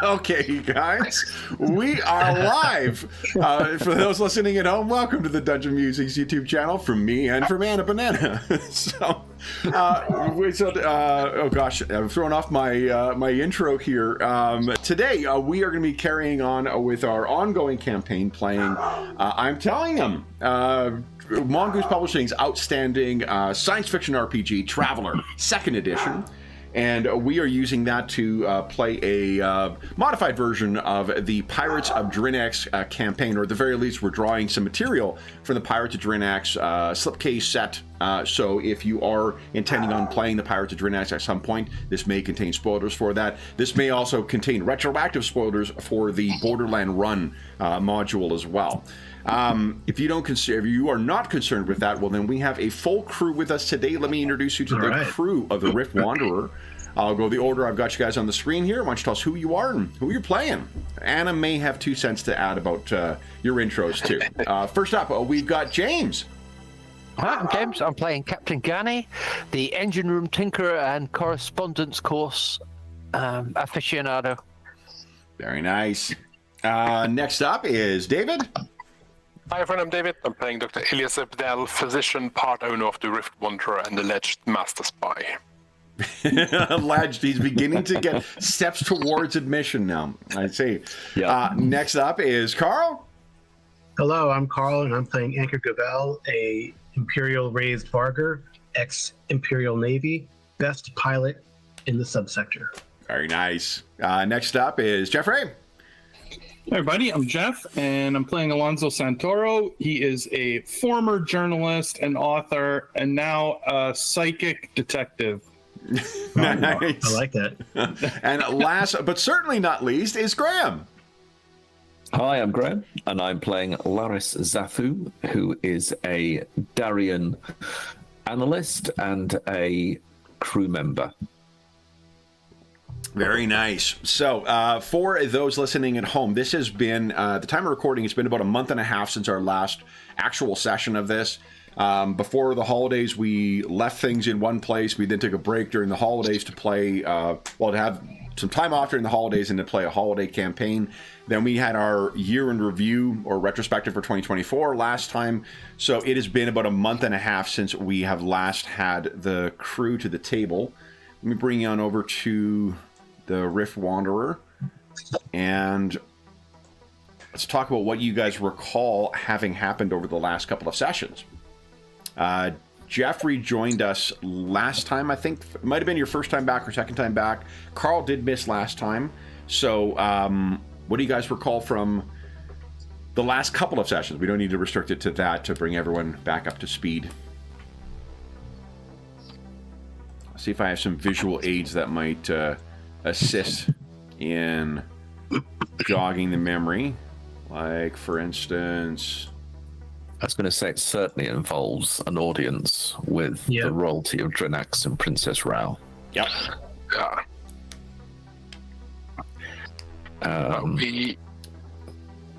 Okay, guys, we are live. For those listening at home, welcome to the Dungeon Musings YouTube channel from me and from Anna Banana. Oh gosh, I've thrown off my my intro here. Today, we are going to be carrying on with our ongoing campaign, playing I'm Telling Them, Mongoose Publishing's outstanding science fiction RPG, Traveler, 2nd edition. And we are using that to play a modified version of the Pirates of Drinax campaign, or at the very least, we're drawing some material from the Pirates of Drinax slipcase set. So if you are intending on playing the Pirates of Drinax at some point, this may contain spoilers for that. This may also contain retroactive spoilers for the Borderland Run module as well. If you are not concerned with that, well, then we have a full crew with us today. Let me introduce you to the crew of the Rift Wanderer. I'll go the order I've got you guys on the screen here. Why don't you tell us who you are and who you're playing? Anna may have 2 cents to add about your intros too. First up, we've got James. Hi, I'm James. I'm playing Captain Gani, the engine room tinkerer and correspondence course aficionado. Very nice. Next up is David. Hi everyone, I'm David. I'm playing Dr. Elias Abdel, physician, part owner of the Rift Wanderer and alleged master spy. Alleged. He's beginning to get steps towards admission now, I'd say. Yeah. Next up is Carl. Hello, I'm Carl, and I'm playing Anchor Gavel, a Imperial raised Vargur, ex-Imperial Navy, best pilot in the subsector. Very nice. Next up is Jeffrey. Hey everybody, I'm Jeff, and I'm playing Alonso Santoro. He is a former journalist and author, and now a psychic detective. Nice. I like that. And last, but certainly not least, is Graham. Hi, I'm Graham, and I'm playing Laris Zathu, who is a Darien analyst and a crew member. Very nice. So for those listening at home, this has been, the time of recording, it's been about a month and a half since our last actual session of this. Before the holidays, we left things in one place. We then took a break during the holidays to play, to have some time off during the holidays and to play a holiday campaign. Then we had our year in review or retrospective for 2024 last time. So it has been about a month and a half since we have last had the crew to the table. Let me bring you on over to the Rift Wanderer, and let's talk about what you guys recall having happened over the last couple of sessions. Jeffrey joined us last time. I think it might have been your first time back or second time back. Carl did miss last time. So what do you guys recall from the last couple of sessions? We don't need to restrict it to that to bring everyone back up to speed. Let's see if I have some visual aids that might assist in jogging the memory. Like, for instance... I was going to say it certainly involves an audience with the royalty of Drinax and Princess Rao. Yep.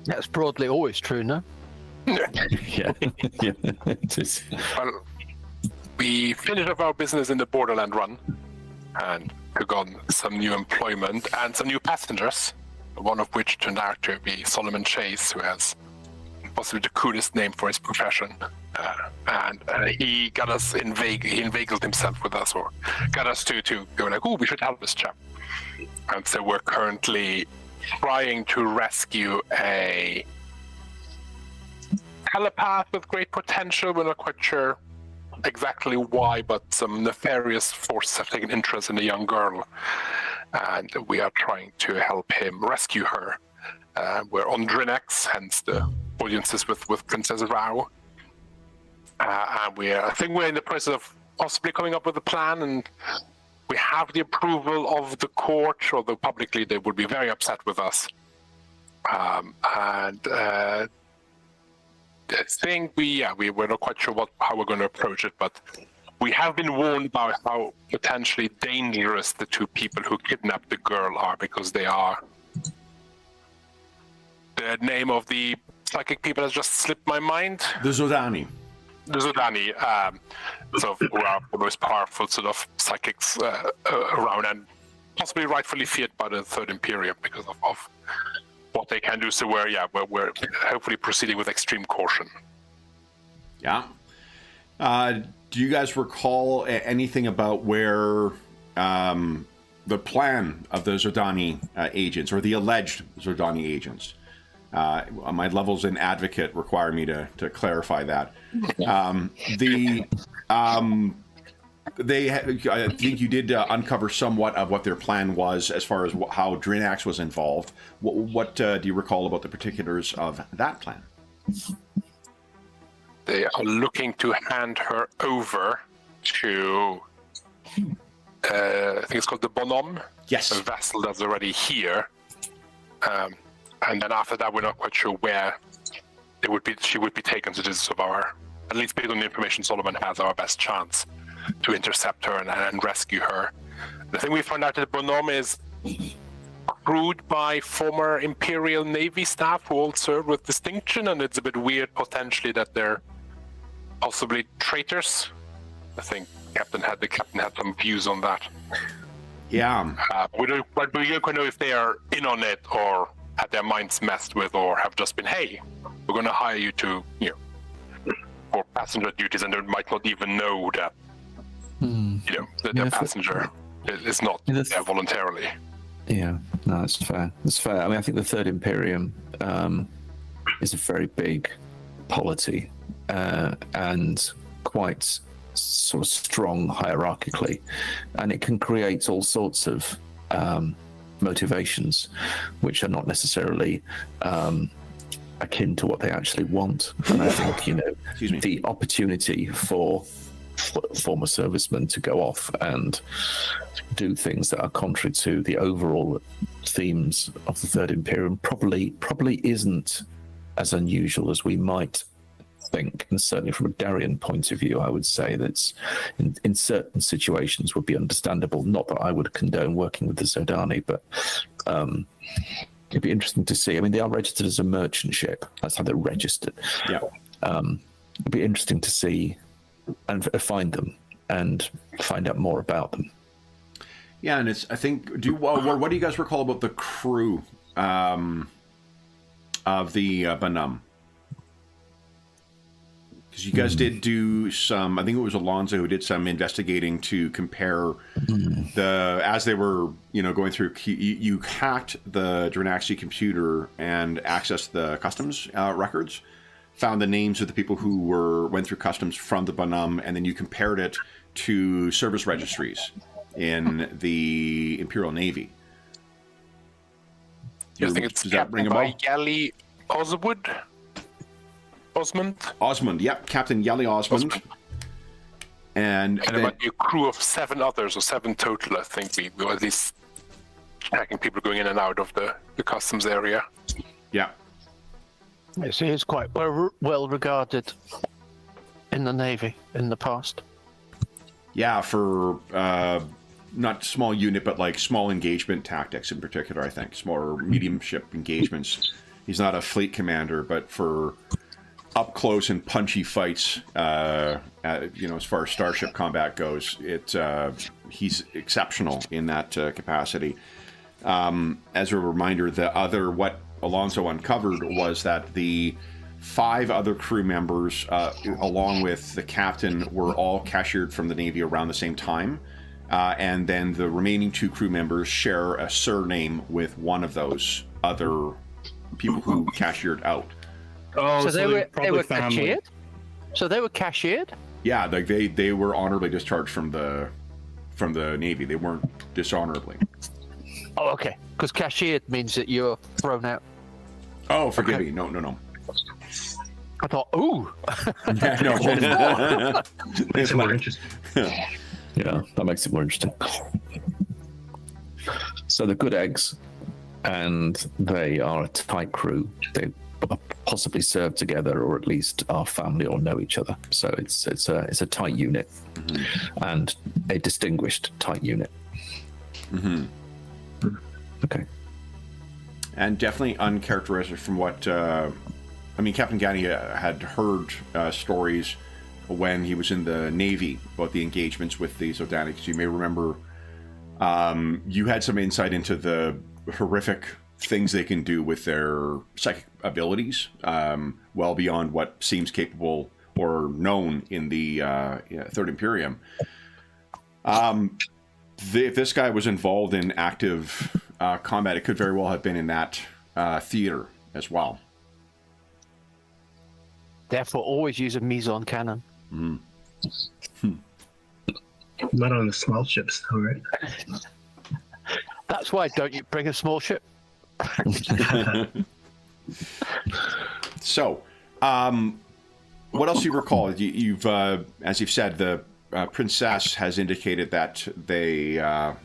That's broadly always true, no? Yeah, it is. Well, we finished up our business in the Borderland Run and took on some new employment and some new passengers, one of which turned out to be Solomon Chase, who has possibly the coolest name for his profession. And he got us he inveigled himself with us, or got us to go like, oh, we should help this chap. And so we're currently trying to rescue a telepath with great potential. We're not quite sure exactly why, but some nefarious forces have taken interest in a young girl, and we are trying to help him rescue her. We're on Drinax, hence the audiences with Princess Rao. And I think we're in the process of possibly coming up with a plan, and we have the approval of the court, although publicly they would be very upset with us. I think we're not quite sure how we're going to approach it, but we have been warned about how potentially dangerous the two people who kidnapped the girl are, because they are... The name of the psychic people has just slipped my mind. The Zodani. The Zodani, so who are the most powerful sort of psychics around, and possibly rightfully feared by the Third Imperium because of what they can do. So we're hopefully proceeding with extreme caution. Yeah. Do you guys recall anything about where the plan of the Zordani agents, or the alleged Zordani agents? My levels in advocate require me to clarify that. I think you did uncover somewhat of what their plan was as far as how Drinax was involved. What do you recall about the particulars of that plan? They are looking to hand her over to, I think it's called the Bonhomme. Yes. A vessel that's already here. And then after that, we're not quite sure where she would be taken. So this is sort of our, at least based on the information Solomon has, our best chance to intercept her and rescue her. The thing we found out that Bonhomme is crewed by former Imperial Navy staff who all served with distinction, and it's a bit weird potentially that they're possibly traitors. I think the captain had some views on that. Yeah. We don't quite know if they are in on it or had their minds messed with, or have just been, hey, we're going to hire you to, for passenger duties, and they might not even know that, that their passenger is not there voluntarily. Yeah, no, that's fair. That's fair. I mean, I think the Third Imperium is a very big polity and quite sort of strong hierarchically, and it can create all sorts of motivations which are not necessarily akin to what they actually want. And I think the opportunity for former servicemen to go off and do things that are contrary to the overall themes of the Third Imperium probably isn't as unusual as we might think. And certainly from a Darien point of view, I would say that's in certain situations would be understandable. Not that I would condone working with the Zordani, but it'd be interesting to see. I mean, they are registered as a merchant ship. That's how they're registered. Yeah. It'd be interesting to see and find them and find out more about them. Yeah, and I think, what do you guys recall about the crew of the Bonhomme? Because you guys did do some, I think it was Alonso who did some investigating to compare as they were, going through, you hacked the Drinaxi computer and accessed the customs records, found the names of the people who went through customs from the Bonhomme, and then you compared it to service registries in the Imperial Navy. I think it's Captain Yali Osmond, yep, Captain Yali Osmond. And there might be a crew of 7 others, or 7 total, I think. We were at least checking people going in and out of the customs area. Yeah. Yes, he is quite well regarded in the Navy in the past. Yeah, for not small unit, but like small engagement tactics in particular, I think. Small medium ship engagements. He's not a fleet commander, but for up close and punchy fights, as far as starship combat goes, he's exceptional in that capacity. As a reminder, what Alonso uncovered was that the 5 other crew members, along with the captain, were all cashiered from the Navy around the same time. And then the remaining 2 crew members share a surname with one of those other people who cashiered out. Oh, so they were family. cashiered? So they were cashiered? Yeah, like they were honorably discharged from the Navy. They weren't dishonorably. Oh, okay. Because cashiered means that you're thrown out. Oh, forgive me. No. I thought, ooh. Yeah, no. It's more interesting. Yeah, that makes it more interesting. So they're good eggs, and they are a tight crew. They possibly serve together, or at least are family or know each other. So it's a tight unit, and a distinguished tight unit. Mm-hmm. Okay. And definitely uncharacteristic from what Captain Gani had heard stories when he was in the Navy about the engagements with the Zordani. You may remember You had some insight into the horrific things they can do with their psychic abilities, well beyond what seems capable or known in the Third Imperium. If this guy was involved in active combat, it could very well have been in that theater as well. Therefore, always use a meson cannon. Not on the small ships, though, right? That's why don't you bring a small ship? So, what else do you recall? You've, as you've said, the princess has indicated that they are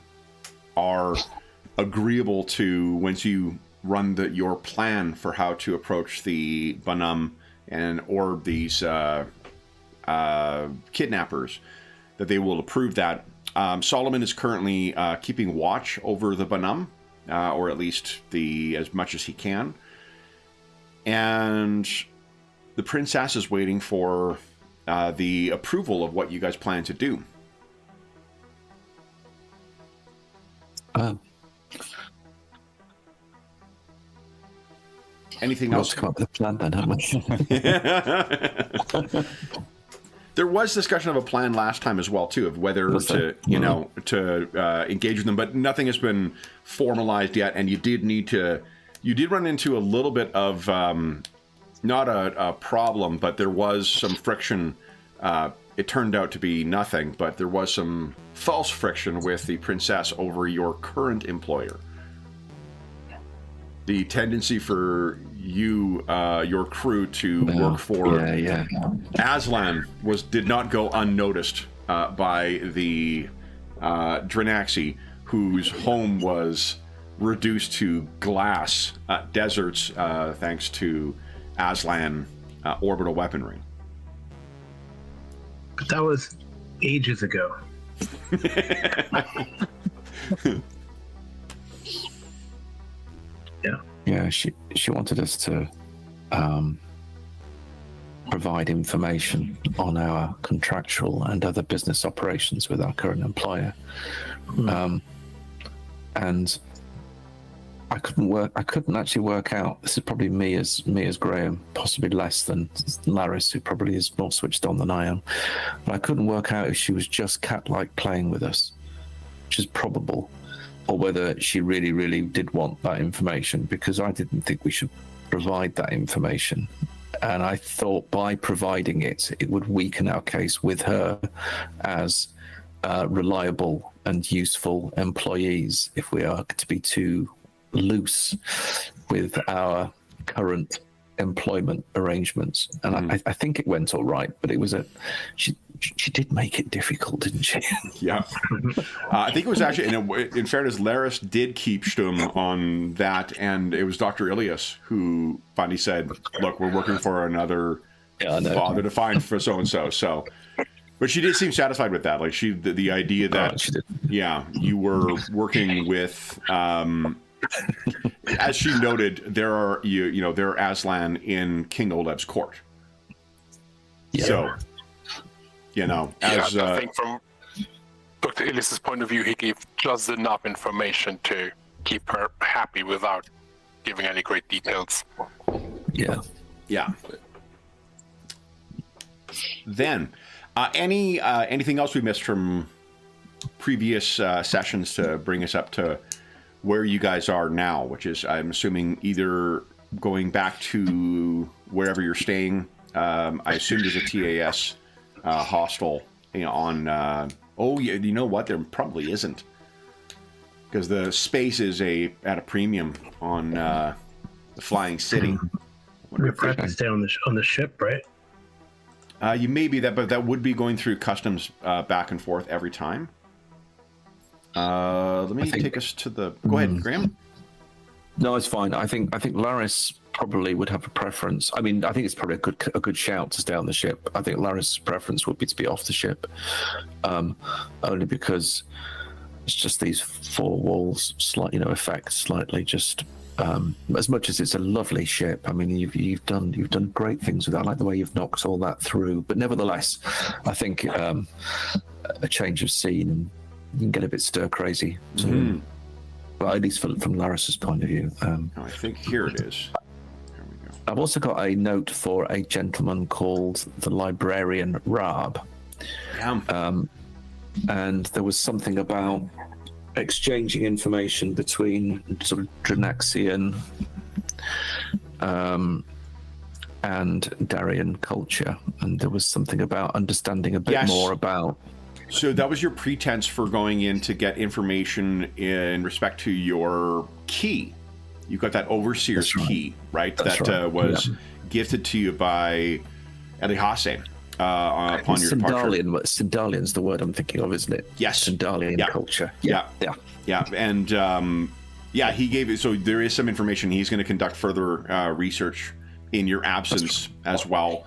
agreeable to, once you run your plan for how to approach the Banum or these kidnappers, that they will approve that. Solomon is currently keeping watch over the Banum, or at least as much as he can. And the princess is waiting for the approval of what you guys plan to do. Anything else? Come up with a plan then, haven't we? There was discussion of a plan last time as well, too, of whether to engage with them, but nothing has been formalized yet. And you did run into a little bit of not a problem, but there was some friction. It turned out to be nothing, but there was some false friction with the princess over your current employer. The tendency for your crew to work for Aslan did not go unnoticed by the Drinaxi, whose home was reduced to glass deserts thanks to Aslan orbital weaponry. But that was ages ago. Yeah, she wanted us to provide information on our contractual and other business operations with our current employer. And I couldn't actually work out. This is probably me as Graham, possibly less than Laris, who probably is more switched on than I am. But I couldn't work out if she was just cat-like playing with us, which is probable, or whether she really, really did want that information, because I didn't think we should provide that information. And I thought by providing it, it would weaken our case with her as reliable and useful employees if we are to be too loose with our current employment arrangements. And I think it went all right, but it was she did make it difficult, didn't she? Yeah. I think it was actually, in fairness, Laris did keep Stum on that, and it was Dr. Ilias who finally said, look, we're working for another father to find for so-and-so. So, but she did seem satisfied with that. Like the idea that, you were working with, as she noted, there are Aslan in King Oleb's court. Yeah. So, I think from Dr. Ilias's point of view, he gave just enough information to keep her happy without giving any great details. Yeah. Yeah. Then, anything else we missed from previous sessions to bring us up to where you guys are now, which is, I'm assuming, either going back to wherever you're staying. I assume there's a TAS hostel on... you know what? There probably isn't. Because the space is at a premium on the Flying City. We're probably to stay on the ship, right? You may be that, but that would be going through customs back and forth every time. Let me take us to the... Go ahead, Graham. No, it's fine. I think Laris probably would have a preference. I mean, I think it's probably a good shout to stay on the ship. I think Laris' preference would be to be off the ship, only because it's just these four walls, affect slightly. Just as much as it's a lovely ship. I mean, you've done great things with that. I like the way you've knocked all that through. But nevertheless, I think a change of scene and you can get a bit stir crazy. So, but at least from Laris's point of view. I think here it is. There we go. I've also got a note for a gentleman called the librarian Raab. Yeah. And there was something about exchanging information between sort of Drinaxian and Darien culture, and there was something about understanding a bit more about. So that was your pretense for going in to get information in respect to your key. You got that overseer's key, right? That was gifted to you by Elihase upon your departure. Sindalian's the word I'm thinking of, isn't it? Yes. Sindalian culture. Yeah. And he gave it. So there is some information. He's going to conduct further research in your absence as well.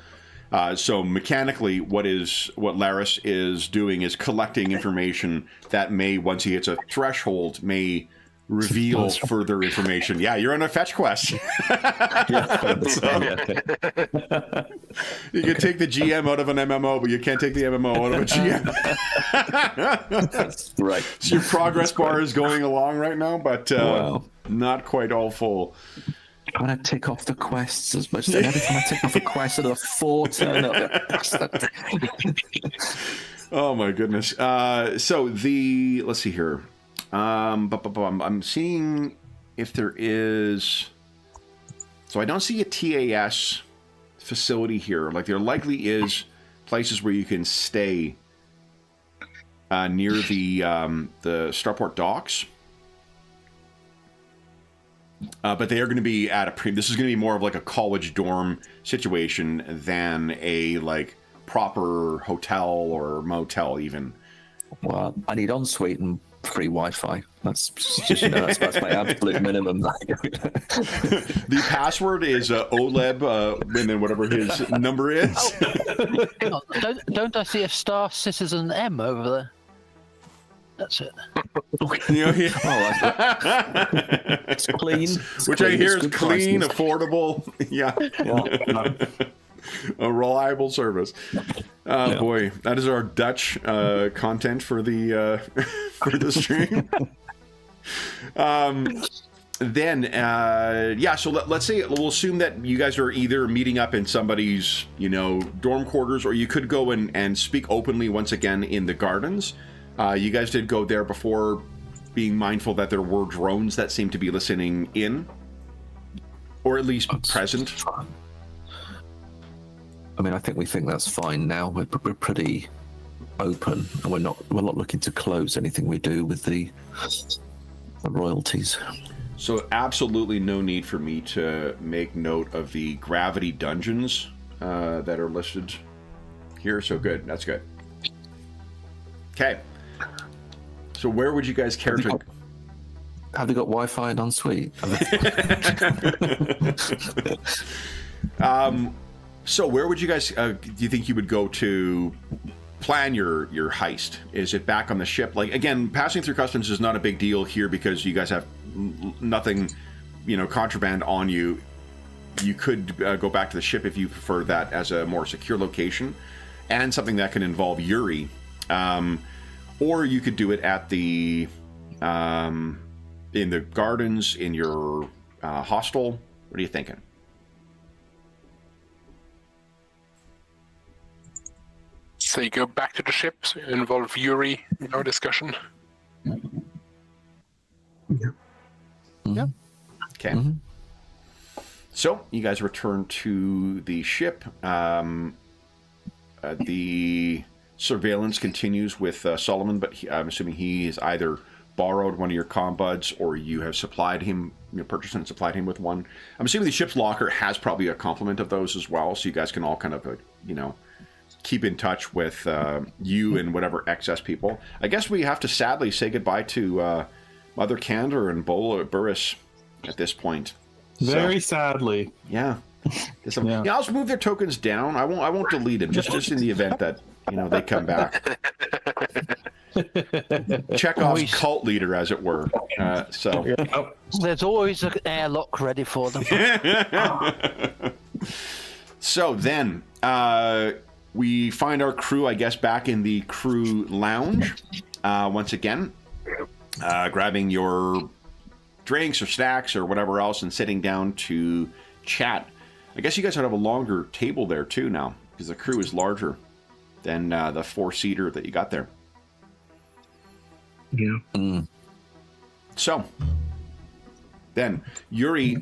So mechanically, what Laris is doing is collecting information that may, once he hits a threshold, may reveal further information. Yeah, you're on a fetch quest. You can take the GM out of an MMO, but you can't take the MMO out of a GM. That's right. So your progress bar is going along right now, but not quite all full. I'm going to tick off the quests as much as every time I tick off a quest, another 4 turn up. Oh my goodness. Let's see here. I'm seeing if there is. So I don't see a TAS facility here. Like there likely is places where you can stay near the Starport docks. But they are going to be at this is going to be more of like a college dorm situation than a like proper hotel or motel even. Well, I need ensuite and free Wi-Fi. That's just, that's my absolute minimum. The password is OLEB, and then whatever his number is. Hang on. Don't I see a Star Citizen M over there? That's it. It's clean. Which I hear is clean, affordable. Yeah. A reliable service. Boy, that is our Dutch content for the stream. So let's say we'll assume that you guys are either meeting up in somebody's, dorm quarters, or you could go and speak openly once again in the gardens. You guys did go there before, being mindful that there were drones that seemed to be listening in, or at least present. Fine. I mean, I think we think that's fine now. We're pretty open, and we're not looking to close anything we do with the royalties. So absolutely no need for me to make note of the gravity dungeons that are listed here. So good, that's good. Okay. So where would you guys care to? Have they got Wi-Fi and ensuite? So where would you guys? Do you think you would go to plan your heist? Is it back on the ship? Like again, passing through customs is not a big deal here because you guys have nothing, contraband on you. You could go back to the ship if you prefer that as a more secure location, and something that can involve Yuri. Or you could do it at the in the gardens, in your hostel. What are you thinking? So you go back to the ship, so you involve Yuri in our discussion. Yeah. Okay. Mm-hmm. So you guys return to the ship. The surveillance continues with Solomon, but I'm assuming he has either borrowed one of your combuds or you have supplied him, purchased and supplied him with one. I'm assuming the ship's locker has probably a complement of those as well, so you guys can all kind of, keep in touch with you and whatever excess people. I guess we have to sadly say goodbye to Mother Candor and Burris at this point. Very sadly. Yeah. I'll just move their tokens down. I won't delete them, just in the event that they come back. Chekhov's cult leader, as it were. There's always an airlock ready for them. So then, we find our crew, I guess, back in the crew lounge. once again, grabbing your drinks or snacks or whatever else and sitting down to chat. I guess you guys would have a longer table there too now, because the crew is larger than the 4-seater that you got there. Yeah. So, then Yuri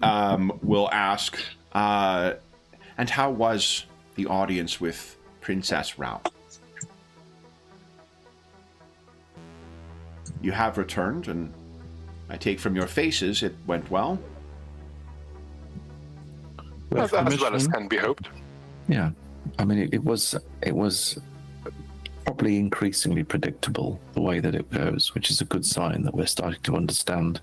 will ask, and how was the audience with Princess Rao? You have returned, and I take from your faces it went well. As well as can be hoped. Yeah, I mean, it was probably increasingly predictable the way that it goes, which is a good sign that we're starting to understand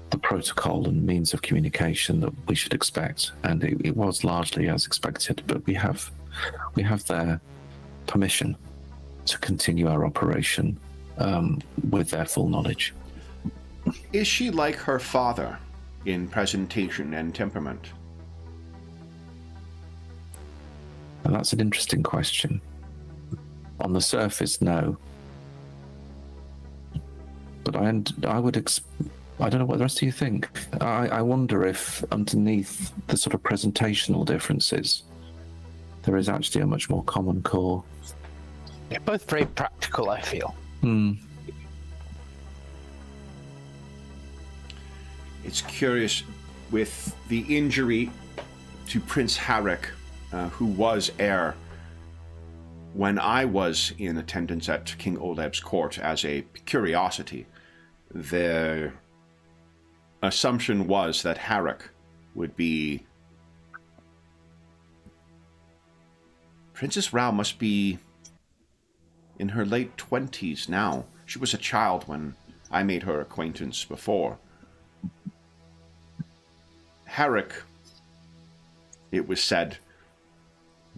the protocol and means of communication that we should expect. And it was largely as expected, but we have their permission to continue our operation with their full knowledge. Is she like her father in presentation and temperament? And that's an interesting question. On the surface, no. But I would I don't know what the rest of you think. I wonder if underneath the sort of presentational differences, there is actually a much more common core. They're both very practical, I feel. It's curious, with the injury to Prince Harrick, who was heir, when I was in attendance at King Oleb's court as a curiosity, the assumption was that Harrick would be... Princess Rao must be in her late 20s now. She was a child when I made her acquaintance before. Harrick, it was said,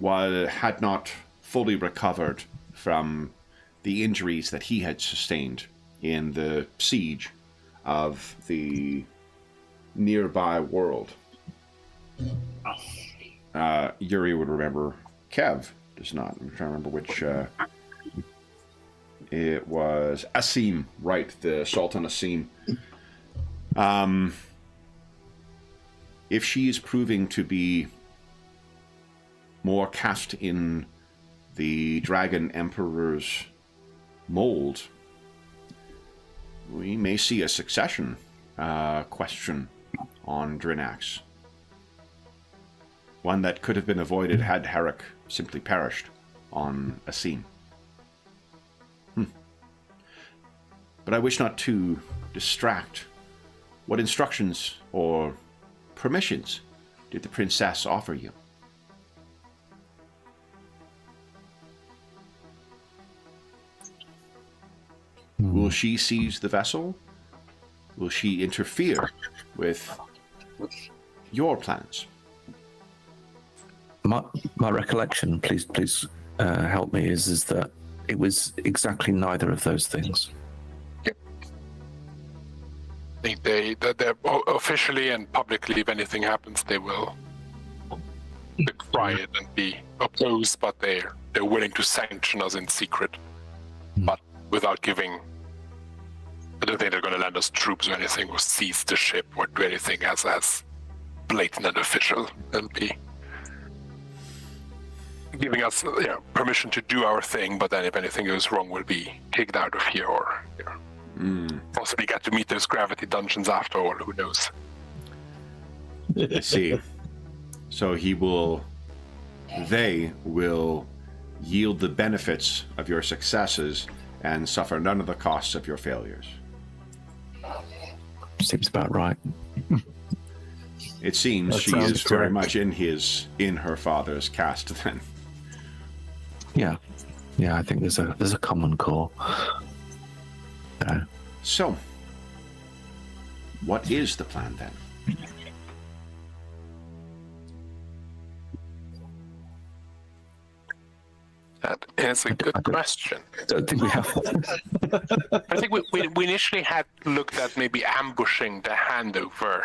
had not fully recovered from the injuries that he had sustained in the siege of the nearby world. Yuri would remember. Kev does not. I'm trying to remember which... it was Asim, right? The Sultan Asim. If she is proving to be more cast in the Dragon Emperor's mold, we may see a succession question on Drinax. One that could have been avoided had Harrick simply perished on Asim. But I wish not to distract. What instructions or permissions did the princess offer you? Will she seize the vessel? Will she interfere with your plans? My recollection, please help me, is that it was exactly neither of those things. Yep. I think they're officially and publicly, if anything happens, they will decry it and be opposed, but they're willing to sanction us in secret, but without giving. I don't think they're going to lend us troops or anything, or seize the ship, or do anything as blatant and official. They'll be giving us permission to do our thing, but then if anything goes wrong, we'll be kicked out of here, or possibly get to meet those gravity dungeons after all. Who knows? I see. So they will yield the benefits of your successes and suffer none of the costs of your failures. Seems about right. It seems she is very much in her father's cast then. Yeah, I think there's a common core. So, what is the plan then? That is a good question. I don't think we have. I think we initially had looked at maybe ambushing the handover,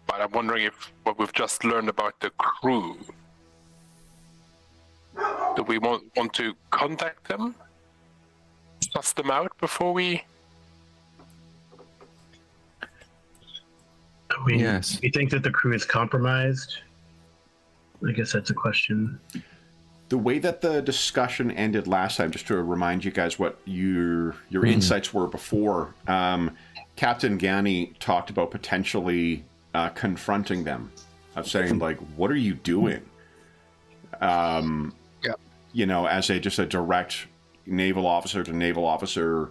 but I'm wondering if what we've just learned about the crew, do we want to contact them? suss them out before we? Yes. You think that the crew is compromised? I guess that's a question. The way that the discussion ended last time, just to remind you guys what your insights were before, Captain Gani talked about potentially confronting them, of saying, like, what are you doing? You know, as just a direct naval officer to naval officer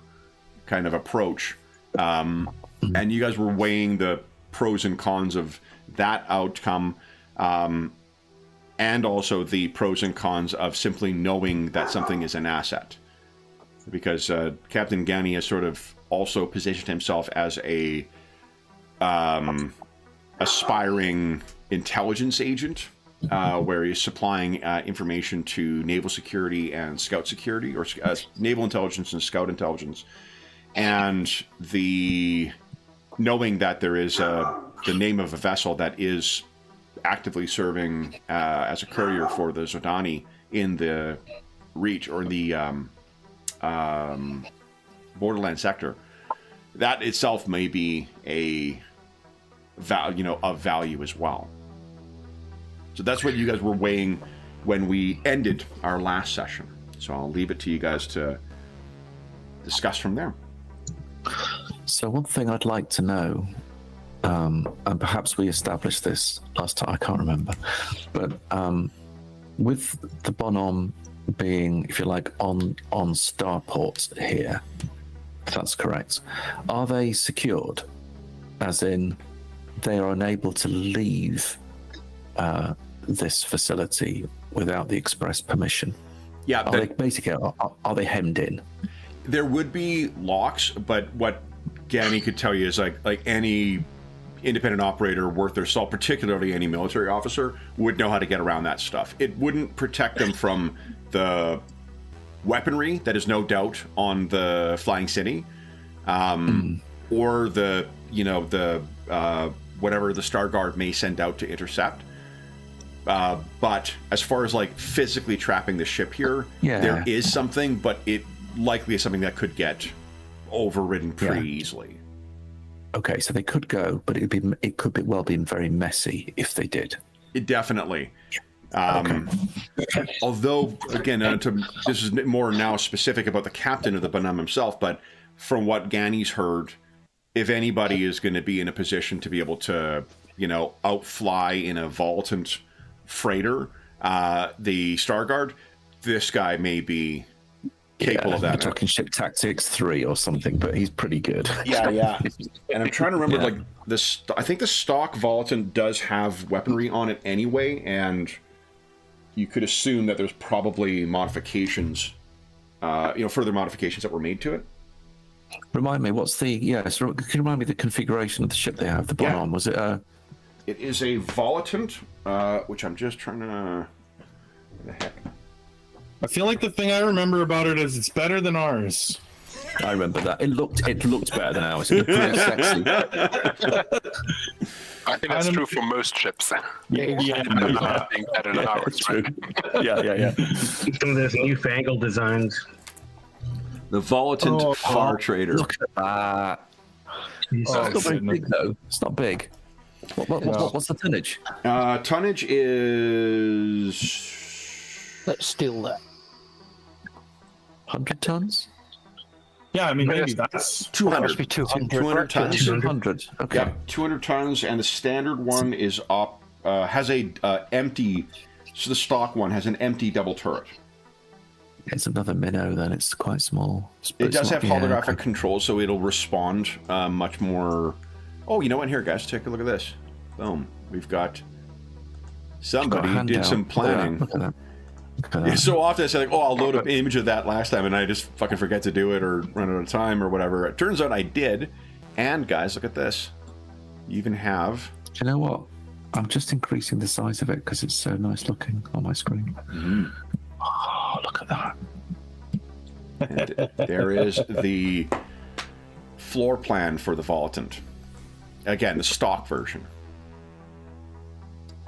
kind of approach. And you guys were weighing the pros and cons of that outcome, and also the pros and cons of simply knowing that something is an asset. Because Captain Gani has sort of also positioned himself as a aspiring intelligence agent, where he's supplying information to naval security and scout security, or naval intelligence and scout intelligence. And the knowing that there is the name of a vessel that is actively serving as a courier for the Zodani in the Reach, or the Borderland sector, that itself may be a of value as well. So that's what you guys were weighing when we ended our last session. So I'll leave it to you guys to discuss from there. So one thing I'd like to know, and perhaps we established this last time, I can't remember, but with the Bonhomme being, if you like, on starports here, if that's correct, are they secured? As in, they are unable to leave this facility without the express permission? Yeah, are they hemmed in? There would be locks, but what Gani could tell you is like any independent operator worth their salt, particularly any military officer, would know how to get around that stuff. It wouldn't protect them from the weaponry that is no doubt on the Flying City, or the whatever the Star Guard may send out to intercept. But as far as like physically trapping the ship here, there is something, but it likely is something that could get overridden pretty easily. Okay, so they could go, but it could well be very messy if they did. It definitely. Although, again, this is more now specific about the captain of the Bonhomme himself, but from what Gani's heard, if anybody is going to be in a position to be able to, outfly in a Volatant freighter, the Star Guard, this guy may be capable of that. We're talking Ship Tactics 3 or something, but he's pretty good. Yeah. And I'm trying to remember, I think the stock Volatant does have weaponry on it anyway, and you could assume that there's probably modifications, further modifications that were made to it. Remind me, can you remind me the configuration of the ship they have, the Bonhomme? Was it It is a Volatant, which I'm just trying to... What the heck? I feel like the thing I remember about it is it's better than ours. I remember that. It looked better than ours. It looked pretty sexy. I think that's true for most ships. Yeah. Being better than ours, True. right? Yeah. Some of those newfangled designs. The Volatant Far Trader. Look at that. It's not very big, though. It's not big. What's the tonnage? Tonnage is... Let's steal that. 100 tons? Yeah, I mean, maybe that's... 200. Must be 200. 200 tons. 200. Okay. Yeah, 200 tons, and the standard one is has a empty... So the stock one has an empty double turret. It's another minnow, then. It's quite small. It does have holographic control, so it'll respond much more... Oh, you know what? Here, guys, take a look at this. Boom. We've got... Somebody did some planning. Look at that. So often I say, I'll load up an image of that last time, and I just fucking forget to do it or run out of time or whatever. It turns out I did. And, guys, look at this. You even have... Do you know what? I'm just increasing the size of it because it's so nice looking on my screen. Mm-hmm. Oh, look at that. And there is the floor plan for the Volatant. Again, the stock version.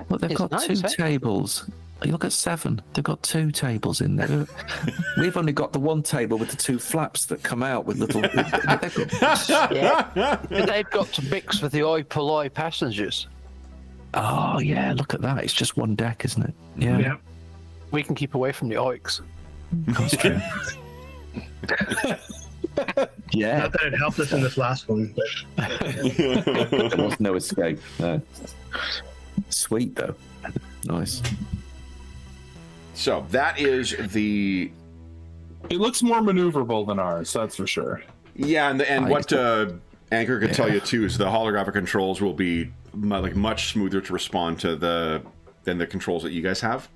Well, they've got It's two nice, tables You look at 7. They've got 2 tables in there. We've only got the one table with the 2 flaps that come out with little. Yeah. But they've got to mix with the oi polloi passengers. Oh yeah, look at that. It's just one deck, isn't it? Yeah. Yeah. We can keep away from the oiks. That's true. Yeah. Not that it helped us in this last one, but There was no escape. No. Sweet though. Nice. So that is the It looks more maneuverable than ours, that's for sure. and what Anchor can tell you too is the holographic controls will be much smoother to respond to than the controls that you guys have.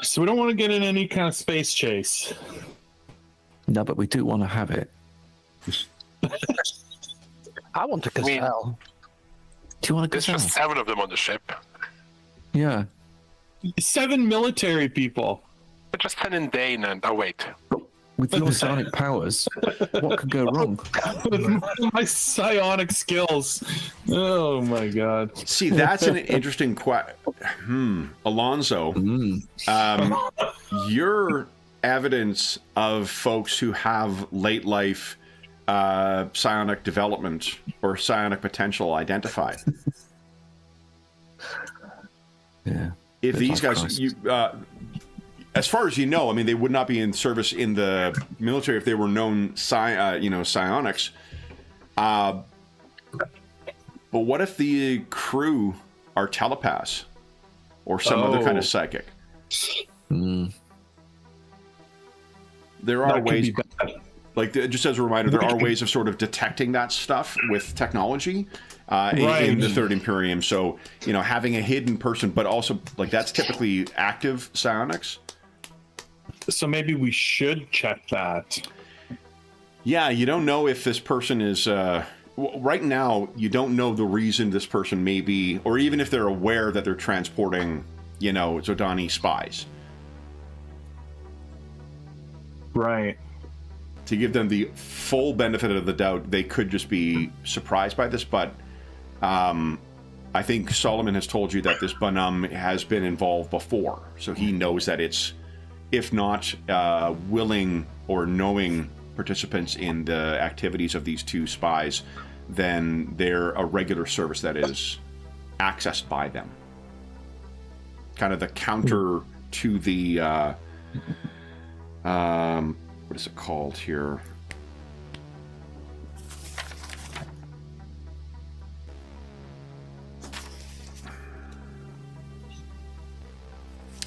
So we don't want to get in any kind of space chase. No, but we do want to have it. I want a gazelle. Do you want a There's gazelle? just 7 of them on the ship. Yeah. 7 military people. But just 10 in Dane and... Oh, wait. With your psionic powers, what could go wrong? With my psionic skills. Oh my god. See, that's an interesting Alonzo, your evidence of folks who have late life psionic development or psionic potential identified. Yeah. If these guys, as far as you know, I mean, they would not be in service in the military if they were known, psionics. But what if the crew are telepaths or some other kind of psychic? There are That could ways, be bad. like just as a reminder, there are ways of sort of detecting that stuff with technology Right. in the Third Imperium. So, having a hidden person, but also like that's typically active psionics. So maybe we should check that. Yeah, you don't know if this person is... right now, you don't know the reason this person may be... Or even if they're aware that they're transporting, Zodani spies. Right. To give them the full benefit of the doubt, they could just be surprised by this. But I think Solomon has told you that this Banum has been involved before. So he knows that it's... if not willing or knowing participants in the activities of these 2 spies, then they're a regular service that is accessed by them. Kind of the counter to the, what is it called here?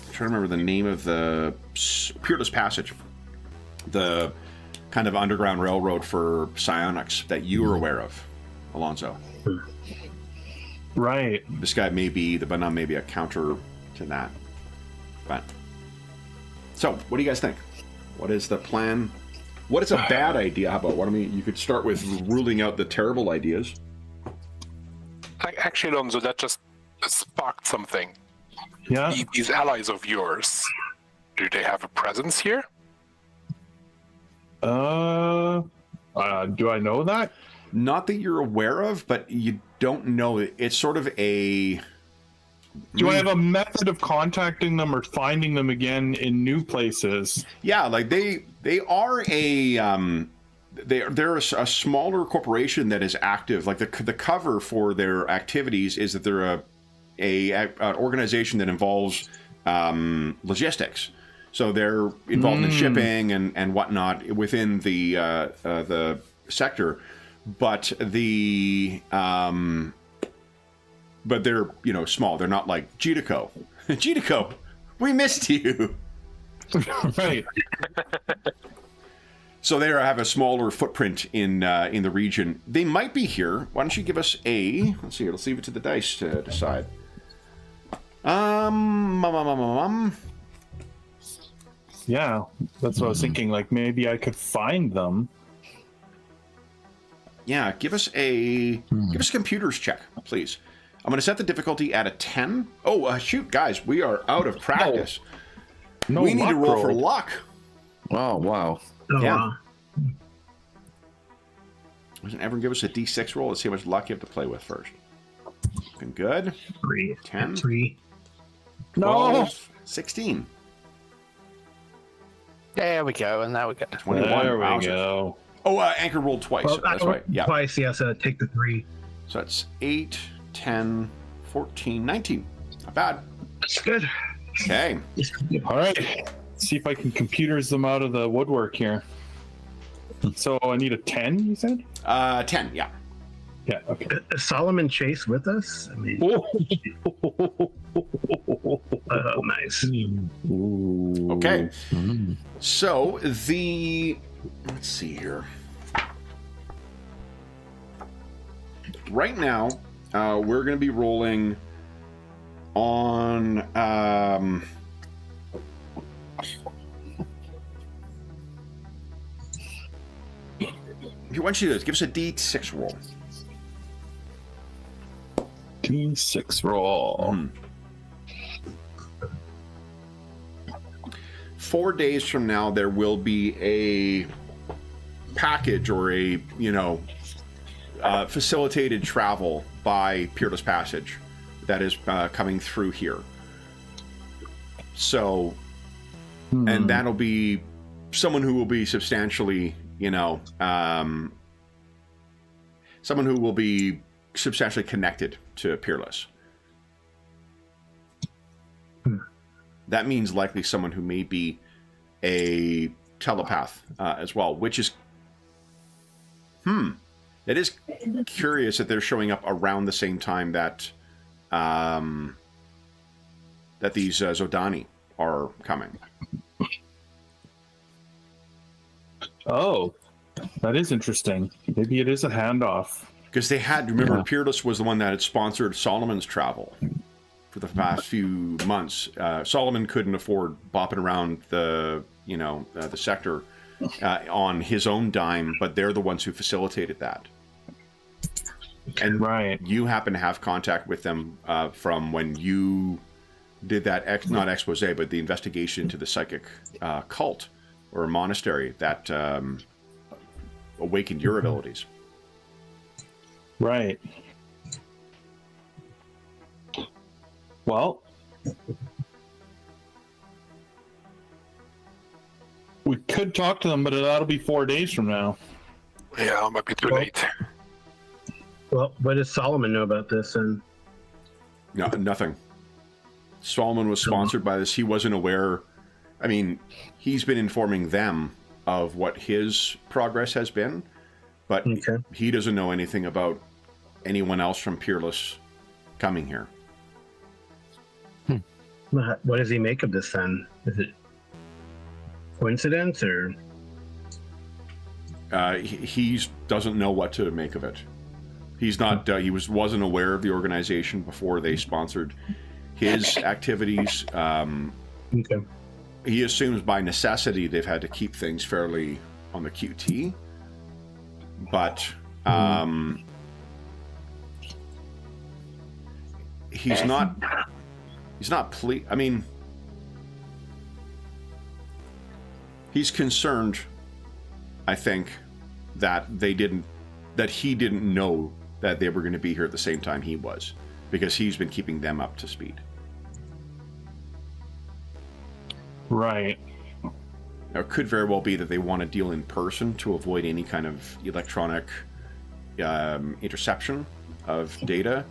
I'm trying to remember the name of the Peerless Passage, the kind of underground railroad for psionics that you are aware of, Alonzo. Right. This guy may be, the Banam may be a counter to that. But so, what do you guys think? What is the plan? What is a bad idea? How about you could start with ruling out the terrible ideas. Actually, Alonso, that just sparked something. Yeah. These allies of yours, do they have a presence here? Do I know that? Not that you're aware of, but you don't know. It's sort of a... Do I have a method of contacting them or finding them again in new places? Yeah, like they are a... They're a smaller corporation that is active. Like the cover for their activities is that they're an organization that involves logistics. So they're involved in shipping and whatnot within the sector, but but they're small. They're not like Judico. Judico, we missed you. Right. So they have a smaller footprint in the region. They might be here. Why don't you give us a... Let's see. Let's leave it to the dice to decide. Yeah, that's what I was thinking. Like maybe I could find them. Yeah, give us a computers check, please. I'm going to set the difficulty at a 10. Oh, shoot, guys, we are out of practice. No, we need to roll roll for luck. Oh, wow. Oh, Yeah. wow. Doesn't everyone give us a D6 roll? Let's see how much luck you have to play with first. Looking good. 3. 10. 3. 12, 16. There we go, and there we go. 21. There we Wowzers. go. Oh, Anchor rolled twice. Well, That's right. Yeah. Twice, yes. Take the 3. So that's 8, 10, 14, 19. Not bad. That's good. Okay. All right. Let's see if I can computers them out of the woodwork here. So I need a 10, you said? 10, yeah. Yeah, okay. Is Solomon Chase with us? I mean, nice. Okay. So let's see here. Right now, we're going to be rolling on. Why don't you do this? Give us a D6 roll. D6 roll. 4 days from now, there will be a package or a, facilitated travel by Peerless Passage that is coming through here. So, and that'll be someone who will be substantially, someone who will be substantially connected to Peerless. That means likely someone who may be a telepath as well, which is, it is curious that they're showing up around the same time that that these Zodani are coming. Oh, that is interesting. Maybe it is a handoff. Because they had, remember, Peerless was the one that had sponsored Solomon's travel for the past few months. Solomon couldn't afford bopping around the sector on his own dime, but they're the ones who facilitated that. And you happen to have contact with them from when you did that, not expose, but the investigation into the psychic cult or monastery that awakened your abilities. Right. Well, we could talk to them, but that'll be 4 days from now. Yeah, it might be too late. Well, what does Solomon know about this? And No, nothing. Solomon was sponsored by this. He wasn't aware. I mean, he's been informing them of what his progress has been, but he doesn't know anything about anyone else from Peerless coming here. What does he make of this then? Is it coincidence or? He doesn't know what to make of it. He's not. He wasn't aware of the organization before they sponsored his activities. He assumes by necessity they've had to keep things fairly on the QT, but he's not. He's not I mean, he's concerned, I think, that he didn't know that they were going to be here at the same time he was, because he's been keeping them up to speed. Right. Now, it could very well be that they want to deal in person to avoid any kind of electronic interception of data.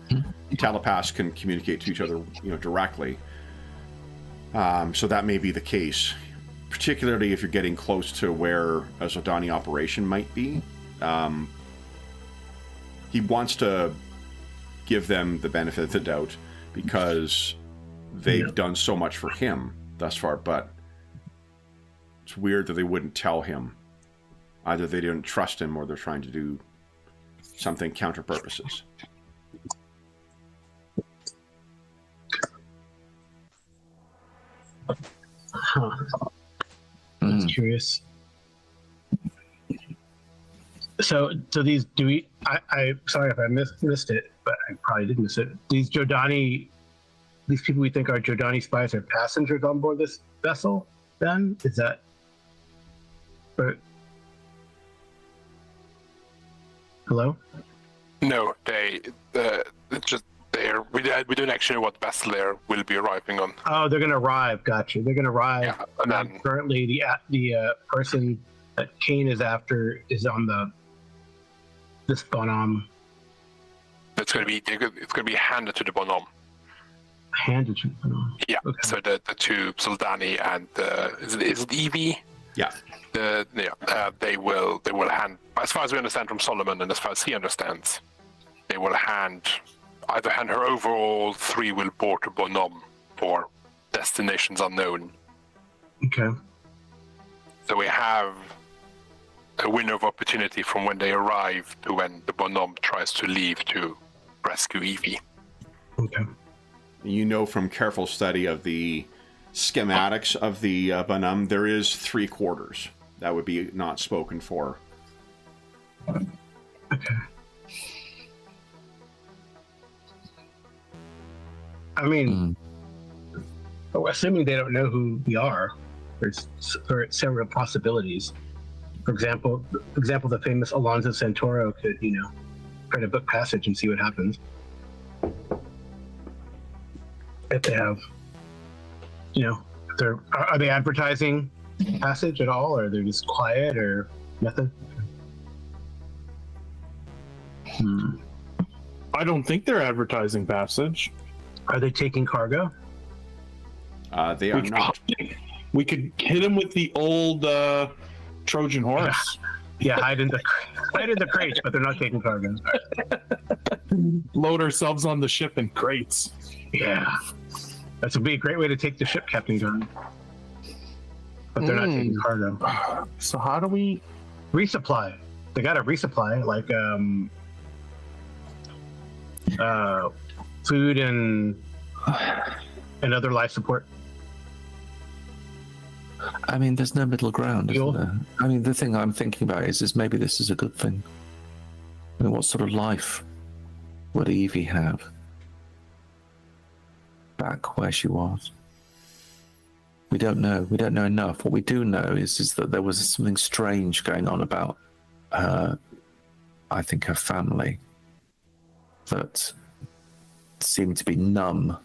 Telepaths can communicate to each other, directly. So that may be the case, particularly if you're getting close to where a Zodani operation might be. He wants to give them the benefit of the doubt because they've done so much for him thus far, but it's weird that they wouldn't tell him. Either they didn't trust him or they're trying to do something counter purposes. That's curious. So these, I sorry if I missed it, but I probably did miss it. These Jodani, these people we think are Jodani spies are passengers on board this vessel, then? Is that... Or, hello? No, they just We don't actually know what vessel they will be arriving on. Oh, they're gonna arrive. Gotcha. They're gonna arrive. Yeah, and then Currently, the person that Kane is after is on this bonhomme. it's going to be handed to the bonhomme. Handed to bonhomme. Yeah. Okay. So the two Soldani and is it Evie? Yeah. They will hand, as far as we understand from Solomon, and as far as he understands, they will either hand her over, or three will board to bonhomme for destinations unknown. Okay. So we have a window of opportunity from when they arrive to when the bonhomme tries to leave to rescue Evie. Okay. You know from careful study of the schematics of the bonhomme, there is 3 quarters. That would be not spoken for. Okay. I mean, assuming they don't know who we are, there's several possibilities. For example, the famous Alonzo Santoro could, try to book passage and see what happens. If they have, are they advertising passage at all, or they're just quiet, or nothing? I don't think they're advertising passage. Are they taking cargo? They are not. We could hit them with the old Trojan horse. Yeah, hide in the crates, but they're not taking cargo. Load ourselves on the ship in crates. Yeah, that would be a great way to take the ship, Captain Gunn. But they're not taking cargo. So how do we resupply? They got to resupply, like food and other life support. I mean, there's no middle ground, Fuel. isn't there? I mean, the thing I'm thinking about is maybe this is a good thing. I mean, what sort of life would Evie have back where she was? We don't know. We don't know enough. What we do know is that there was something strange going on about her, I think her family, that seemed to be numb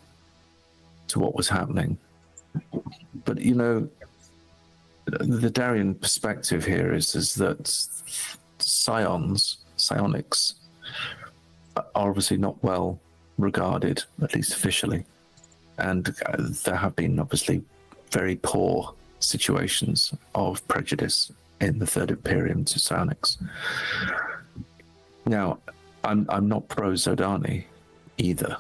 to what was happening. But, the Darien perspective here is that psionics are obviously not well regarded, at least officially. And there have been obviously very poor situations of prejudice in the Third Imperium to psionics. Now, I'm not pro Zodani either,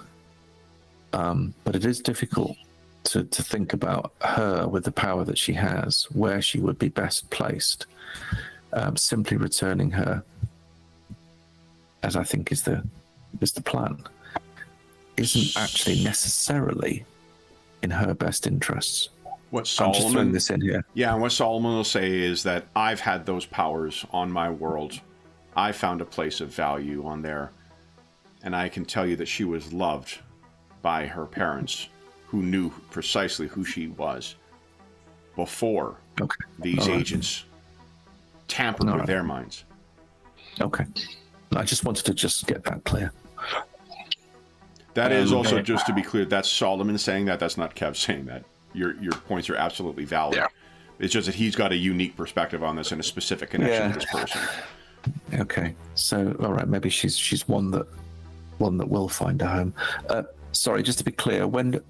but it is difficult to think about her with the power that she has, where she would be best placed. Simply returning her, as I think is the plan, isn't actually necessarily in her best interests. What Solomon, I'm just throwing this in here. Yeah, and what Solomon will say is that I've had those powers on my world. I found a place of value on there, and I can tell you that she was loved by her parents, who knew precisely who she was before these agents tampered with their minds. Okay. I just wanted to just get that clear. That is also, just to be clear, that's Solomon saying that. That's not Kev saying that. Your points are absolutely valid. Yeah. It's just that he's got a unique perspective on this and a specific connection to this person. Okay. So, all right, maybe she's one that will find a home. Sorry, just to be clear, when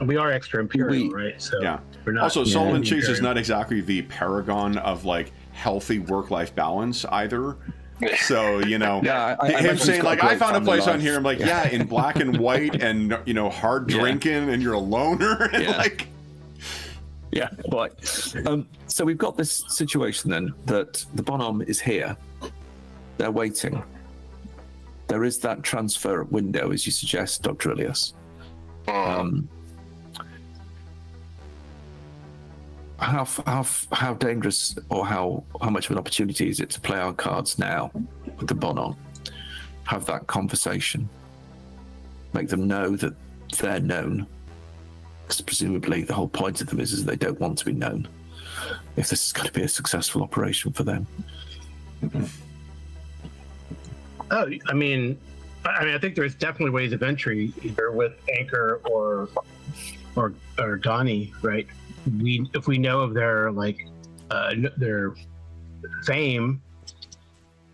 we are extra imperial, right? So yeah. We're not. Also, Solomon Chase is not exactly the paragon of like healthy work-life balance either. So, him saying like, I found a place on here. I'm like, yeah, in black and white and, hard drinking and you're a loner. And like, yeah, right. So we've got this situation then that the bonhomme is here. They're waiting. There is that transfer window, as you suggest, Dr. Ilias. How dangerous or how much of an opportunity is it to play our cards now with the bonhomme? Have that conversation. Make them know that they're known. Because presumably the whole point of them is they don't want to be known. If this is going to be a successful operation for them. Oh, I mean, I mean, I think there's definitely ways of entry, either with Anchor or Ghani, right? If we know of their their fame,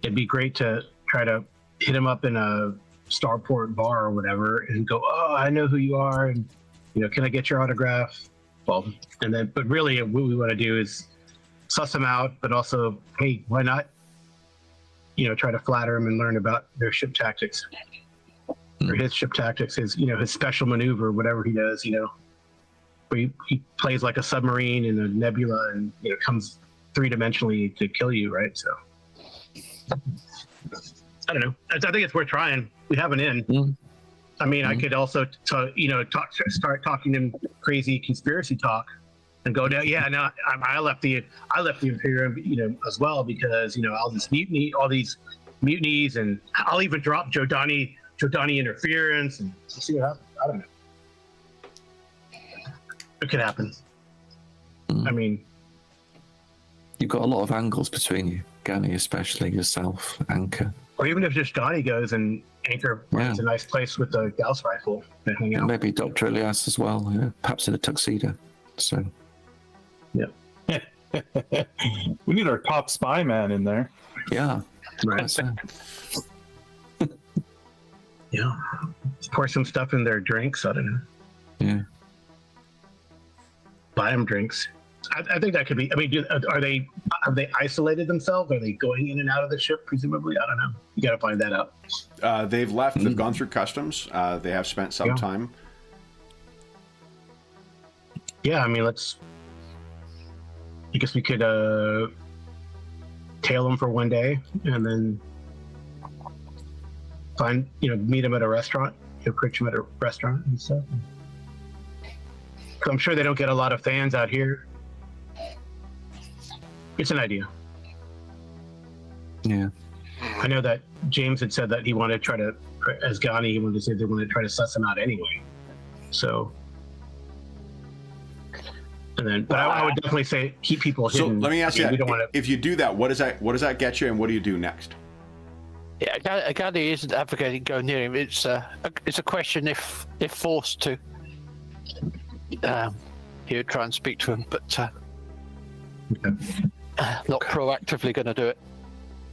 it'd be great to try to hit them up in a Starport bar or whatever, and go, "Oh, I know who you are, and can I get your autograph?" Well, but really, what we want to do is suss them out, but also, hey, why not? Try to flatter him and learn about their ship tactics, or his ship tactics, his special maneuver, whatever he does, where he plays like a submarine in a nebula and comes 3-dimensionally to kill you, right? So I don't know. I think it's worth trying. We have an in. I mean, I could also start talking to him crazy conspiracy talk. And go down. Yeah, no, I left the Imperium, as well, because all these mutinies, and I'll even drop Jodani interference, and see what happens. I don't know. It could happen. I mean, you've got a lot of angles between you, Ghani, especially yourself, Anchor. Or even if just Johnny goes and Anchor finds a nice place with the Gauss rifle and hang out. Maybe Dr. Elias as well, perhaps in a tuxedo. So. Yeah. We need our top spy man in there. Yeah. Right. Yeah. Pour some stuff in their drinks. I don't know. Yeah. Buy them drinks. I think that could be. I mean, have they isolated themselves? Are they going in and out of the ship? Presumably, I don't know. You got to find that out. They've left. They've gone through customs. They have spent some time. Yeah, I mean, I guess we could tail them for one day and then meet them at a restaurant, approach them at a restaurant and stuff. I'm sure they don't get a lot of fans out here. It's an idea. Yeah. I know that James had said that he wanted to try to, as Ghani, he wanted to say they wanted to try to suss them out anyway. So. But I would definitely say keep people hidden. So let me ask you, if you do that, what does that get you, and what do you do next? Yeah, Ghani isn't advocating going near him. It's a question if forced to. He would try and speak to him, but not proactively going to do it.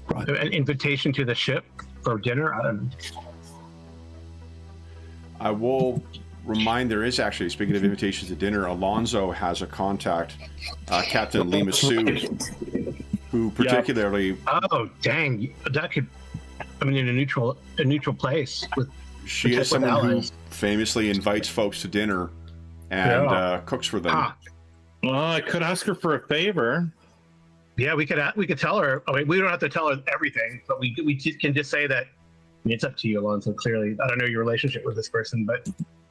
Right. An invitation to the ship for dinner? I don't know. I will remind, there is actually, speaking of invitations to dinner, Alonso has a contact, Captain Lima Sue, who particularly... Oh, dang. That could... I mean, in a neutral place. She is someone who famously invites folks to dinner and cooks for them. Well, I could ask her for a favor. Yeah, we could tell her. I mean, we don't have to tell her everything, but we can just say that. I mean, it's up to you, Alonso. Clearly, I don't know your relationship with this person, but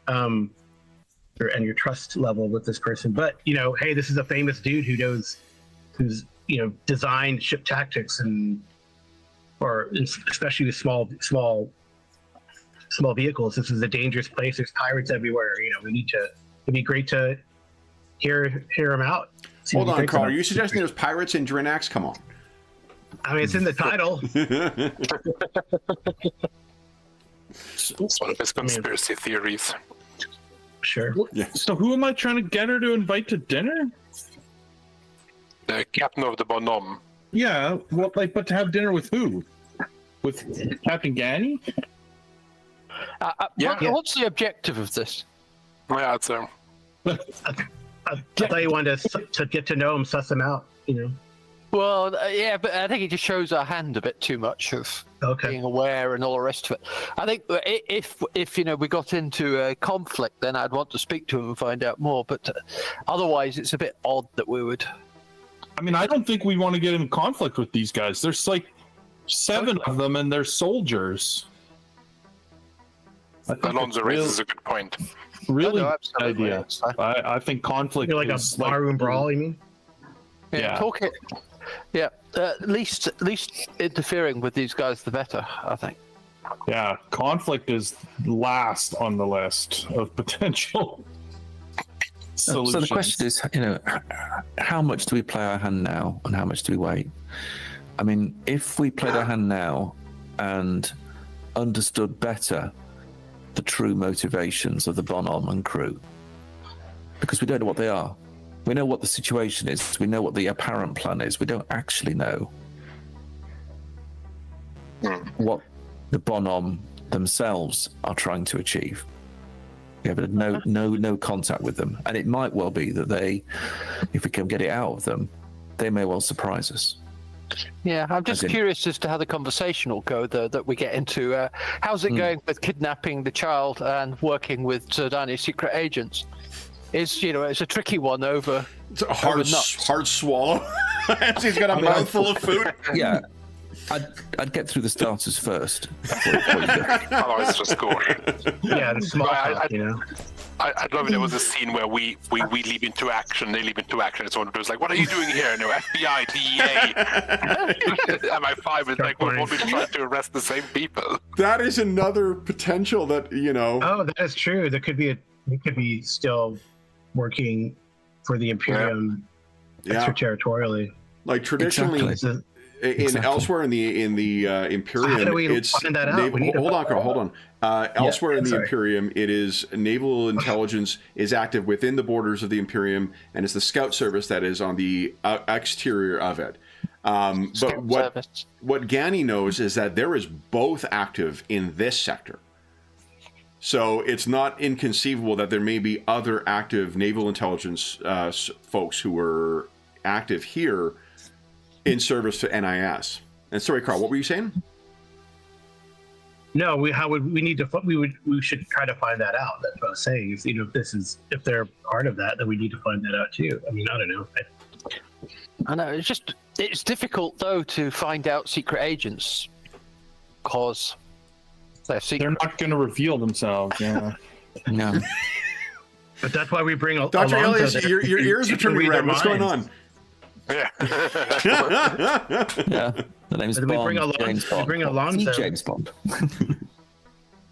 and your trust level with this person. But hey, this is a famous dude who's designed ship tactics or especially with small vehicles. This is a dangerous place. There's pirates everywhere. It'd be great to hear him out. Hold on, Carl. Are you suggesting there's pirates in Drinax? Come on. I mean, it's in the title. It's one of his conspiracy theories. Sure. Yeah. So who am I trying to get her to invite to dinner? The captain of the Bonhomme. Yeah, but to have dinner with who? With Captain Ghani? What's the objective of this? Yeah, it's a... I thought you wanted to get to know him, suss him out, Well, yeah, but I think it just shows our hand a bit too much of being aware and all the rest of it. I think if we got into a conflict, then I'd want to speak to him and find out more. But otherwise, it's a bit odd that we would. I mean, I don't think we want to get in conflict with these guys. There's like 7 of them, and they're soldiers. Alonso raises a good point. Really good idea. I think conflict like a barroom brawl, you mean? Yeah. Talk it. Yeah. Least interfering with these guys, the better, I think. Yeah. Conflict is last on the list of potential solutions. So the question is, how much do we play our hand now, and how much do we wait? I mean, if we played our hand now, and understood better the true motivations of the Bonhomme and crew, because we don't know what they are. We know what the situation is. We know what the apparent plan is. We don't actually know what the Bonhomme themselves are trying to achieve. We have no contact with them, and it might well be that they, if we can get it out of them, they may well surprise us. Yeah, I'm just curious as to how the conversation will go, though, that we get into. How's it going with kidnapping the child and working with Zerdani's secret agents? It's a tricky one over. It's a hard swallow. He's got a mouthful of food. Yeah, I'd get through the starters first. Otherwise, it's just gore. Yeah, the small talk, I'd love if there was a scene where we leap into action, they leap into action, and someone goes like, "What are you doing here?" No, FBI, DEA. MI5 is like, we're trying to arrest the same people. That is another potential that, Oh, that is true. There could be it could be still working for the Imperium extraterritorially. Like traditionally, elsewhere in the Imperium, how do we it's find that out? Hold on. Elsewhere in the Imperium, it is naval intelligence is active within the borders of the Imperium, and it's the Scout Service that is on the exterior of it. But what Ganny knows is that there is both active in this sector. So it's not inconceivable that there may be other active naval intelligence folks who were active here in service to NIS. And sorry, Carl, what were you saying? No, we should try to find that out. That's what I was saying. If they're part of that, then we need to find that out too. I mean, I don't know. I know it's difficult though to find out secret agents because they're not going to reveal themselves. Yeah. No. But that's why we bring Dr. Elias, your ears are turning red. What's going on? Yeah. Yeah. The name's Bond. We bring Alonzo. James Bond.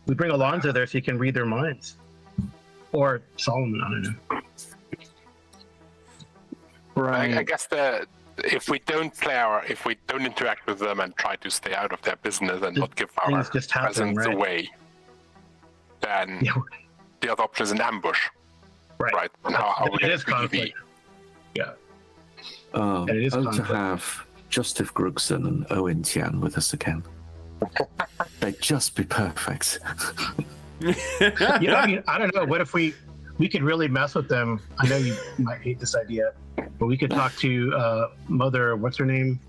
We bring Alonzo there so you can read their minds. Or Solomon, I don't know. Right. I guess if we don't interact with them and try to stay out of their business and not give our presence away, then the other option is an ambush. Right. And how we get conflict. Yeah. To have Justif Grugson and Owen Tian with us again. They'd just be perfect. I mean, I don't know. What if we could really mess with them? I know you might hate this idea, but we could talk to Mother, what's her name?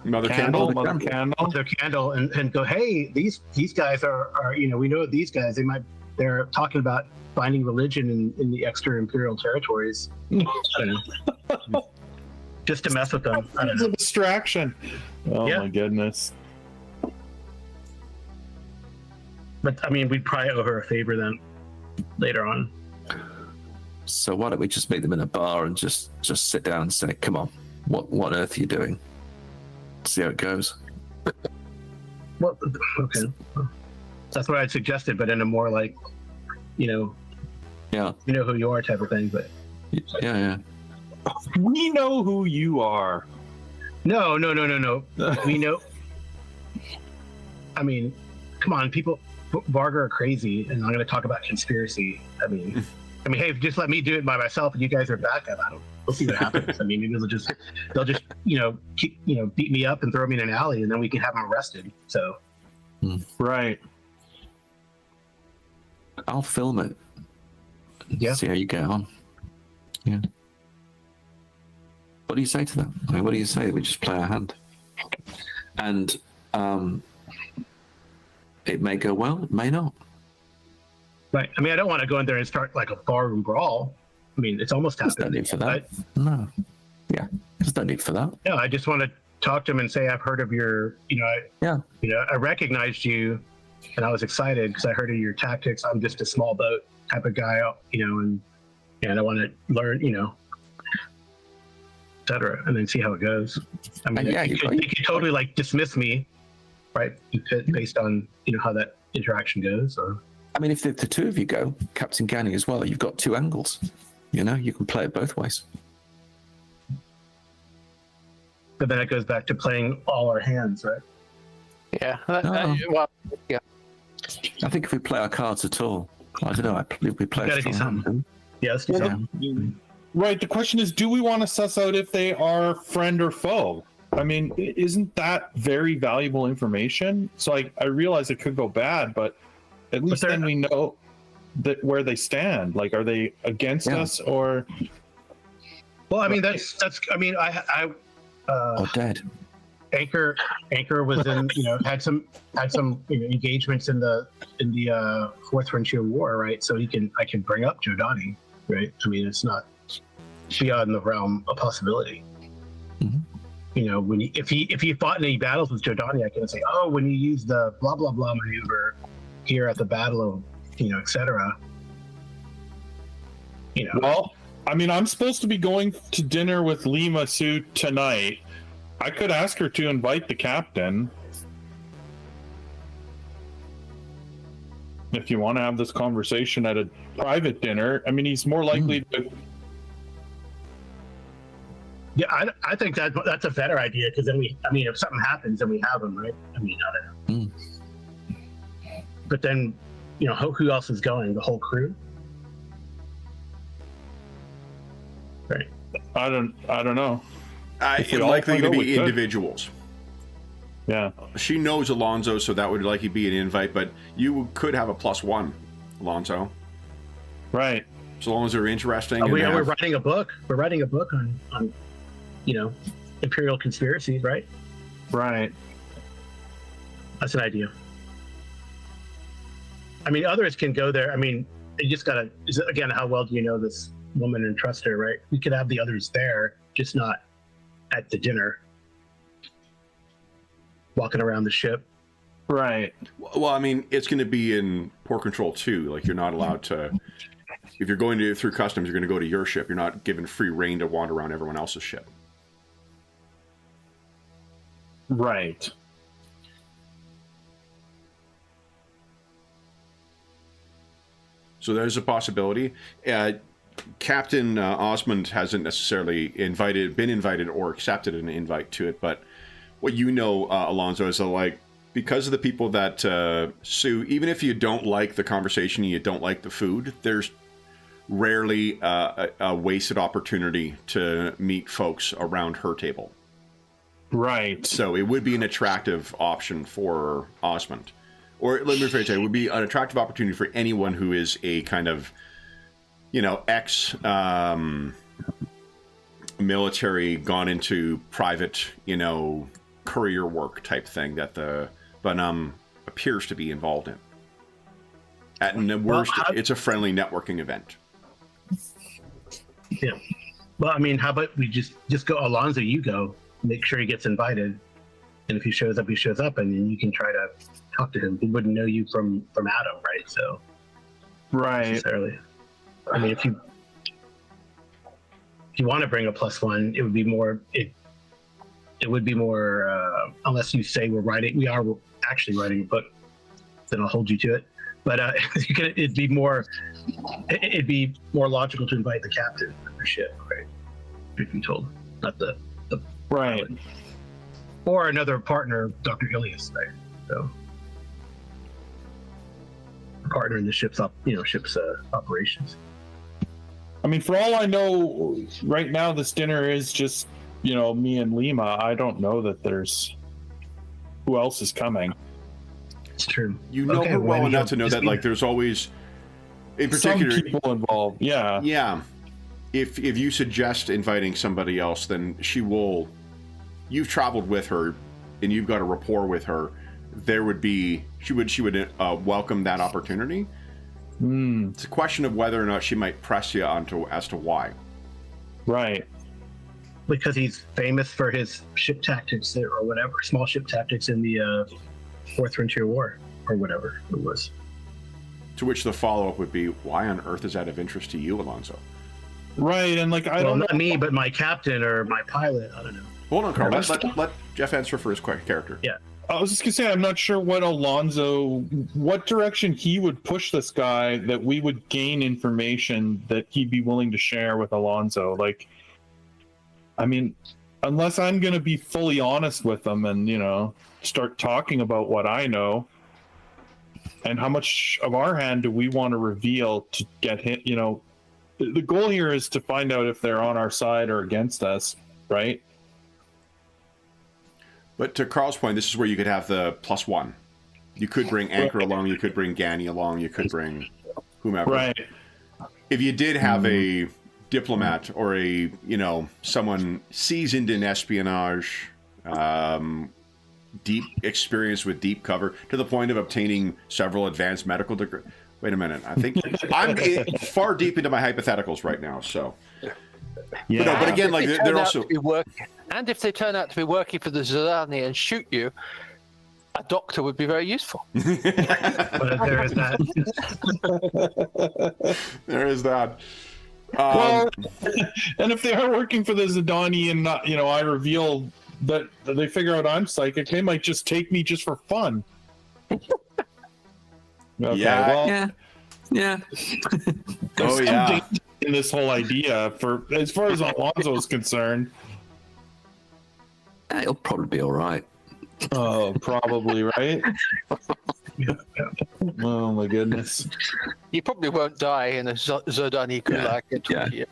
Mother Candle. Mother Candle, and go, hey, these guys are we know these guys. They're talking about finding religion in the extra imperial territories. I don't know. Just to mess with them. I don't know. It's a distraction. Oh my goodness. But I mean, we'd probably owe her a favor then later on. So why don't we just meet them in a bar and just sit down and say, come on, what on earth are you doing? See how it goes. Well, okay. That's what I'd suggested, but in a more like, you know who you are type of thing. But yeah. We know who you are. No. We know. I mean, come on, people. Varga are crazy, and I'm going to talk about conspiracy. I mean, hey, just let me do it by myself, and you guys are backup. We'll see what happens. I mean, maybe they'll just beat me up and throw me in an alley, and then we can have them arrested. So, right. I'll film it. Yeah. See how you get on. Yeah. What do you say to them? I mean, what do you say? We just play our hand, and it may go well, it may not. Right. I mean, I don't want to go in there and start like a barroom brawl. I mean, it's almost happened. There's no need for that. No. Yeah. There's no need for that. No, I just want to talk to him and say, I've heard of your, I recognized you, and I was excited because I heard of your tactics. I'm just a small boat type of guy, and I want to learn, et cetera, and then see how it goes. I mean, you could totally like dismiss me, right? Based on, how that interaction goes, or. I mean, if the two of you go, Captain Ganny as well, you've got two angles. You can play it both ways. But then it goes back to playing all our hands, right? Yeah. Yeah. I think if we play our cards at all, I don't know. If we play Gotta a do strong something. hand, Yeah, let's do Well, something. Right. The question is, do we want to suss out if they are friend or foe? I mean, isn't that very valuable information? So I realize it could go bad, but at least then we know that where they stand. Like, are they against us or? Well, I mean, that's. I mean, or dead. Anchor was in, had some engagements in the Fourth Frontier War, right? So I can bring up Jodani, right? I mean, it's not beyond the realm of possibility. Mm-hmm. If he fought in any battles with Jodani, I can say, oh, when you use the blah blah blah maneuver here at the Battle of, etc. Well, I mean, I'm supposed to be going to dinner with Lima Sue tonight. I could ask her to invite the captain. If you want to have this conversation at a private dinner, I mean, he's more likely to. Yeah, I think that's a better idea, because then if something happens, then we have him, right? I mean, I don't know. But then, who else is going? The whole crew? Right. I don't know. It's likely going to be individuals. Yeah. She knows Alonzo, so that would likely be an invite, but you could have a +1, Alonzo. Right. So long as they're interesting. We're writing a book. We're writing a book on imperial conspiracies, right? Right. That's an idea. I mean, others can go there. I mean, you just gotta, again, how well do you know this woman and trust her, right? We could have the others there, just not at the dinner, walking around the ship. Right. Well, I mean, it's going to be in port control too. Like, you're not allowed to, if you're going through customs, you're going to go to your ship. You're not given free reign to wander around everyone else's ship. Right. So there's a possibility. Captain Osmond hasn't necessarily been invited or accepted an invite to it, but what Alonzo, is because of the people that Sue, even if you don't like the conversation, you don't like the food, there's rarely a wasted opportunity to meet folks around her table. Right. So it would be an attractive option for Osmond. Or let me rephrase it, it would be an attractive opportunity for anyone who is a kind of, ex military, gone into private, courier work type thing that the Banum appears to be involved in. At the worst, it's a friendly networking event. Yeah. Well, I mean, how about we just go, Alonzo, you go, make sure he gets invited. And if he shows up, and then you can try to talk to him. He wouldn't know you from Adam, right? So, right. Necessarily. I mean, if you want to bring a +1, it would be more. It would be more, unless you say we are actually writing a book, then I'll hold you to it. But it'd be more logical to invite the captain of your ship, right? If you told, not the right. pilot. Or another partner, Dr. Ilias, right? So, a partner in the ship's operations. I mean, for all I know, right now this dinner is just, me and Lima. I don't know that there's who else is coming. It's true. You know her well enough to know that, there's always, in particular, some people involved. Yeah. Yeah. If you suggest inviting somebody else, then she will. You've traveled with her, and you've got a rapport with her. She would welcome that opportunity. It's a question of whether or not she might press you as to why. Right. Because he's famous for his ship tactics or whatever, small ship tactics in the Fourth Frontier War or whatever it was. To which the follow-up would be, why on earth is that of interest to you, Alonzo? Right, and I don't know. Not me, but my captain or my pilot. I don't know. Hold on, Carl. Let Jeff answer for his character. Yeah. I was just gonna say, I'm not sure what direction he would push this guy that we would gain information that he'd be willing to share with Alonzo. I mean, unless I'm gonna be fully honest with him and, start talking about what I know, and how much of our hand do we want to reveal to get hit? You know, the goal here is to find out if they're on our side or against us, right? But to Carl's point, this is where you could have the +1. You could bring Anchor along, you could bring Ganny along, you could bring whomever. Right. If you did have a diplomat or a, you know, someone seasoned in espionage, deep experience with deep cover, to the point of obtaining several advanced medical degrees. Wait a minute. I think I'm far deep into my hypotheticals right now, so. Yeah. But, no, but again, like, they're also... And if they turn out to be working for the Zidani and shoot you, a doctor would be very useful. But there is that. There is that. Well, and if they are working for the Zidani and not, you know, I reveal that they figure out I'm psychic, they might just take me just for fun. Okay, Yeah. well, Yeah. Oh, yeah. in this whole idea, for as far as Alonso is concerned. It'll probably be all right. Oh, probably, right? Oh my goodness. You probably won't die in a Zodani Kulak in 20 years.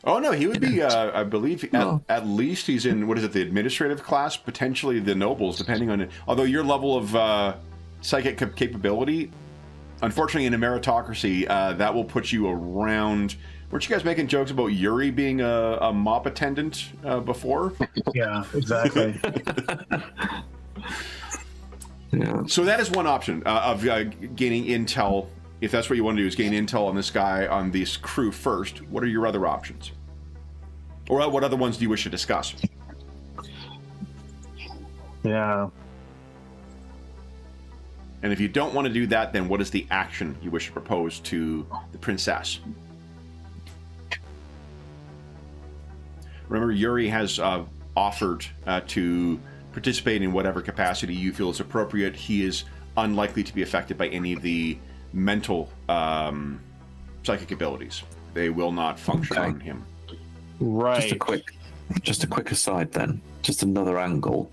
Oh, no, he would be, I believe, at least he's in, what is it, the administrative class, potentially the nobles, depending on it. Although your level of psychic capability, unfortunately, in a meritocracy, that will put you around... Weren't you guys making jokes about Yuri being a mop attendant before? Yeah, exactly. Yeah. So that is one option of gaining intel. If that's what you want to do, is gain intel on this guy, on this crew first. What are your other options? Or what other ones do you wish to discuss? Yeah. And if you don't want to do that, then what is the action you wish to propose to the princess? Remember, Yuri has offered to participate in whatever capacity you feel is appropriate. He is unlikely to be affected by any of the mental psychic abilities. They will not function on him. Right. Just a quick aside then. Just another angle.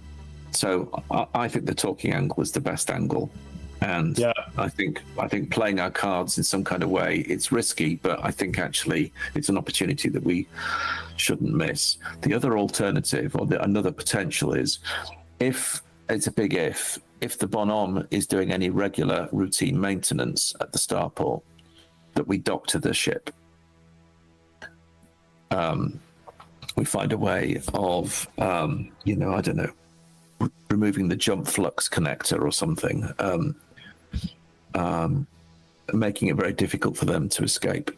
So I think the talking angle is the best angle. And yeah. I think playing our cards in some kind of way, it's risky, but I think actually it's an opportunity that we shouldn't miss. The other alternative, or another potential, is if it's a big if the Bonhomme is doing any regular routine maintenance at the starport, that we dock to the ship. We find a way of, I don't know, removing the jump flux connector or something. Making it very difficult for them to escape,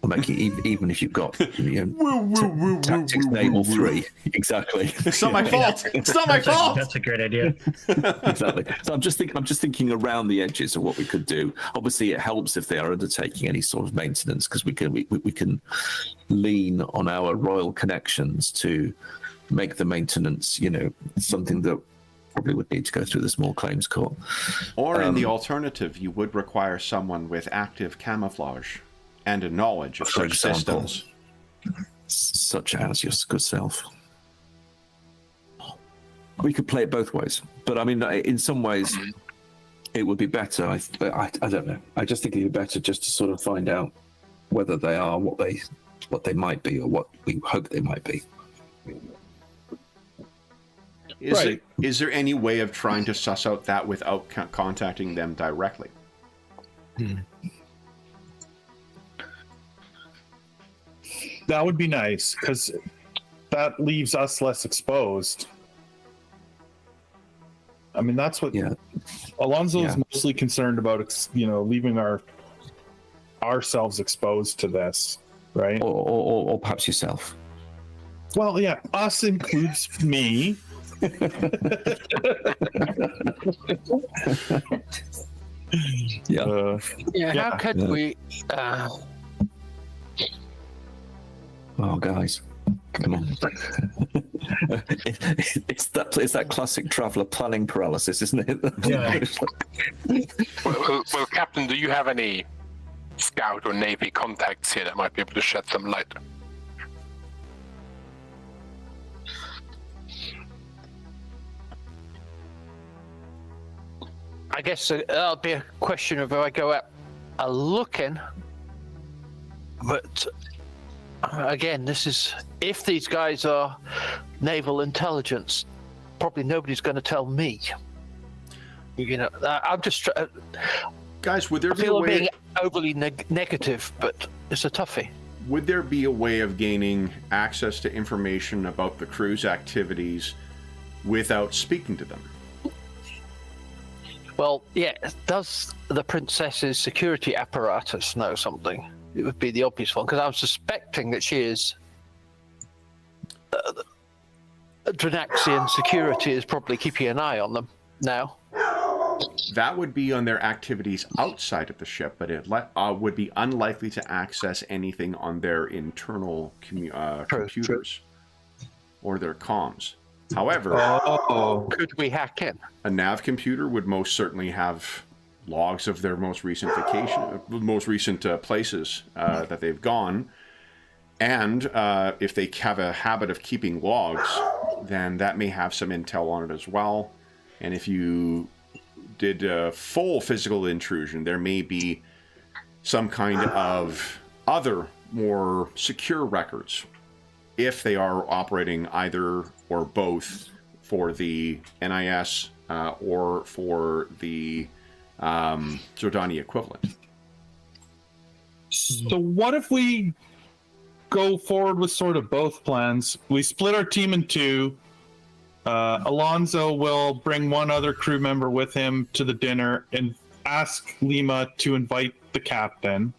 or making even if you've got tactics naval 3. Exactly. It's not my fault. It's not my fault. That's a great idea. Exactly. So I'm just thinking around the edges of what we could do. Obviously, it helps if they are undertaking any sort of maintenance, because we can lean on our royal connections to make the maintenance, something that probably would need to go through the small claims court. Or in the alternative, you would require someone with active camouflage and a knowledge of such systems. Such as your good self. We could play it both ways, but I mean, in some ways, it would be better. I don't know. I just think it would be better just to sort of find out whether they are what they might be, or what we hope they might be. Is there any way of trying to suss out that without contacting them directly? That would be nice, because that leaves us less exposed. I mean, that's what Alonso is mostly concerned about, leaving ourselves exposed to this, right? Or perhaps yourself. Well, yeah, us includes me. How could we? Oh, guys, come on! it's that classic traveler planning paralysis, isn't it? Yeah. Well, Captain, do you have any scout or navy contacts here that might be able to shed some light? I guess that'll be a question of if I go out looking. But again, this is if these guys are naval intelligence, probably nobody's going to tell me. You know, I'm just guys. Would there be a feel way? Being overly negative, but it's a toughie. Would there be a way of gaining access to information about the crew's activities without speaking to them? Well, yeah. Does the princess's security apparatus know something? It would be the obvious one, because I'm suspecting that she is. Drinaxian security is probably keeping an eye on them now. That would be on their activities outside of the ship, but it would be unlikely to access anything on their internal computers or their comms. However, could we hack in? A nav computer would most certainly have logs of their most recent places that they've gone, and if they have a habit of keeping logs, then that may have some intel on it as well. And if you did a full physical intrusion, there may be some kind of other more secure records if they are operating either or both for the NIS or for the Zordani equivalent. So what if we go forward with sort of both plans? We split our team in two. Alonso will bring one other crew member with him to the dinner and ask Lima to invite the captain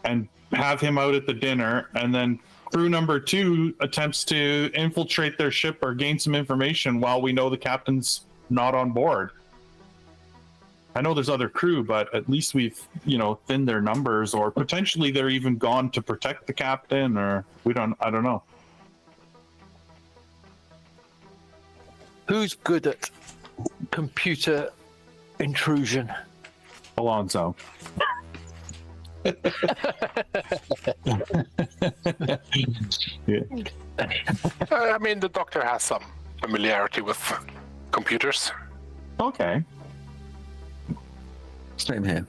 and have him out at the dinner, and then crew number 2 attempts to infiltrate their ship or gain some information while we know the captain's not on board. I know there's other crew, but at least we've, thinned their numbers, or potentially they're even gone to protect the captain, or I don't know. Who's good at computer intrusion? Alonso. I mean, the doctor has some familiarity with computers. Okay. Same here.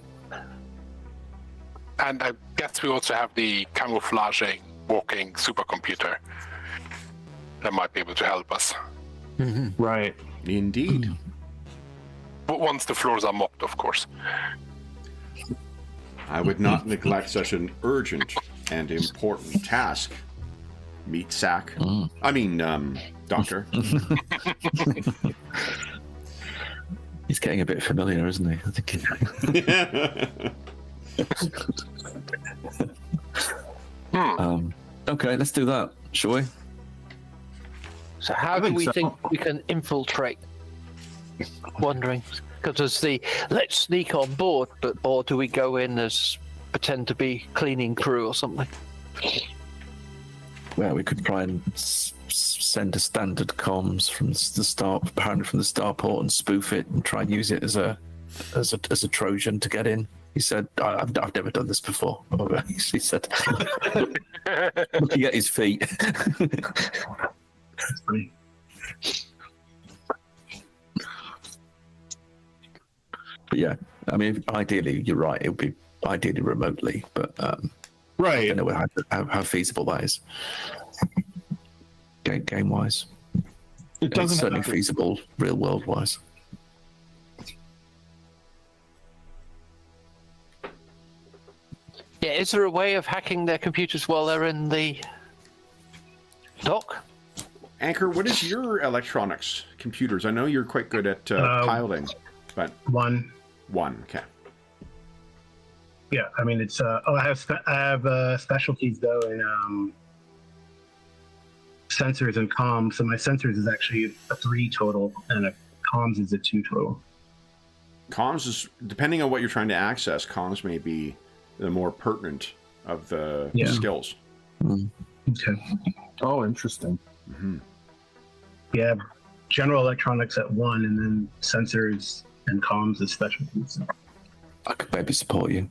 And I guess we also have the camouflaging walking supercomputer that might be able to help us. Mm-hmm. Right. Indeed. But once the floors are mopped, of course. I would not neglect such an urgent and important task, meat sack. Doctor. He's getting a bit familiar, isn't he? I think. Okay, let's do that, shall we? So how do we think we can infiltrate? Wondering, because there's the let's sneak on board, or do we go in as pretend to be cleaning crew or something? Well, we could try and send a standard comms from the starport and spoof it and try and use it as a Trojan to get in. He said, "I've never done this before." He said, looking at his feet. That's funny. But yeah, I mean, ideally, you're right. It would be ideally remotely, but right. I don't know how feasible that is. Game wise, it doesn't it's certainly feasible real world wise. Yeah, is there a way of hacking their computers while they're in the dock? Anchor, what is your electronics, computers? I know you're quite good at piloting, but... One, okay. Yeah, I mean, it's... I have specialties, though, in sensors and comms. So my sensors is actually a 3 total, and a comms is a 2 total. Comms is... Depending on what you're trying to access, comms may be the more pertinent of the skills. Mm. Okay. Oh, interesting. Mm-hmm. Yeah, general electronics at 1, and then sensors and comms as specialties. I could maybe support you.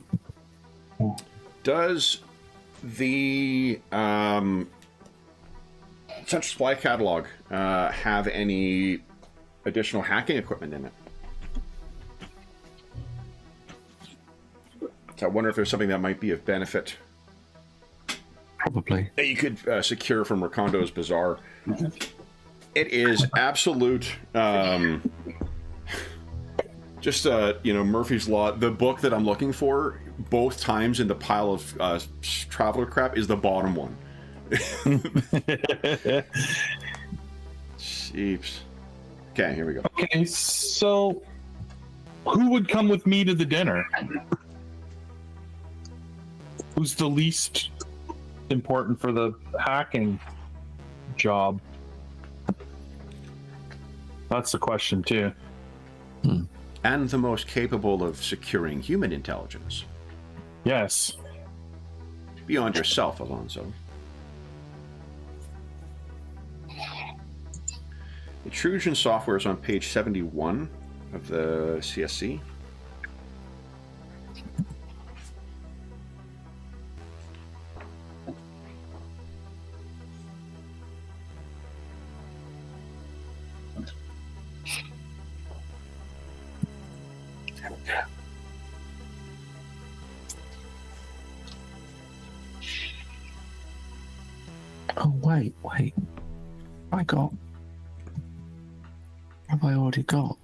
Does the Central Supply Catalog have any additional hacking equipment in it? So I wonder if there's something that might be of benefit Probably. that you could secure from Rakondo's Bazaar. It is absolute, just Murphy's Law. The book that I'm looking for, both times in the pile of traveler crap, is the bottom one. Jeeps. Okay, here we go. Okay, so who would come with me to the dinner? Who's the least important for the hacking job? That's the question, too. And the most capable of securing human intelligence. Yes. Beyond yourself, Alonso. Trojan software is on page 71 of the CSC. Oh, wait. Have I already got?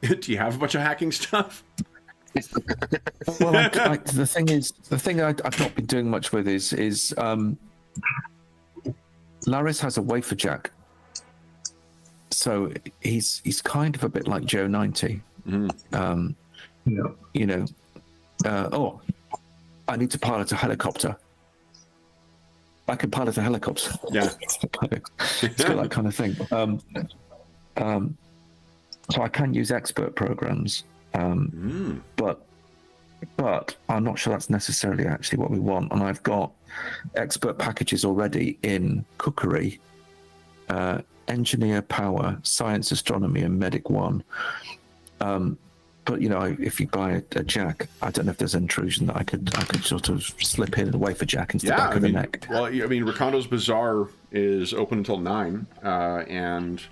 Do you have a bunch of hacking stuff? Well, the thing I've not been doing much with is Laris has a wafer jack, so he's kind of a bit like Joe 90. I need to pilot a helicopter. I can pilot a helicopter. Yeah. It's got that kind of thing. So I can use expert programs, but I'm not sure that's necessarily actually what we want. And I've got expert packages already in cookery, engineer, power, science, astronomy, and medic 1. But if you buy a jack, I don't know if there's intrusion that I could sort of slip in a wafer jack into the back of the neck. Well, Rakondo's Bazaar is open until 9, and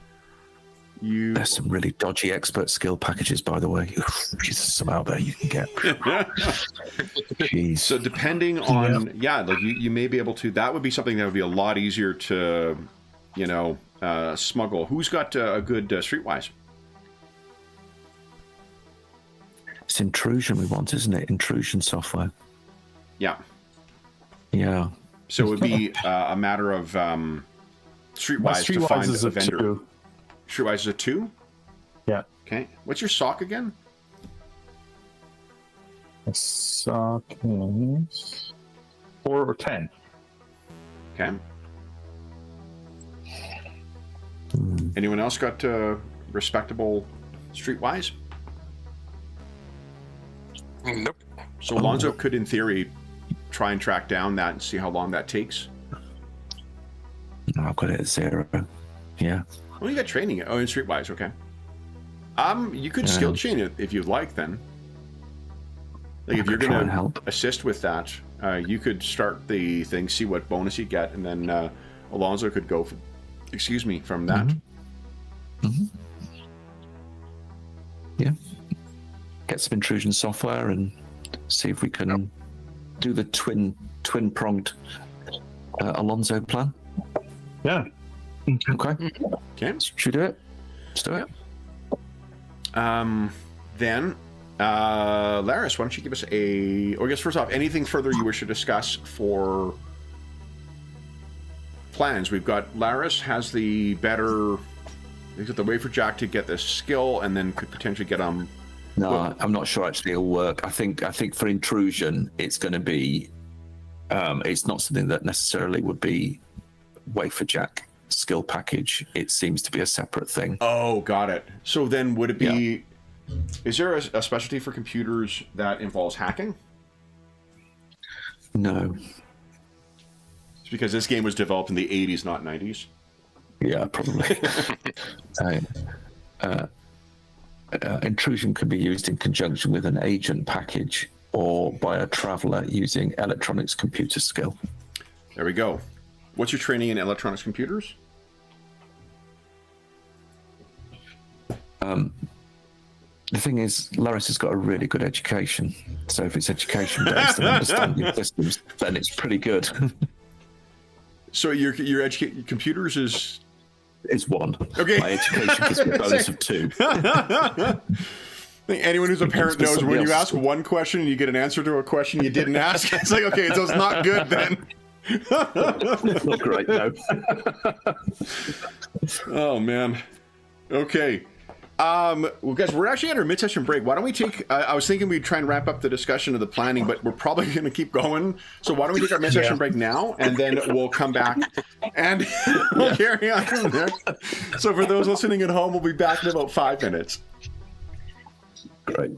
there's some really dodgy expert skill packages, by the way. Jesus, some out there you can get. Jeez. So depending on, you may be able to. That would be something that would be a lot easier to, smuggle. Who's got a good Streetwise? It's intrusion we want, isn't it? Intrusion software. Yeah. Yeah. So it would be a matter of Streetwise to find a vendor. 2. Streetwise is a 2? Yeah. Okay. What's your sock again? A sock is 4 or 10. Okay. Anyone else got respectable Streetwise? Nope. So Alonso could, in theory, try and track down that and see how long that takes. I've got it at 0. Yeah. Well, you got training. Oh, in Streetwise, okay. You could skill chain it if you'd like, then. Like, if you're going to assist with that, you could start the thing, see what bonus you get, and then Alonso could go, from that. Yeah. Get some intrusion software and see if we can do the twin-pronged Alonso plan. Yeah. Okay. Should we do it? Let's do it. Then, Laris, why don't you give us or I guess first off, anything further you wish to discuss for plans? We've got Laris has the better, he's got the wafer jack to get this skill, and then could potentially get No, I'm not sure actually it'll work. I think for intrusion, it's going to be, it's not something that necessarily would be wafer jack skill package. It seems to be a separate thing. Oh, got it. So then would it be, is there a specialty for computers that involves hacking? No. It's because this game was developed in the 80s, not 90s. Yeah, probably. Intrusion can be used in conjunction with an agent package or by a traveler using electronics computer skill. There we go. What's your training in electronics computers? The thing is, Loris has got a really good education. So if it's education based and understanding systems, then it's pretty good. So your computers is... It's 1. Okay. My education gives me a bonus of 2. I think anyone who's a parent knows when you ask one question and you get an answer to a question you didn't ask, it's like, okay, so it's not good then. Not great, no. Oh, man. Okay. Well, guys, we're actually at our mid-session break. Why don't we take... I was thinking we'd try and wrap up the discussion of the planning, but we're probably going to keep going. So why don't we take our mid-session break now, and then we'll come back and we'll carry on from there. So for those listening at home, we'll be back in about 5 minutes. Great.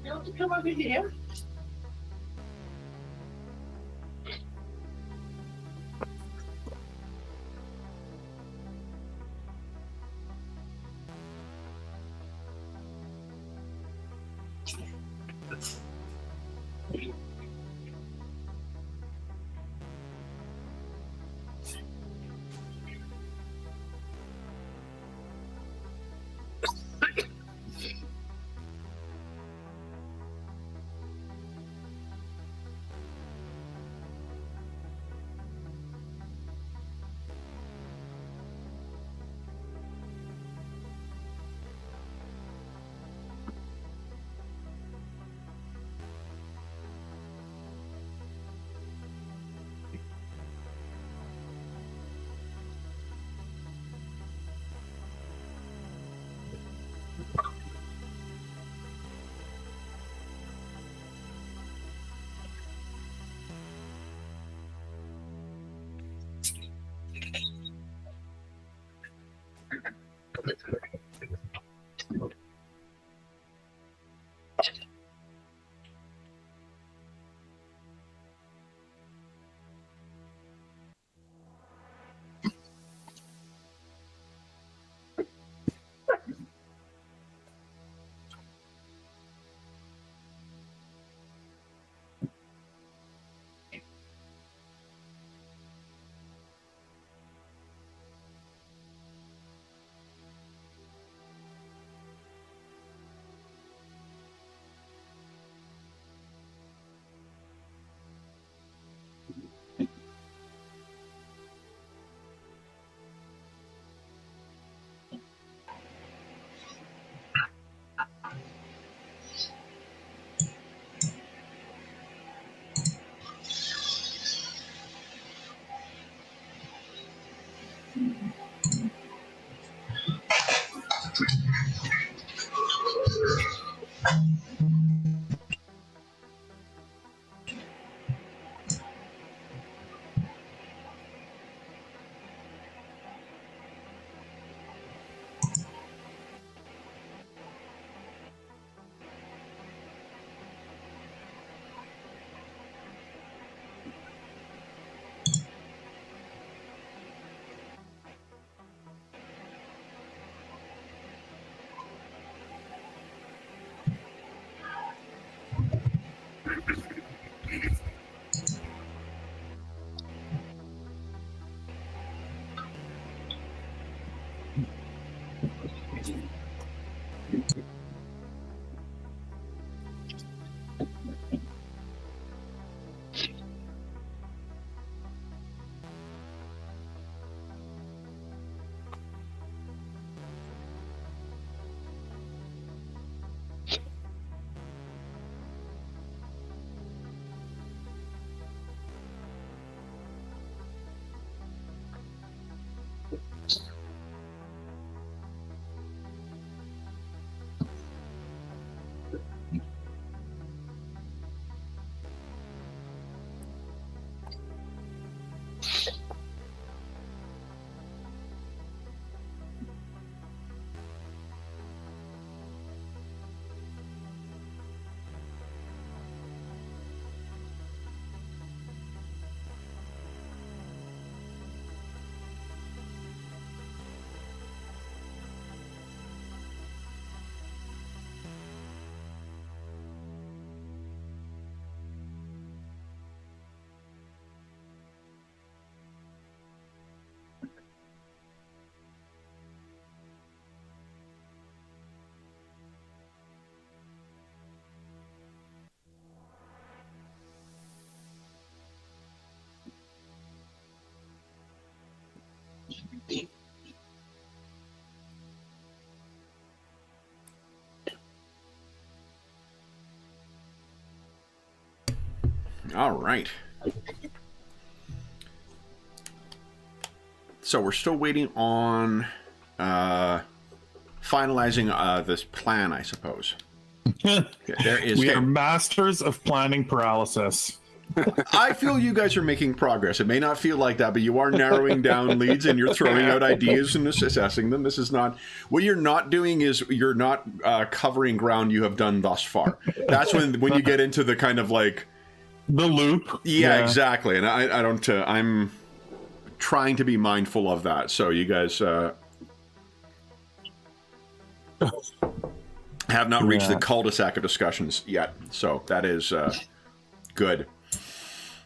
You want to come over here? All right. So we're still waiting on finalizing this plan, I suppose. There is. We are masters of planning paralysis. I feel you guys are making progress. It may not feel like that, but you are narrowing down leads and you're throwing out ideas and assessing them. This is not what you're not doing. Is you're not covering ground you have done thus far. That's when you get into the kind of like the loop. Yeah, exactly. And I don't. I'm trying to be mindful of that. So you guys have not reached the cul-de-sac of discussions yet. So that is good.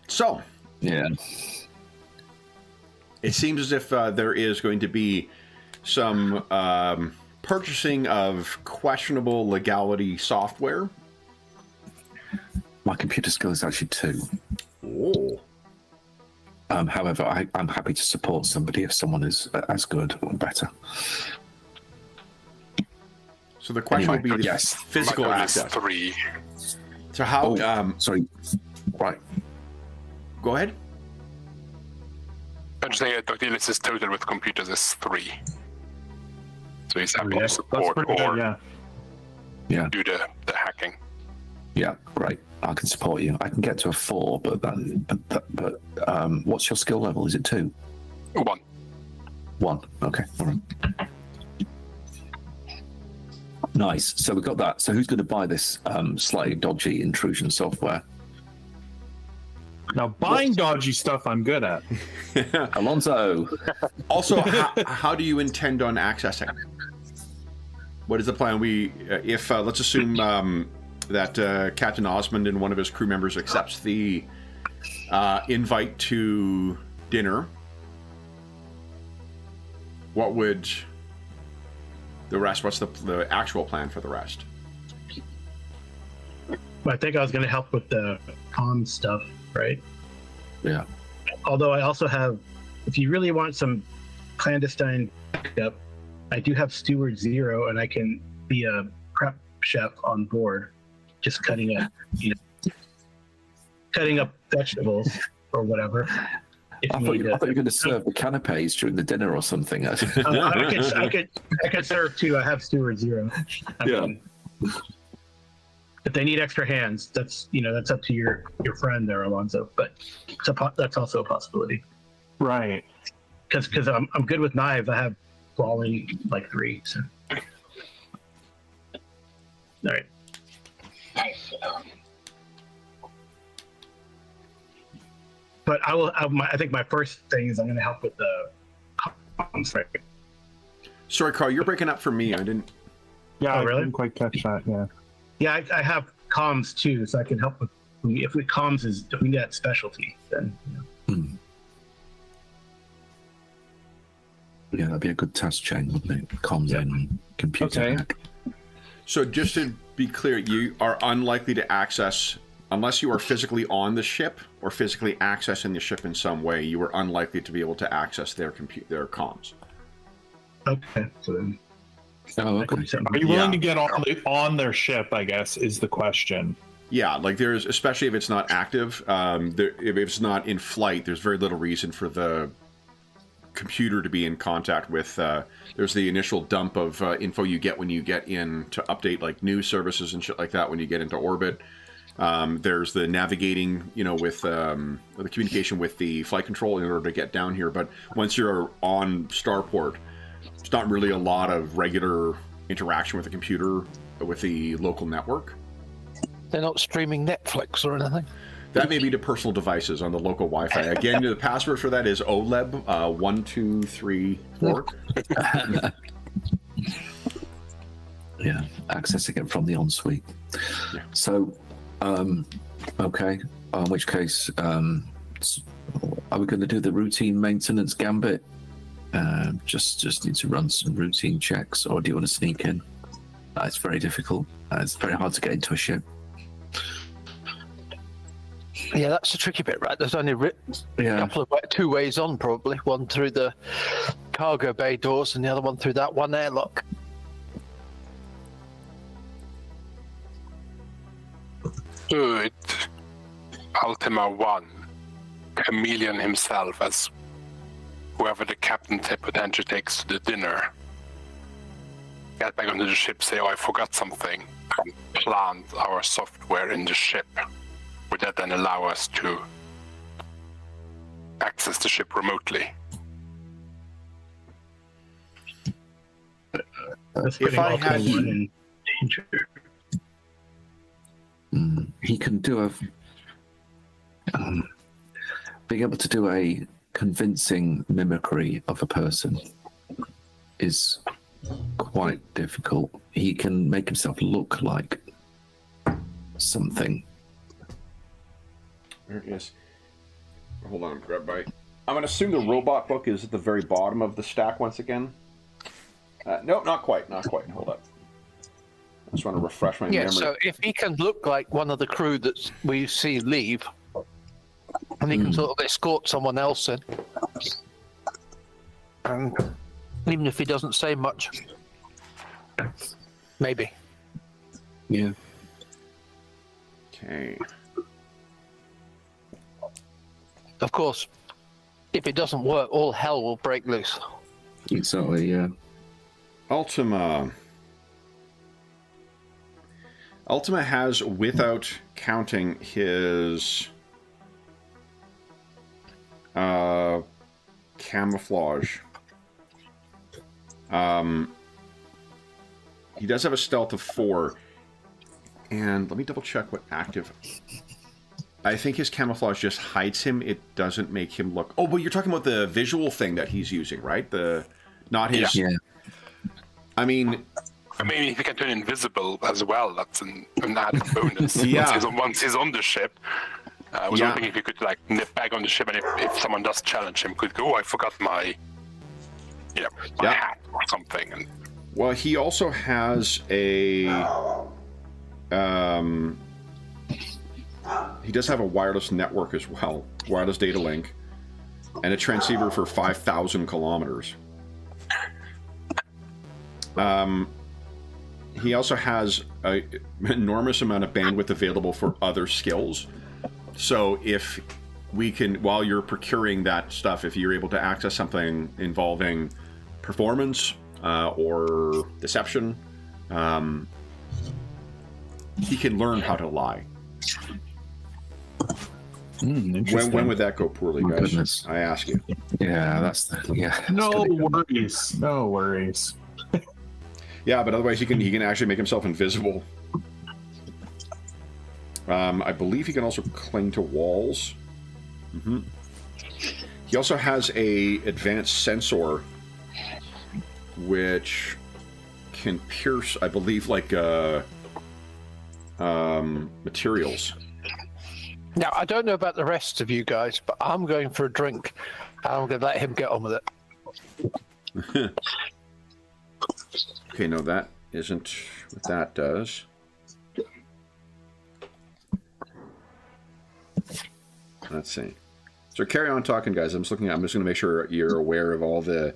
So, it seems as if there is going to be some purchasing of questionable legality software. My computer skill is actually 2. Oh. However, I'm happy to support somebody if someone is as good or better. So the question would be physical access. 3. So how? Sorry. Right. Go ahead. I'm just saying Dr. Ellis' total with computers is 3. So he's happy to support or good, do the hacking. Yeah, great. I can support you. I can get to a 4, but what's your skill level? Is it 2? 1. 1. Okay. All right. Nice. So we've got that. So who's going to buy this slightly dodgy intrusion software? Now, buying dodgy stuff I'm good at. Alonso. Also, how do you intend on accessing? What is the plan? If let's assume that Captain Osmond and one of his crew members accepts the invite to dinner, what would the rest? What's the actual plan for the rest? I think I was going to help with the comm stuff, right? Yeah. Although I also have, if you really want some clandestine backup, I do have Steward 0, and I can be a prep chef on board, just cutting up vegetables or whatever. I thought you were going to serve the canapes during the dinner or something. I could serve too. I have steward 0. If they need extra hands, that's up to your friend there, Alonzo. But that's also a possibility. Right. Because I'm good with knives. I have brawling like 3. So. All right. But I think my first thing is I'm going to help with the comms. Right? Sorry, Carl, you're breaking up for me. I didn't. Yeah, really? I didn't quite catch that. Yeah. Yeah, I have comms too, so I can help with. If we need that specialty, then. Yeah, that'd be a good task chain, wouldn't it? Comms in, computer hack. So just to be clear, you are unlikely to access, unless you are physically on the ship or physically accessing the ship in some way, you are unlikely to be able to access their comms. Okay, so then. Oh, okay. Are you willing to get on their ship, I guess, is the question. Yeah, like there's, especially if it's not active, if it's not in flight, there's very little reason for the computer to be in contact with. There's the initial dump of info you get when you get in to update like news services and shit like that when you get into orbit. There's the navigating, with the communication with the flight control in order to get down here. But once you're on starport, it's not really a lot of regular interaction with the computer with the local network. They're not streaming Netflix or anything. That may be to personal devices on the local Wi-Fi. Again, the password for that is OLEB 1234. Yeah, accessing it from the ensuite. Yeah. So, okay. In which case, are we going to do the routine maintenance gambit? Just need to run some routine checks, or do you want to sneak in? It's very difficult. It's very hard to get into a ship. Yeah, that's the tricky bit, right? There's only two ways on, probably. One through the cargo bay doors and the other one through that one airlock. Good. Ultima 1. Chameleon himself as whoever the captain potentially takes to the dinner. Get back onto the ship, say, I forgot something, and plant our software in the ship. Would that then allow us to access the ship remotely? If I had he can do being able to do a convincing mimicry of a person is quite difficult. He can make himself look like something. There it is. Hold on, grab by. I'm going to assume the robot book is at the very bottom of the stack once again. No, not quite. Hold up. I just want to refresh my memory. So if he can look like one of the crew that we see leave, and he can sort of escort someone else in, and even if he doesn't say much, maybe. Yeah. Okay. Of course, if it doesn't work, all hell will break loose. Exactly, yeah. Ultima has, without counting his camouflage, he does have a stealth of 4. And let me double check what active. I think his camouflage just hides him. It doesn't make him look. Oh, but you're talking about the visual thing that he's using, right? Not his. Yeah. I mean, if he can turn invisible as well, that's an added bonus. Yeah. Once he's on the ship, I was hoping if he could nip back on the ship, and if someone does challenge him, could go, I forgot my hat or something. And well, he also has a. He does have a wireless network as well, wireless data link, and a transceiver for 5,000 kilometers. He also has an enormous amount of bandwidth available for other skills. So if we can, while you're procuring that stuff, if you're able to access something involving performance or deception, he can learn how to lie. When would that go poorly, guys? Goodness. I ask you. Yeah, that's No worries. No worries. Yeah, but otherwise he can actually make himself invisible. I believe he can also cling to walls. Mm-hmm. He also has a advanced sensor, which can pierce, I believe, like materials. Now, I don't know about the rest of you guys, but I'm going for a drink. I'm going to let him get on with it. Okay, no, that isn't what that does. Let's see. So carry on talking, guys. I'm just going to make sure you're aware of all the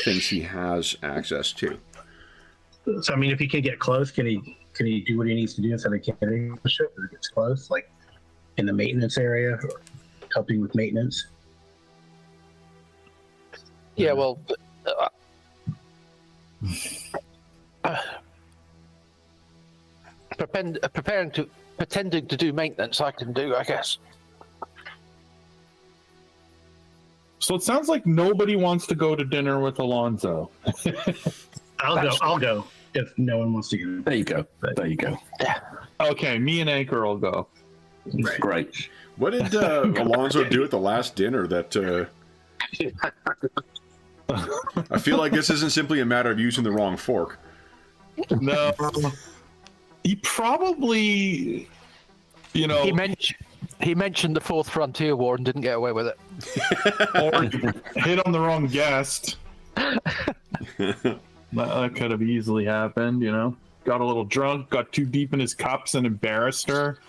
things he has access to. So, I mean, if he can get close, can he do what he needs to do instead of carrying the ship? If he gets close, like in the maintenance area, or helping with maintenance? Yeah, well, pretending to do maintenance, I can do, I guess. So it sounds like nobody wants to go to dinner with Alonzo. I'll go if no one wants to go. There you go. There you go. Yeah. Okay, me and Anchor will go. Right. Great. What did Alonzo do at the last dinner that... I feel like this isn't simply a matter of using the wrong fork. No. He probably, He mentioned the Fourth Frontier War and didn't get away with it. or hit on the wrong guest. That could have easily happened, Got a little drunk, got too deep in his cups and embarrassed her.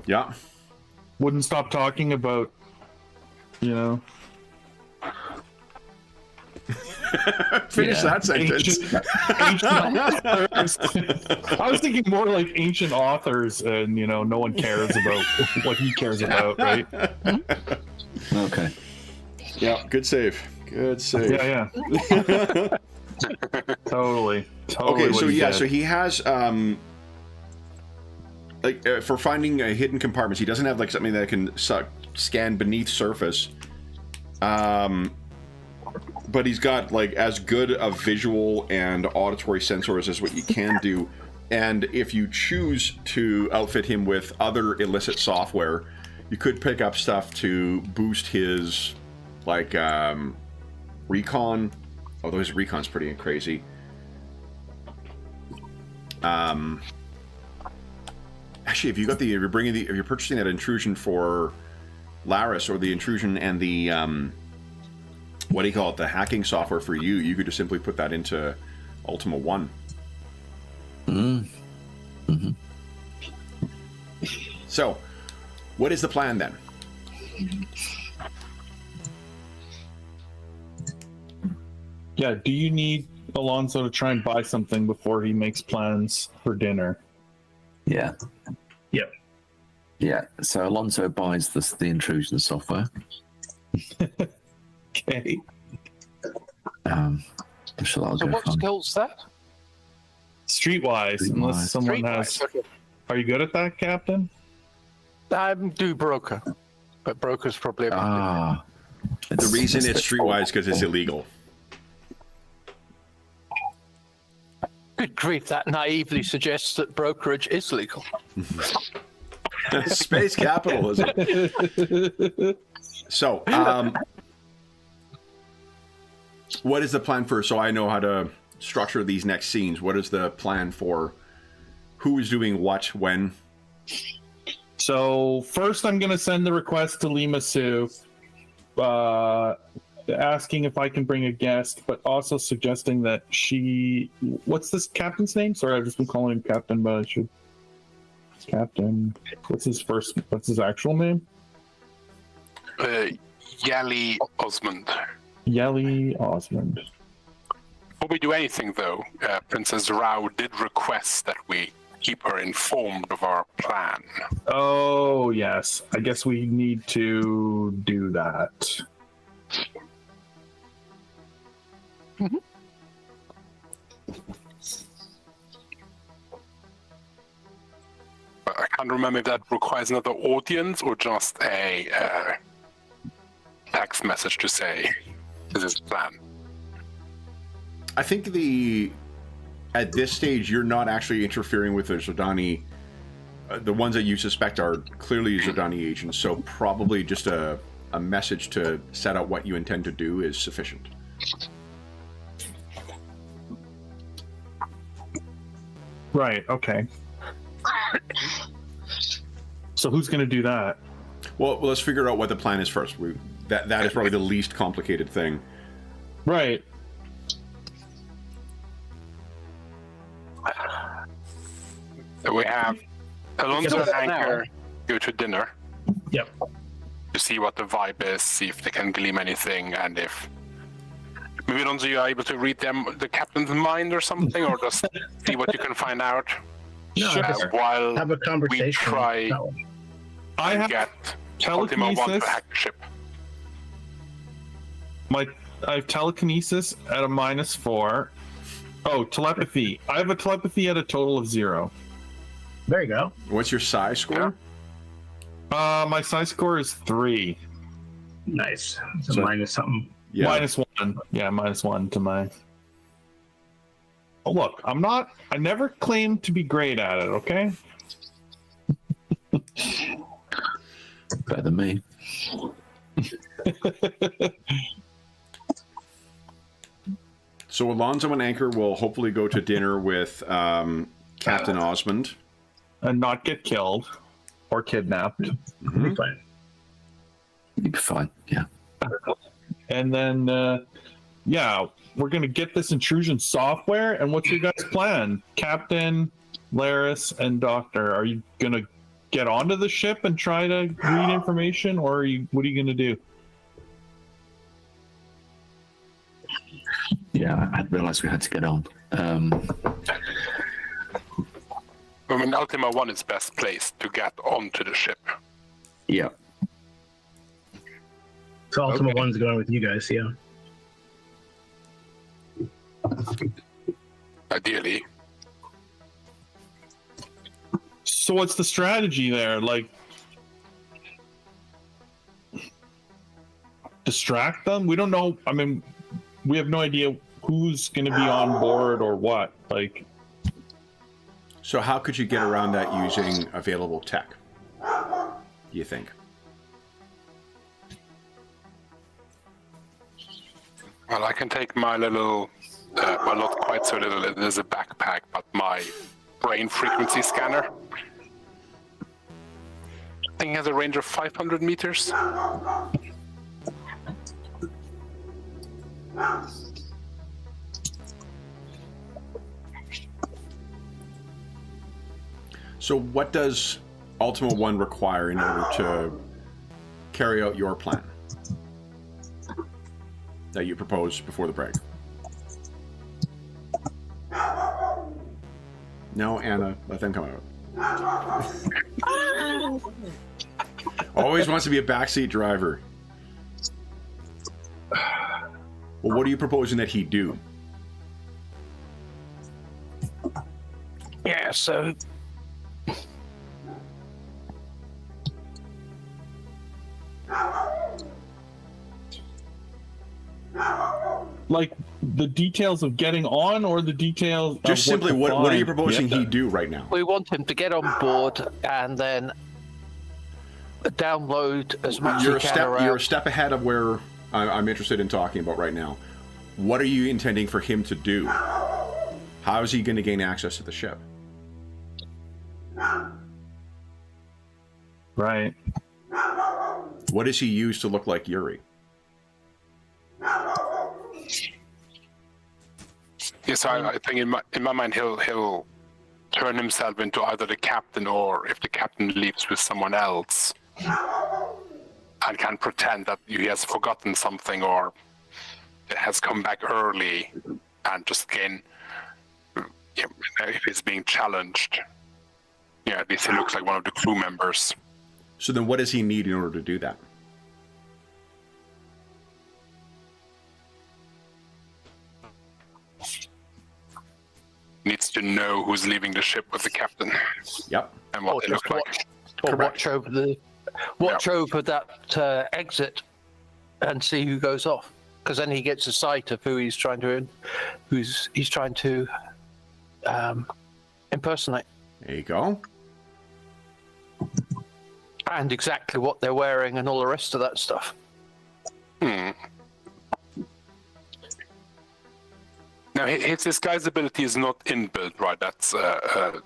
Yeah. Wouldn't stop talking about, Finish that sentence. I was thinking more like ancient authors, and no one cares about what he cares about, right? Okay. Yeah, good save. Good save. Yeah. Totally. Okay, so he has for finding hidden compartments, he doesn't have like something that can scan beneath surface. But he's got like as good a visual and auditory sensors as what you can do. And if you choose to outfit him with other illicit software, you could pick up stuff to boost his recon. Although his recon's pretty crazy. Actually, if you're purchasing that intrusion for Laris, or the intrusion and the what do you call it, the hacking software for you could just simply put that into Ultima 1. Mm-hmm. So, what is the plan then? Yeah, do you need Alonso to try and buy something before he makes plans for dinner? Yeah. Yep. Yeah, so Alonso buys the intrusion software. Okay. So what skill's that? Streetwise, unless someone has. Okay. Are you good at that, Captain? I'm do broker, but broker's probably the reason it's streetwise because it's illegal. Good grief, that naively suggests that brokerage is legal. Space capitalism. So, what is the plan for, so I know how to structure these next scenes, what is the plan for who is doing what, when? So, first I'm going to send the request to Lima Sue, asking if I can bring a guest, but also suggesting that what's this captain's name? Sorry, I've just been calling him Captain, but I should... Captain, what's his actual name? Yali Osmond. Yali Osmond. Before we do anything, though, Princess Rao did request that we keep her informed of our plan. Oh, yes. I guess we need to do that. Mm-hmm. I can't remember if that requires another audience or just a text message to say this is the plan. I think at this stage you're not actually interfering with the Zodani. The ones that you suspect are clearly Zodani agents, so probably just a message to set out what you intend to do is sufficient. Right, okay. So who's going to do that? Well, let's figure out what the plan is first. That is probably the least complicated thing. Right. So we have Alonso and Anchor go to dinner. Yep. To see what the vibe is, see if they can glean anything, and if maybe Alonso, you are able to read the captain's mind or something, or just see what you can find out. No, Sure. While have a conversation. we try I to have get Ultima 1 to telekinesis. hack the ship. I have telekinesis at a -4. Oh, telepathy. I have a telepathy at a total of 0. There you go. What's your psi score? My psi score is 3. Nice. So So- minus something. Yeah. -1. Yeah, -1 to my. Oh, look, I never claimed to be great at it, okay? Better than me. So Alonso and Anchor will hopefully go to dinner with Captain Osmond. And not get killed or kidnapped. Mm-hmm. Be fine. You'd be fine. Yeah. And then, we're going to get this intrusion software. And what's your guys' plan? Captain, Laris, and Doctor, are you going to get onto the ship and try to read information, or what are you going to do? Yeah, I realized we had to get on. I mean, Ultima 1 is best placed to get onto the ship. Yeah. So Ultima Okay. 1's going with you guys, yeah. Ideally. So what's the strategy there? Like, distract them? We don't know. I mean, we have no idea who's going to be on board or what. Like, So how could you get around that using available tech, do you think? Well, I can take my little, well, not quite so little, it is a backpack, but my brain frequency scanner. I think it has a range of 500 meters. So what does Ultima 1 require in order to carry out your plan that you proposed before the break? No, Anna, let them come out. Always wants to be a backseat driver. Well, what are you proposing that he do? Yeah, so like the details of getting on, or the details Just of simply, to what are you find? proposing Yeah. he do right now? we want him to get on board and then download as much You're as he can you're a around. step ahead of where I'm interested in talking about right now. What are you intending for him to do? How is he going to gain access to the ship? Right. What does he use to look like Yuri? Yes, I think in my mind he'll turn himself into either the captain, or if the captain leaves with someone else, and can pretend that he has forgotten something or has come back early, and just gain, if he's being challenged, Yeah, at least he looks like one of the crew members. So then what does he need in order to do that? Needs to know who's leaving the ship with the captain. Yep. And what they look like. Or watch over over that exit and see who goes off, because then he gets a sight of who he's trying to impersonate. There you go. And exactly what they're wearing and all the rest of that stuff. Now, his disguise ability is not inbuilt, right? That's a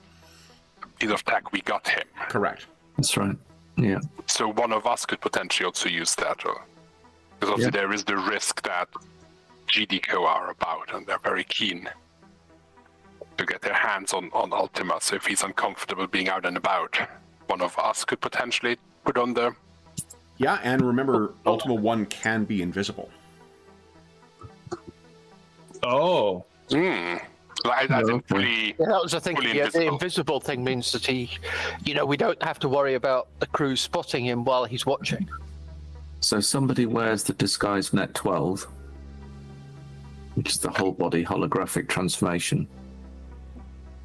piece of tech we got him. Correct. That's right. Yeah. So one of us could potentially also use that. Because obviously there is the risk that GDCO are about, and they're very keen to get their hands on Ultima. So if he's uncomfortable being out and about, one of us could potentially put on the... Yeah, and remember, Ultima 1 can be invisible. Oh. I think fully... Yeah, that was the thing. Invisible. The invisible thing means that he, we don't have to worry about the crew spotting him while he's watching. So somebody wears the disguise Net 12, which is the whole body holographic transformation.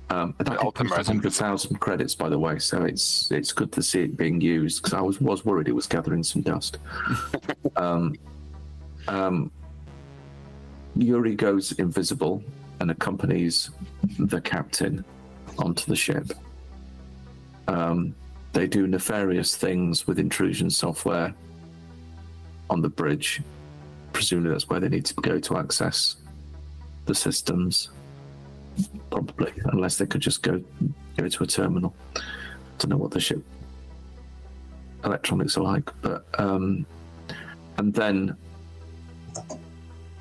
And that costs 100,000 credits, by the way, so it's good to see it being used, because I was worried it was gathering some dust. Yuri goes invisible and accompanies the captain onto the ship. They do nefarious things with intrusion software on the bridge. Presumably that's where they need to go to access the systems. Probably, unless they could just go to a terminal. Don't know what the ship electronics are like, but and then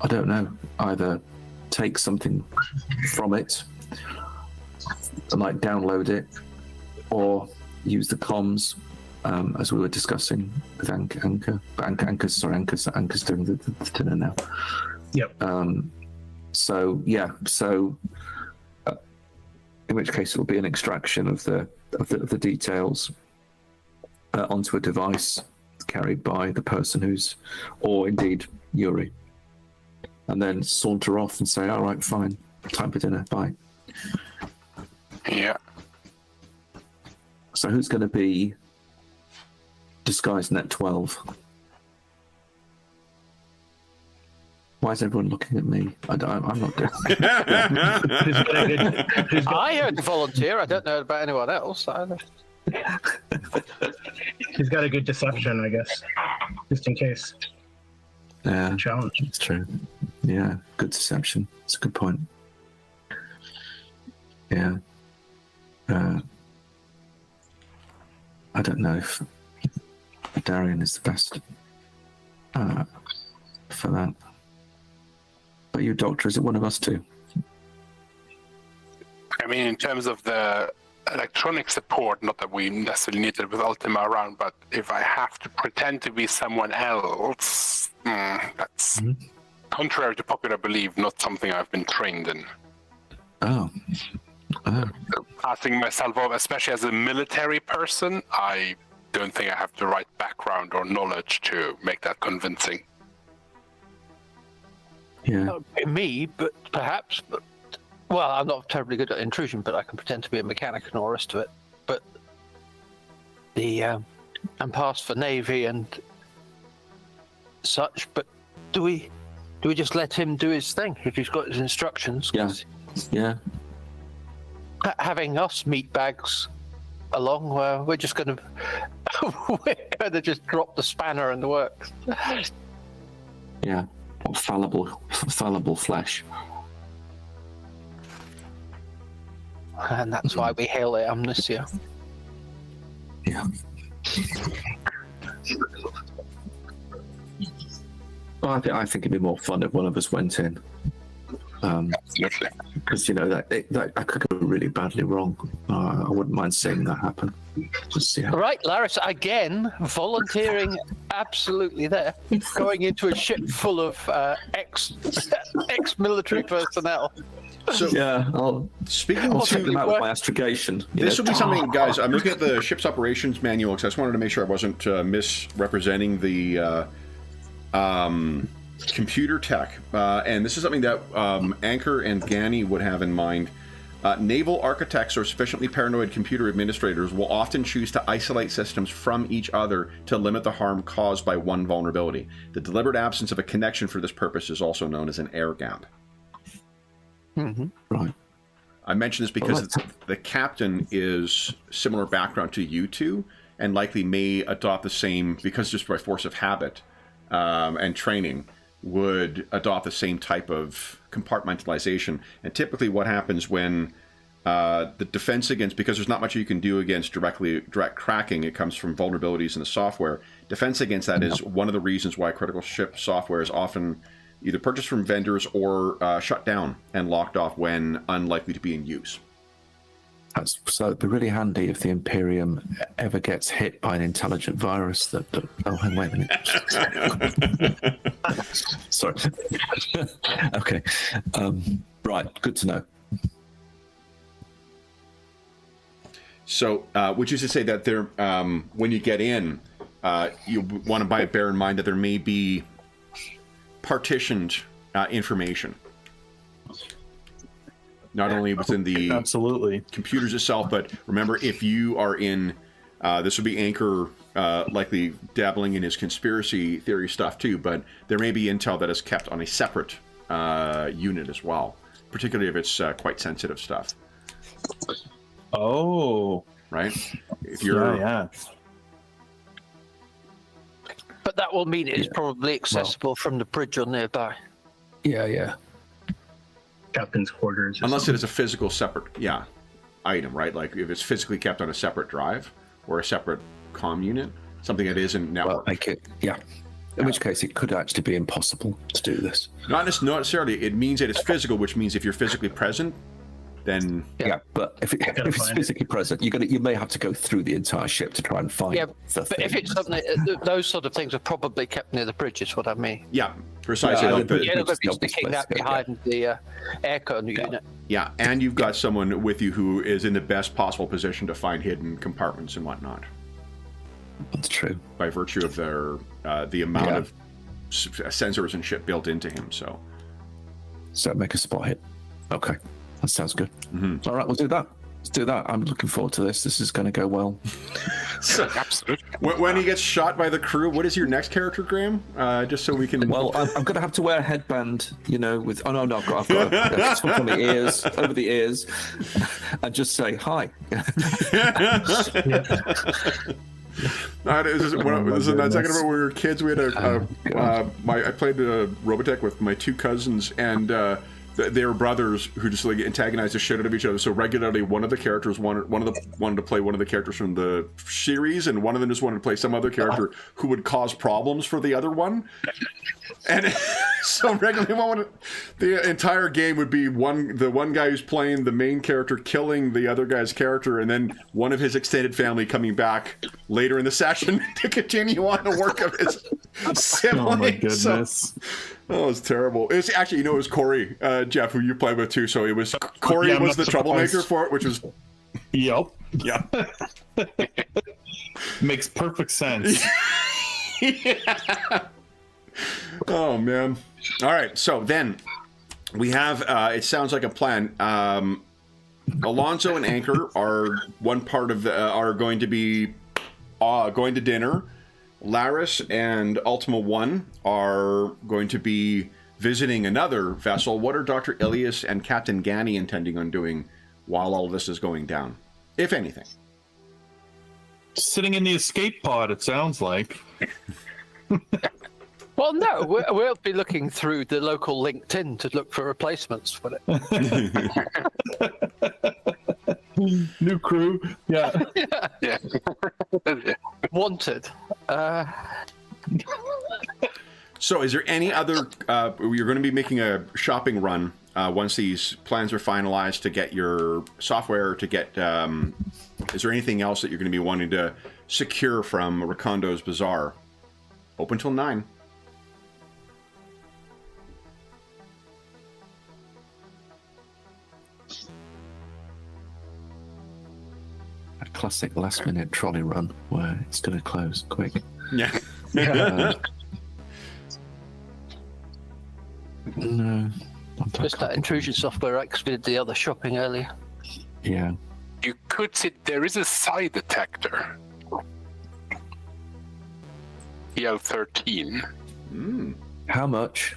I don't know, either take something from it and like download it, or use the comms as we were discussing with Anchor. Anchor's doing the dinner now. Yep. So in which case it will be an extraction of the details onto a device carried by the person or indeed Yuri, and then saunter off and say, all right, fine, time for dinner, bye. Yeah. So who's going to be disguised Net 12? Why is everyone looking at me? I'm not doing I heard volunteer. I don't know about anyone else either. He's got a good deception, I guess, just in case. Yeah, challenge. It's true. Yeah, good deception. It's a good point. Yeah. I don't know if Darian is the best for that. But you, Doctor, is it one of us two? I mean, in terms of the electronic support, not that we necessarily need it with Ultima around, but if I have to pretend to be someone else, that's contrary to popular belief, not something I've been trained in. Oh. Passing myself off, especially as a military person, I don't think I have the right background or knowledge to make that convincing. Yeah. Me, but perhaps. Well, I'm not terribly good at intrusion, but I can pretend to be a mechanic and all the rest of it. But I'm passed for Navy and such. But do we just let him do his thing if he's got his instructions? Yeah. Having us meatbags along, we're just going to just drop the spanner in the works. Yeah. What fallible flesh. And that's why we hail it amnesia. Yeah. Well, I think it'd be more fun if one of us went in. Absolutely. Because that could go really badly wrong. I wouldn't mind seeing that happen. Just see how. All right, Laris, again, volunteering absolutely there. Going into a ship full of ex-military personnel. So Yeah, I'll take them out with my astrogation. This will be something, guys. I'm looking at the ship's operations manual because I just wanted to make sure I wasn't misrepresenting the computer tech. And this is something that Anchor and Gani would have in mind. Naval architects or sufficiently paranoid computer administrators will often choose to isolate systems from each other to limit the harm caused by one vulnerability. The deliberate absence of a connection for this purpose is also known as an air gap. Mm-hmm. Right. I mention this because the captain is similar background to you two, and likely may adopt the same, because just by force of habit and training, would adopt the same type of compartmentalization. And typically what happens when the defense against, because there's not much you can do against direct cracking, it comes from vulnerabilities in the software. Defense against that is one of the reasons why critical ship software is often either purchased from vendors or shut down and locked off when unlikely to be in use. So it'd be really handy if the Imperium ever gets hit by an intelligent virus that oh, hang on, wait a minute. Sorry. Okay. Right, good to know. So, which is to say that there, when you get in, you want to bear in mind that there may be partitioned information. Not only within the computers itself, but remember, if you are in, this would be Anchor likely dabbling in his conspiracy theory stuff too, but there may be intel that is kept on a separate unit as well, particularly if it's quite sensitive stuff. Oh. Right? If you're... Yeah. But that will mean it's probably accessible from the bridge or nearby. Yeah. Captain's quarters. Unless it is a physical separate, item, right? Like if it's physically kept on a separate drive or a separate comm unit, something that isn't networked. Well, in which case it could actually be impossible to do this. Not necessarily. It means that it's physical, which means if you're physically present, then... Yeah, but if it's physically present, you may have to go through the entire ship to try and find the but thing. if it's something, those sort of things are probably kept near the bridge, is what I mean. Yeah, precisely. You're not going to be sticking that behind the aircon unit. Yeah, and you've got someone with you who is in the best possible position to find hidden compartments and whatnot. That's true. By virtue of their the amount of sensors and shit built into him, so make a spot hit. Okay. That sounds good. Mm-hmm. All right, we'll do that. Let's do that. I'm looking forward to this. This is going to go well. Absolutely. When he gets shot by the crew, what is your next character, Graham? Just so we can... Well, I'm going to have to wear a headband, with... Oh, no, I've got to talk on the ears, over the ears, and just say, hi. This is a second about when we were kids. We had I played Robotech with my two cousins, and they were brothers who just like antagonized the shit out of each other. So regularly, one of the characters wanted to play one of the characters from the series, and one of them just wanted to play some other character who would cause problems for the other one. And so regularly, the entire game would be the one guy who's playing the main character killing the other guy's character, and then one of his extended family coming back later in the session to continue on the work of his sibling. Oh my goodness. It was terrible. It was actually, it was Corey, Jeff, who you played with too. So it was Corey was the troublemaker for it, which was. Yep. Yeah. Makes perfect sense. Yeah. Oh man. All right. So then we have. It sounds like a plan. Alonso and Anchor are one part of are going to be going to dinner. Laris and Ultima One are going to be visiting another vessel. What are Dr. Ilias and Captain Gani intending on doing while all this is going down, if anything? Sitting in the escape pod, it sounds like. Well, no, we'll be looking through the local LinkedIn to look for replacements for it. New crew, yeah. Wanted. So is there any other, you're going to be making a shopping run once these plans are finalized to get your software, to get, is there anything else that you're going to be wanting to secure from Rakondo's Bazaar? Open till 9. a classic last-minute trolley run where it's going to close quick. Yeah. No. Just that intrusion software exited the other shopping earlier. Yeah. You could see there is a side detector. EL13. How much?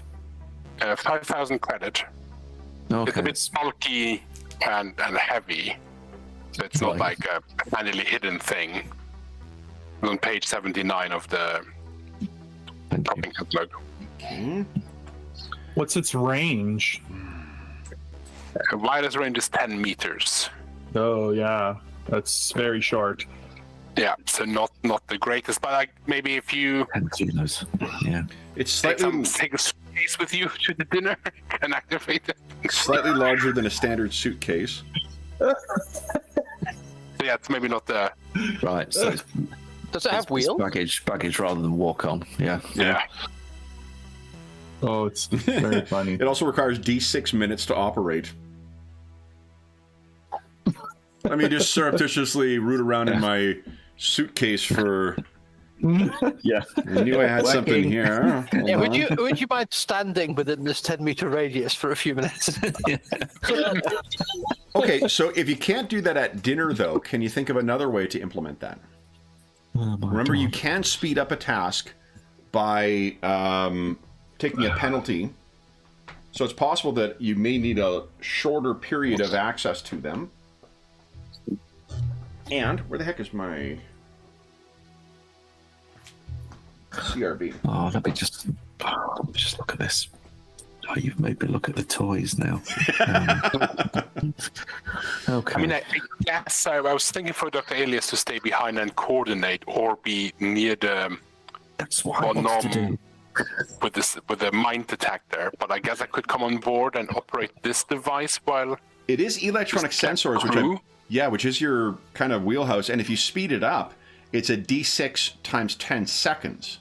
5,000 credit. Okay. It's a bit bulky and heavy. So it's not like a manually hidden thing. It's on page 79 of the shopping catalog. What's its range? Wireless range is 10 meters. Oh yeah, that's very short. Yeah, so not the greatest, but like maybe if you Yeah. It's take slightly a suitcase with you to the dinner and activate it. slightly larger than a standard suitcase. So yeah, it's maybe not the Right. So it's, Does it have it's wheels? baggage rather than walk on. Yeah. yeah. Oh, it's very funny. It also requires D6 minutes to operate. Let me just surreptitiously root around in my suitcase for. Yeah. I knew I had something here. Hold Yeah, on. would you mind standing within this 10-meter radius for a few minutes? Okay, so if you can't do that at dinner, though, can you think of another way to implement that? Oh, my Remember, you God. can speed up a task by taking a penalty. So it's possible that you may need a shorter period of access to them. And where the heck is my CRB? Oh, let me just look at this. Oh, you've made me look at the toys now. Okay. I mean, I guess I was thinking for Dr. Elias to stay behind and coordinate, or be near the That's what I wanted to do. with the mine detector. But I guess I could come on board and operate this device while It is electronic sensors, which is your kind of wheelhouse. And if you speed it up, it's a D6 times 10 seconds.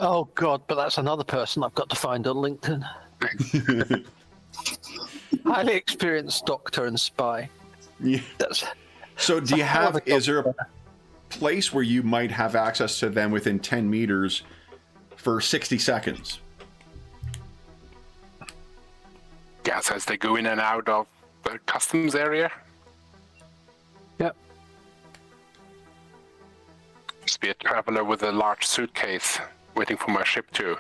Oh God, but that's another person I've got to find on LinkedIn. Highly experienced doctor and spy. Yeah. That's So do you hell of have, a is there a place where you might have access to them within 10 meters for 60 seconds? gas as they go in and out of the customs area. Yep. Just be a traveler with a large suitcase waiting for my ship to.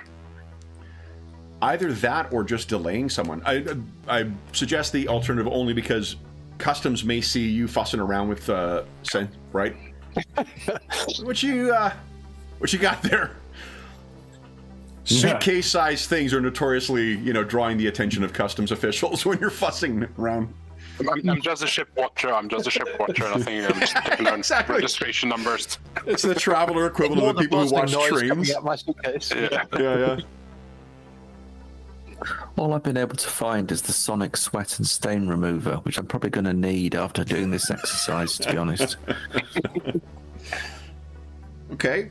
Either that or just delaying someone. I suggest the alternative only because customs may see you fussing around with right? What you got there? Suitcase-sized things are notoriously, drawing the attention of customs officials when you're fussing around. I'm just a ship watcher. And I think I'm just taking down Exactly. registration numbers. It's the traveler equivalent of the people who watch trains. Out my suitcase. Yeah. All I've been able to find is the sonic sweat and stain remover, which I'm probably going to need after doing this exercise, to be honest. Okay.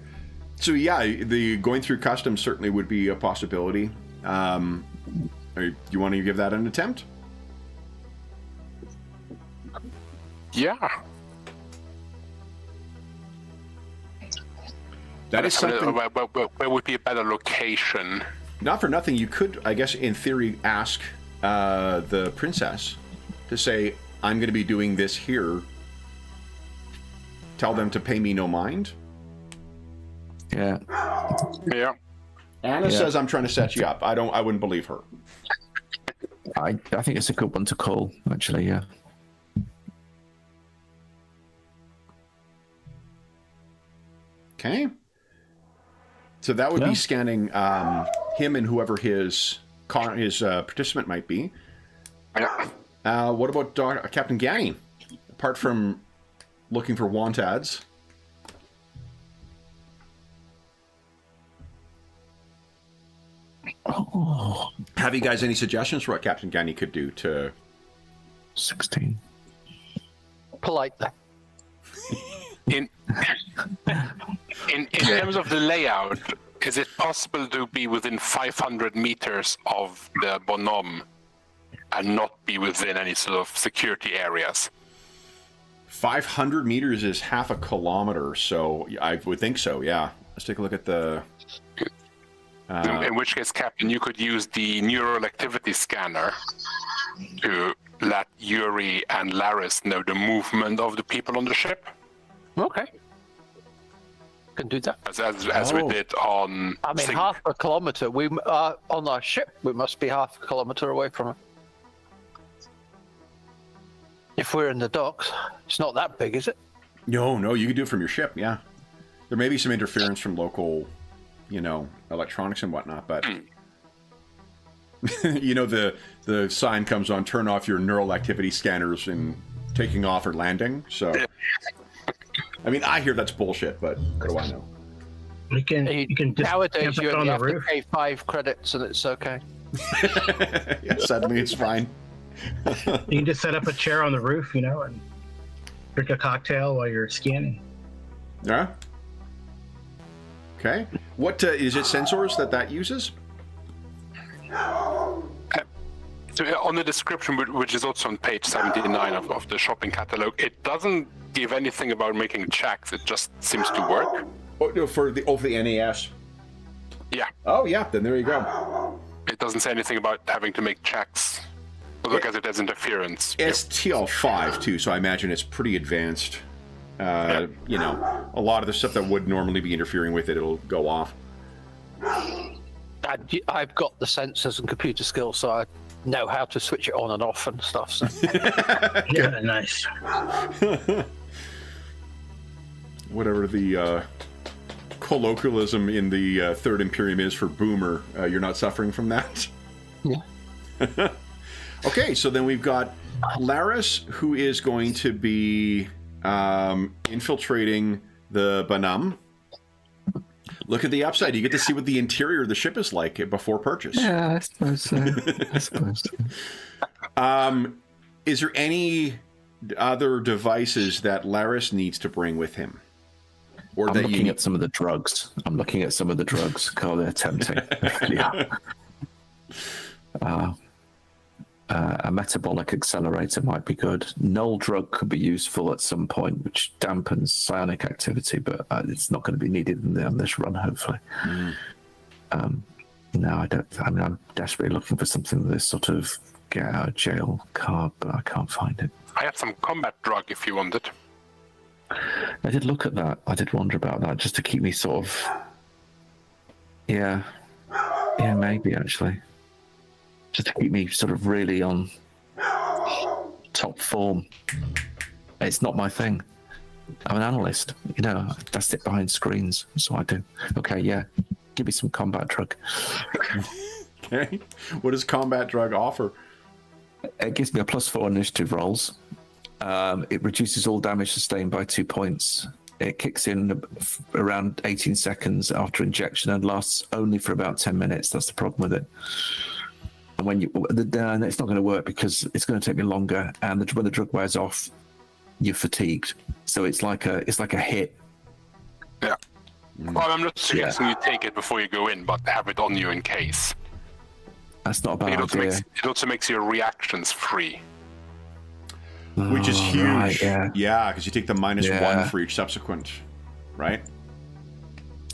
So yeah, the going through customs certainly would be a possibility. You want to give that an attempt? Yeah. That is something. Where would be a better location? Not for nothing, you could, I guess, in theory, ask the princess to say, I'm going to be doing this here. Tell them to pay me no mind. Yeah. Yeah. Anna says I'm trying to set you up. I wouldn't believe her. I think it's a good one to call, actually, yeah. Okay. So that would be scanning him and whoever his participant might be. Yeah. What about Captain Ganny? Apart from looking for want ads. Oh, Have you guys any suggestions for what Captain Ganny could do to... 16. Politely. In terms of the layout, is it possible to be within 500 meters of the bonhomme and not be within any sort of security areas? 500 meters is half a kilometer, so I would think so, yeah. Let's take a look at the... in which case, Captain, you could use the neural activity scanner to let Yuri and Laris know the movement of the people on the ship. Okay. Can do that. As we did on... I mean, half a kilometer. We on our ship, we must be half a kilometer away from it. If we're in the docks, it's not that big, is it? No, you can do it from your ship, yeah. There may be some interference from local, electronics and whatnot, but... the sign comes on, turn off your neural activity scanners in taking off or landing, so... I mean, I hear that's bullshit, but what do I know? You can just nowadays you on only the have roof. to pay 5 credits and it's okay. Yeah, suddenly it's fine. You can just set up a chair on the roof, and drink a cocktail while you're scanning. Yeah. Okay. What is it? Sensors that uses? So on the description, which is also on page 79 of the shopping catalog, it doesn't give anything about making checks. It just seems to work. Oh, no, for the NAS. Yeah. Oh, yeah. Then there you go. It doesn't say anything about having to make checks, because it has interference. It's TL5 too, so I imagine it's pretty advanced. A lot of the stuff that would normally be interfering with it'll go off. I've got the sensors and computer skills, so I know how to switch it on and off and stuff. So. Yeah, nice. Whatever the colloquialism in the Third Imperium is for boomer, you're not suffering from that? Yeah. Okay, so then we've got Laris, who is going to be infiltrating the Banam. Look at the upside. You get to see what the interior of the ship is like before purchase. Yeah, I suppose so. Is there any other devices that Laris needs to bring with him? Or I'm looking at some of the drugs. God, they're tempting. Yeah. A metabolic accelerator might be good. Null drug could be useful at some point, which dampens psionic activity, but it's not going to be needed on this run, hopefully. No, I don't. I mean, I'm desperately looking for something with this sort of get out of jail card, but I can't find it. I have some combat drug if you want it. I did look at that. I did wonder about that, just to keep me sort of... Yeah, maybe, actually. Just to keep me sort of really on top form. It's not my thing. I'm an analyst, I sit behind screens, that's what I do. Okay, yeah, give me some combat drug. Okay, what does combat drug offer? It gives me a +4 initiative rolls. It reduces all damage sustained by 2 points. It kicks in around 18 seconds after injection and lasts only for about 10 minutes. That's the problem with it. And when it's not going to work because it's going to take me longer. And when the drug wears off, you're fatigued. So it's like a hit. Yeah. Well, I'm not suggesting you take it before you go in, but have it on you in case. That's not a bad idea. It also makes your reactions free. Which is huge. Right, yeah, because you take the -1 for each subsequent, right?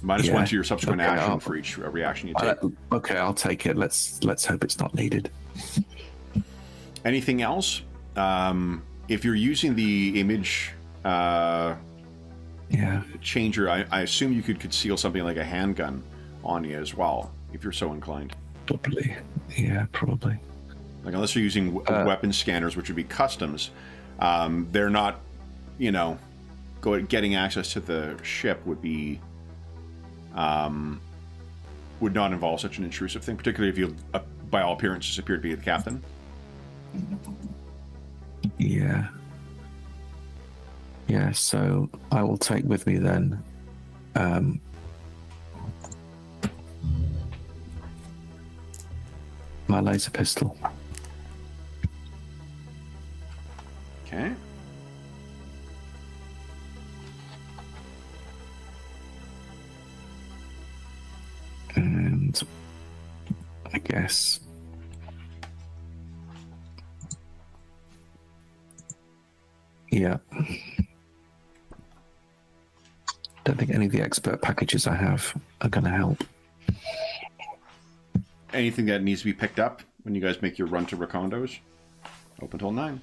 -1 to your subsequent action for each reaction you take. Okay, I'll take it. Let's hope it's not needed. Anything else? If you're using the image changer, I assume you could conceal something like a handgun on you as well, if you're so inclined. Probably. Yeah, probably. Like, unless you're using weapon scanners, which would be customs, they're not, getting access to the ship would be, would not involve such an intrusive thing, particularly if you, by all appearances, appear to be the captain. Yeah. Yeah, so I will take with me then, my laser pistol. Okay. And I guess yeah. don't think any of the expert packages I have are going to help. Anything that needs to be picked up when you guys make your run to Rakondos? Open till 9.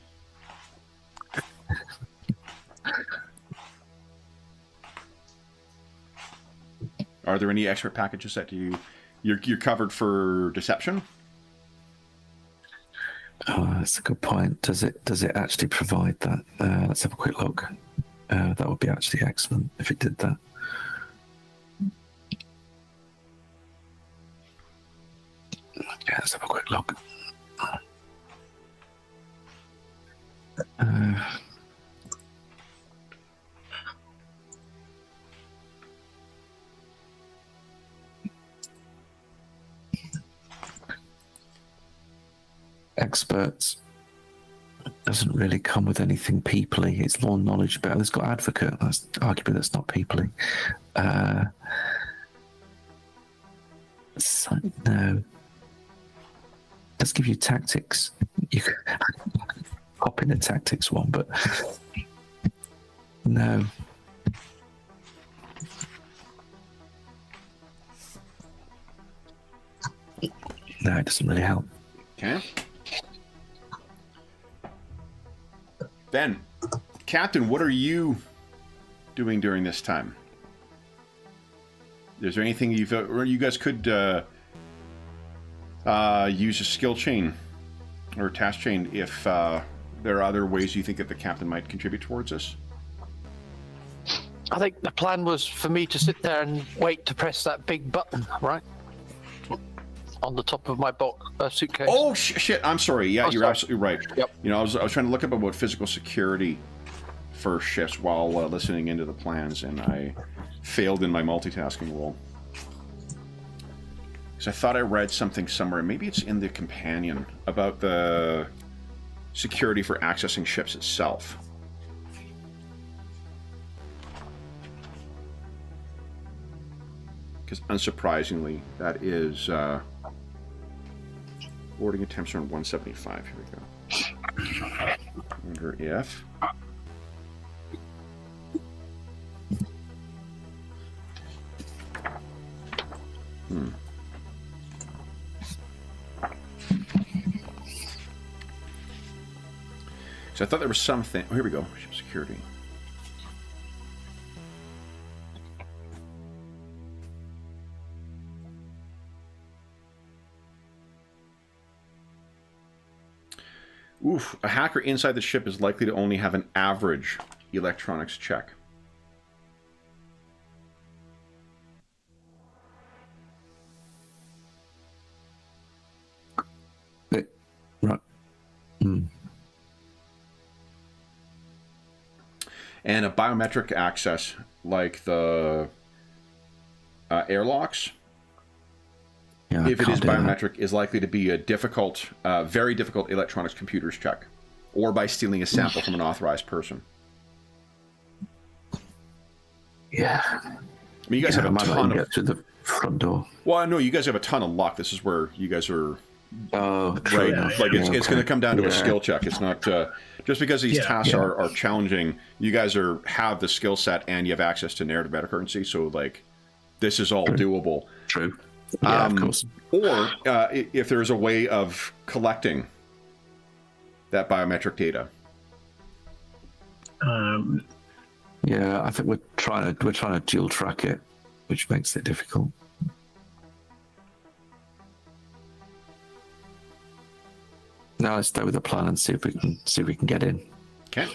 Are there any expert packages that you're covered for deception? Oh, that's a good point. Does it actually provide that? Let's have a quick look. That would be actually excellent if it did that. Yeah, let's have a quick look. Experts doesn't really come with anything peoply. It's more knowledge about. It's got advocate. That's arguably that's not peoply. So, no. Let's give you tactics. You can hop in the tactics one, but no. No, it doesn't really help. Okay. Ben, Captain, what are you doing during this time? Is there anything you guys could use a skill chain or a task chain if there are other ways you think that the captain might contribute towards this? I think the plan was for me to sit there and wait to press that big button, right? On the top of my suitcase. Oh, shit. I'm sorry. Yeah, you're absolutely right. Yep. You know, I was trying to look up about physical security for ships while listening into the plans, and I failed in my multitasking role. Because I thought I read something somewhere, maybe it's in the companion, about the security for accessing ships itself. Because unsurprisingly, that is... boarding attempts are on 175. Here we go. Wonder if... So I thought there was something... Oh, here we go. Ship security. Oof. A hacker inside the ship is likely to only have an average electronics check. Right. And a biometric access like the airlocks, Yeah, if it is can't do that. biometric, is likely to be a difficult, very difficult electronics computers check, or by stealing a sample from an authorized person. Yeah. I mean, you guys have a ton of... get through the front door. Well, no, you guys have a ton of luck. This is where you guys are... Oh, Right, true enough. like it's Okay. going to come down to a Yeah. skill check. It's not just because these tasks are challenging. You guys have the skill set and you have access to narrative metacurrency, so like this is all doable. True. Yeah, of course. Or if there's a way of collecting that biometric data. Yeah, I think we're trying to dual track it, which makes it difficult. Now let's stay with the plan and see if we can get in. Okay.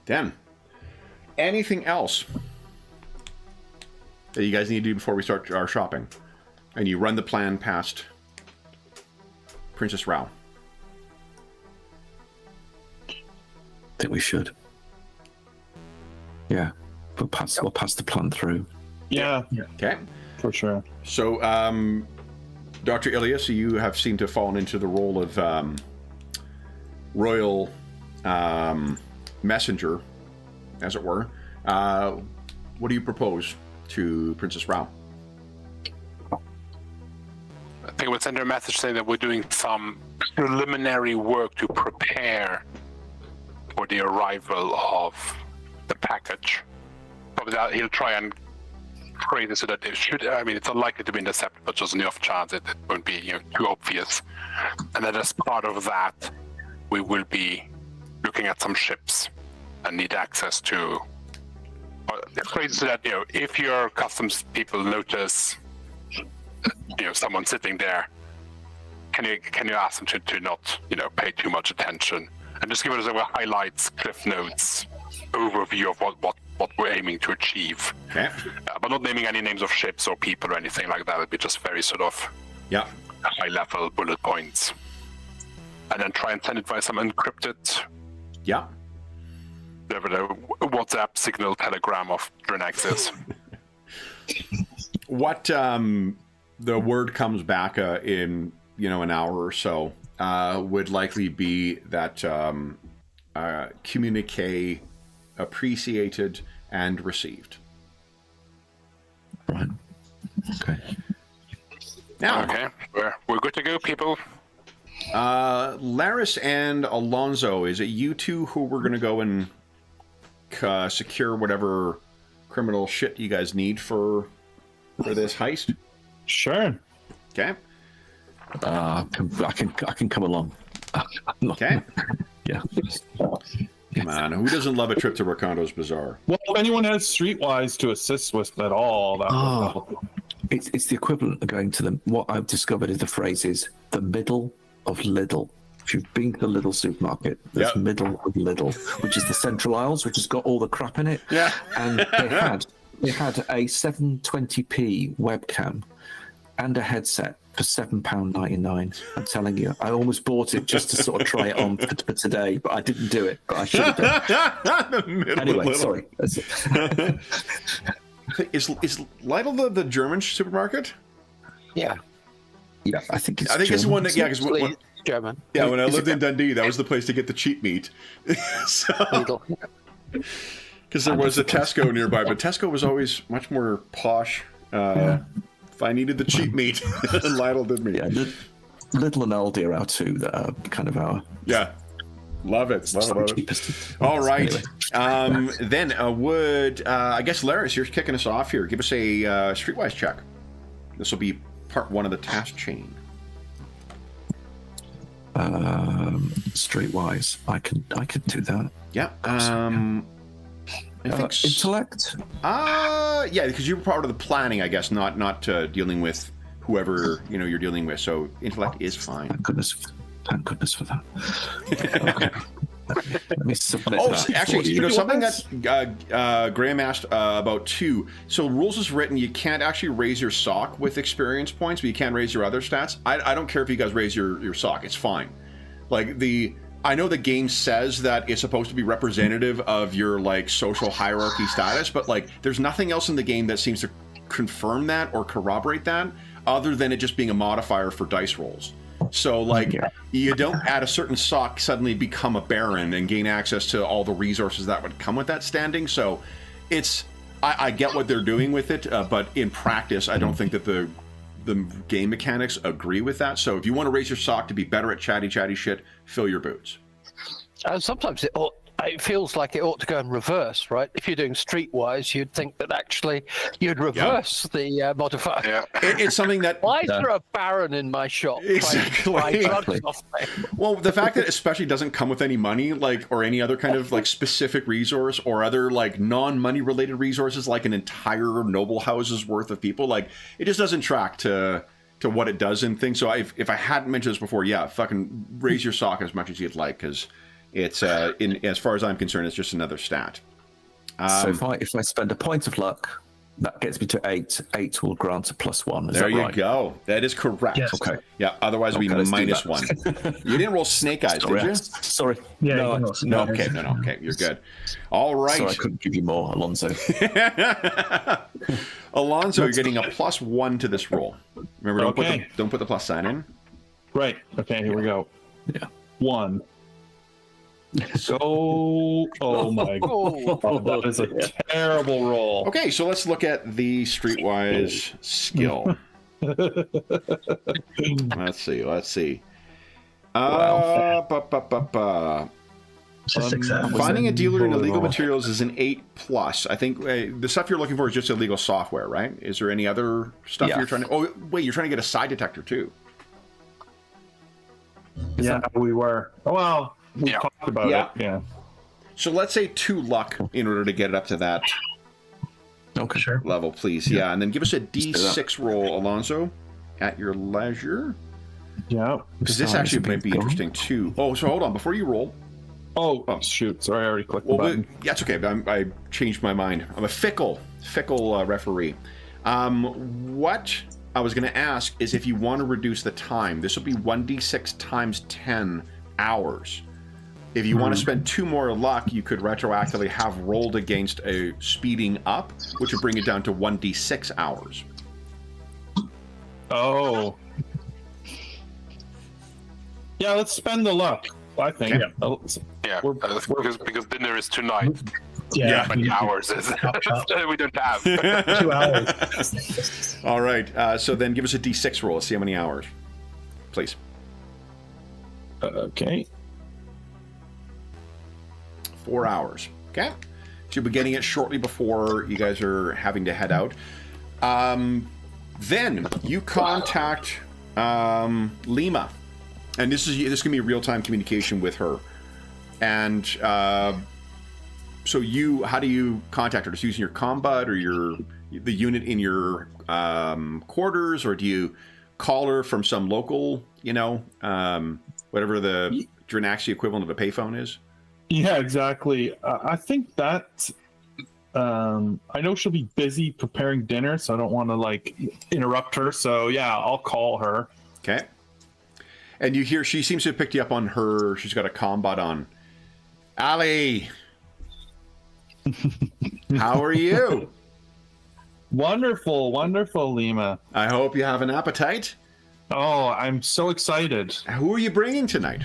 Then, anything else that you guys need to do before we start our shopping? And you run the plan past Princess Rao. I think we should. Yeah, we'll pass the plan through. Yeah, Okay. for sure. So, Dr. Ilias, you have seemed to have fallen into the role of royal messenger, as it were. What do you propose to Princess Rao? I think we'll send her a message saying that we're doing some preliminary work to prepare for the arrival of the package. But he'll try and phrase it so that it should. I mean, it's unlikely to be intercepted, but just on the off chance it won't be too obvious. And then as part of that, we will be looking at some ships and need access to. Phrase it so that if your customs people notice, someone sitting there, can you ask them to not pay too much attention and just give us highlights, cliff notes, overview of what we're aiming to achieve. Okay. But not naming any names of ships or people or anything like that. It'd be just very sort of high level bullet points. And then try and send it via some encrypted WhatsApp signal telegram of Drinax is. What the word comes back in an hour or so would likely be that communique appreciated and received. Right. Okay. Now, okay, we're good to go, people. Laris and Alonso, is it you two who we're going to go and secure whatever criminal shit you guys need for this heist? Sure. Okay. I can come along. Okay. Yeah. Come on, who doesn't love a trip to Rakondo's Bazaar? Well, if anyone has Streetwise to assist with at all, that would help. It's the equivalent of going to what I've discovered is the phrase is the middle of Lidl. If you've been to the Lidl supermarket, there's middle of Lidl, which is the central aisles, which has got all the crap in it. Yeah. And they had a 720p webcam and a headset for £7.99. I'm telling you, I almost bought it just to sort of try it on for today, but I didn't do it. But I should have done. Anyway, sorry. Is Lidl the German supermarket? Yeah. Yeah, I think it's. It's the one that because German. Yeah, when I lived in Dundee, that was the place to get the cheap meat. Because there was a Tesco nearby, but Tesco was always much more posh. If I needed the cheap meat, Lidl did me. Yeah, Lidl and Aldi are our two that are kind of our. Yeah, love it. All right. Anyway. Then I guess Laris, you're kicking us off here. Give us a Streetwise check. This will be part one of the task chain. Streetwise, I could do that. Yeah. I think intellect. Yeah, because you were part of the planning, I guess, not dealing with whoever you're dealing with. So intellect is fine. Thank goodness for that. Okay. Let me submit that. Actually, something that Graham asked about too. So rules is written, you can't actually raise your sock with experience points, but you can raise your other stats. I don't care if you guys raise your sock. It's fine. I know the game says that it's supposed to be representative of your social hierarchy status, but there's nothing else in the game that seems to confirm that or corroborate that, other than it just being a modifier for dice rolls. So you don't at a certain sock suddenly become a baron and gain access to all the resources that would come with that standing. So I get what they're doing with it, but in practice, I don't think that the game mechanics agree with that. So if you want to raise your sock to be better at chatty shit, fill your boots. Sometimes it feels like it ought to go in reverse, right? If you're doing Streetwise, you'd think that actually you'd reverse the modifier. Yeah. It's something that... Why is there a baron in my shop? Exactly. Well, the fact that it especially doesn't come with any money, or any other kind of specific resource, or other non-money related resources, like an entire noble house's worth of people, it just doesn't track to what it does in things. So if I hadn't mentioned this before, fucking raise your sock as much as you'd like, because it's as far as I'm concerned, it's just another stat. So if I spend a point of luck, that gets me to 8. 8 will grant a +1. Is there that you right? go. That is correct. Yes. Okay. Yeah. Otherwise, it'll be -1. You didn't roll snake eyes, did you? Sorry. Yeah. No. Okay. No. Okay. You're good. All right. So I couldn't give you more, Alonso. Alonso, you're getting a +1 to this roll. Remember, don't put the plus sign in. Right. Okay. Here we go. Yeah. 1. So, oh my god, that is a terrible roll. Okay, so let's look at the Streetwise skill. Let's see. It's a success. Finding a dealer in illegal materials is an 8+. I think the stuff you're looking for is just illegal software, right? Is there any other stuff you're trying to... Oh, wait, you're trying to get a side detector, too. Yeah, we were. Well, we talked about it. Yeah. So let's say 2 luck in order to get it up to that level, please. Yeah, and then give us a D6 roll, Alonso, at your leisure. Yeah. Because this actually might be interesting, too. Oh, so hold on. Before you roll... Oh, shoot. Sorry, I already clicked the button. That's okay. I changed my mind. I'm a fickle referee. What I was going to ask is if you want to reduce the time. This will be 1d6 times 10 hours. If you want to spend 2 more luck, you could retroactively have rolled against a speeding up, which would bring it down to 1d6 hours. Oh. Yeah, let's spend the luck. I think. Because dinner is tonight. Yeah. Many hours is we don't have 2 hours. All right. So then give us a D6 roll. Let's see how many hours, please. Okay. 4 hours. Okay. So you'll be getting it shortly before you guys are having to head out. Then you contact Lima. And this is gonna be real-time communication with her, and so how do you contact her? Just using your combot or the unit in your quarters, or do you call her from some local, whatever the Drinax equivalent of a payphone is? Yeah, exactly. I think that I know she'll be busy preparing dinner, so I don't want to interrupt her. So yeah, I'll call her. Okay. And you hear she seems to have picked you up on her. She's got a combot on. Ali, how are you? Wonderful, wonderful, Lima. I hope you have an appetite. Oh, I'm so excited. Who are you bringing tonight?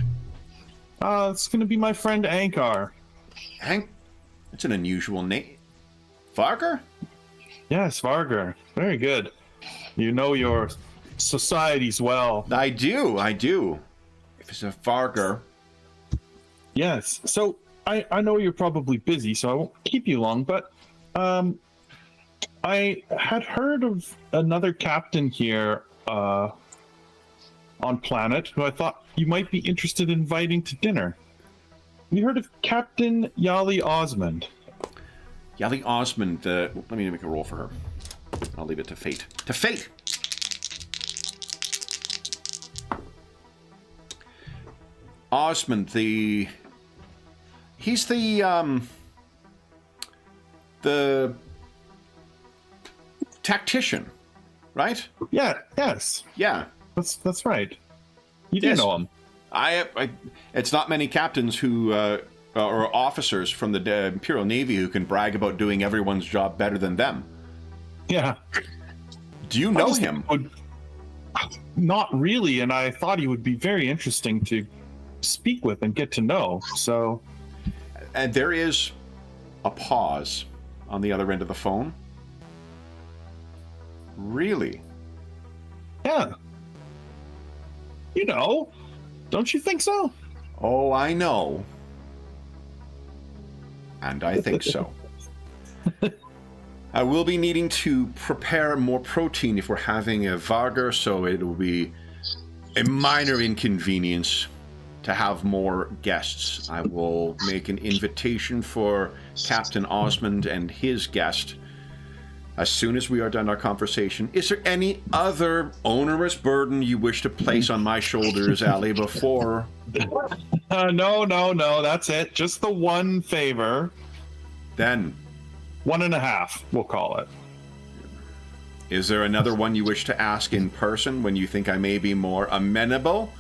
It's going to be my friend Ankar. That's an unusual name. Vargar? Yes, Vargar. Very good. You know your societies well. I do. If it's a Vargar. Yes. So I know you're probably busy, so I won't keep you long, but I had heard of another captain here on planet who I thought you might be interested in inviting to dinner. Have you heard of Captain Yali Osmond? Yali Osmond, let me make a roll for her. I'll leave it to fate. To fate! Osmond, he's the tactician, right? Yeah, yes. Yeah. That's right. You do know him. It's not many captains who or officers from the Imperial Navy who can brag about doing everyone's job better than them. Yeah. Do you know him? Not really, and I thought he would be very interesting to speak with and get to know. So, and there is a pause on the other end of the phone. Really? Yeah. Don't you think so? Oh, I know. And I think so. I will be needing to prepare more protein if we're having a Vargar, so it will be a minor inconvenience to have more guests. I will make an invitation for Captain Osmond and his guest as soon as we are done our conversation. Is there any other onerous burden you wish to place on my shoulders, Ali, before? No, that's it. Just the one favor. Then 1.5, we'll call it. Is there another one you wish to ask in person when you think I may be more amenable?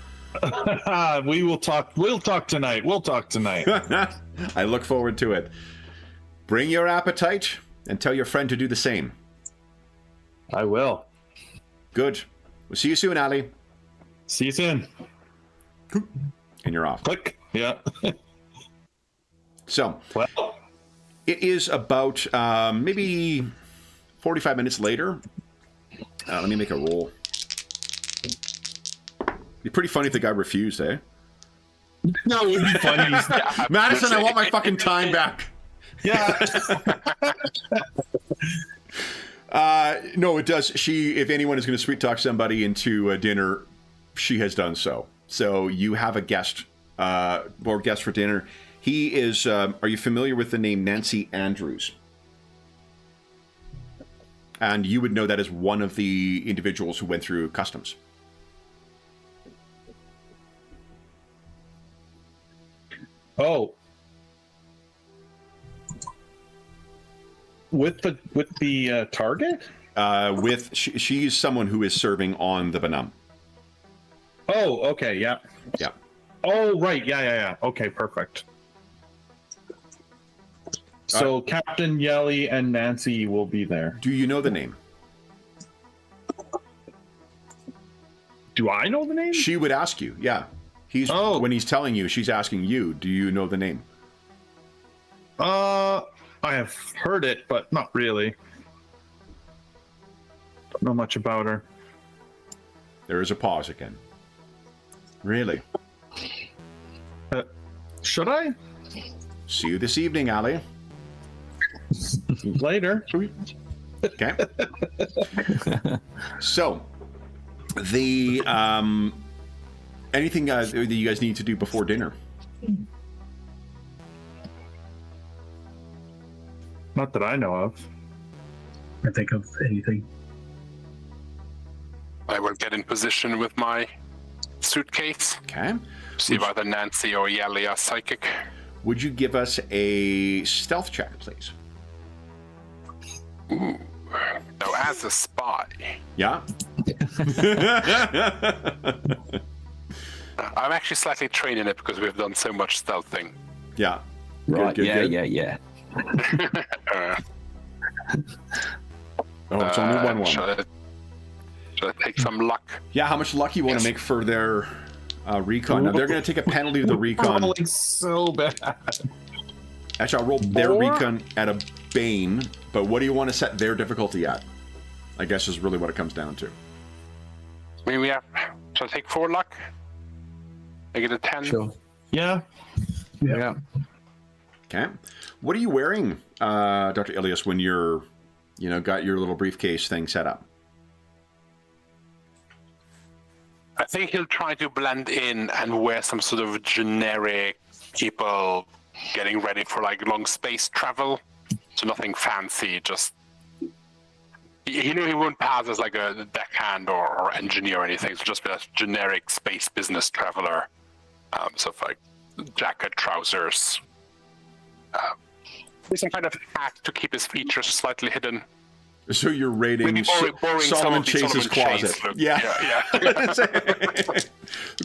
We'll talk tonight. I look forward to it. Bring your appetite and tell your friend to do the same. I will. Good. We'll see you soon, Ali. See you soon. And you're off. Click. Yeah. So, well, it is about maybe 45 minutes later. Let me make a roll. It'd be pretty funny if the guy refused, eh? No, it would be funny. Madison, I want my fucking time back. Yeah. No, it does. If anyone is going to sweet talk somebody into dinner, she has done so. So you have a guest, or guest for dinner. He is, are you familiar with the name Nancy Andrews? And you would know that as one of the individuals who went through customs. Oh. With the target? She's someone who is serving on the Banam. Oh, okay, yeah. Yeah. Oh, right, yeah. Okay, perfect. So Captain Yelly and Nancy will be there. Do you know the name? Do I know the name? She would ask you, yeah. When he's telling you, she's asking you, do you know the name? I have heard it, but not really. Don't know much about her. There is a pause again. Really? Should I? See you this evening, Ali. Later. Okay. So, the anything that you guys need to do before dinner? Not that I know of. Can't think of anything. I will get in position with my suitcase. Okay. See if either Nancy or Yelly are psychic. Would you give us a stealth check, please? Ooh. Now, as a spy. Yeah. I'm actually slightly trained in it because we've done so much stealthing. Yeah. Right. Good. Yeah. Oh, it's only 1-1. Should I take some luck? Yeah, how much luck you want to make for their recon? Now, they're going to take a penalty to the recon. Rolling so bad. Actually, I'll roll their recon at a Bane, but what do you want to set their difficulty at? I guess is really what it comes down to. I mean, should I take 4 luck? Make it a 10? Sure. Yeah. Okay. What are you wearing, Dr. Ilias, when you're, got your little briefcase thing set up? I think he'll try to blend in and wear some sort of generic people getting ready for like long space travel. So nothing fancy, just he knew he wouldn't pass as like a deckhand or engineer or anything, so just be a generic space business traveler. So like jacket, trousers, with some kind of hat to keep his features slightly hidden. So you're raiding Solomon Chase's closet. Yeah. The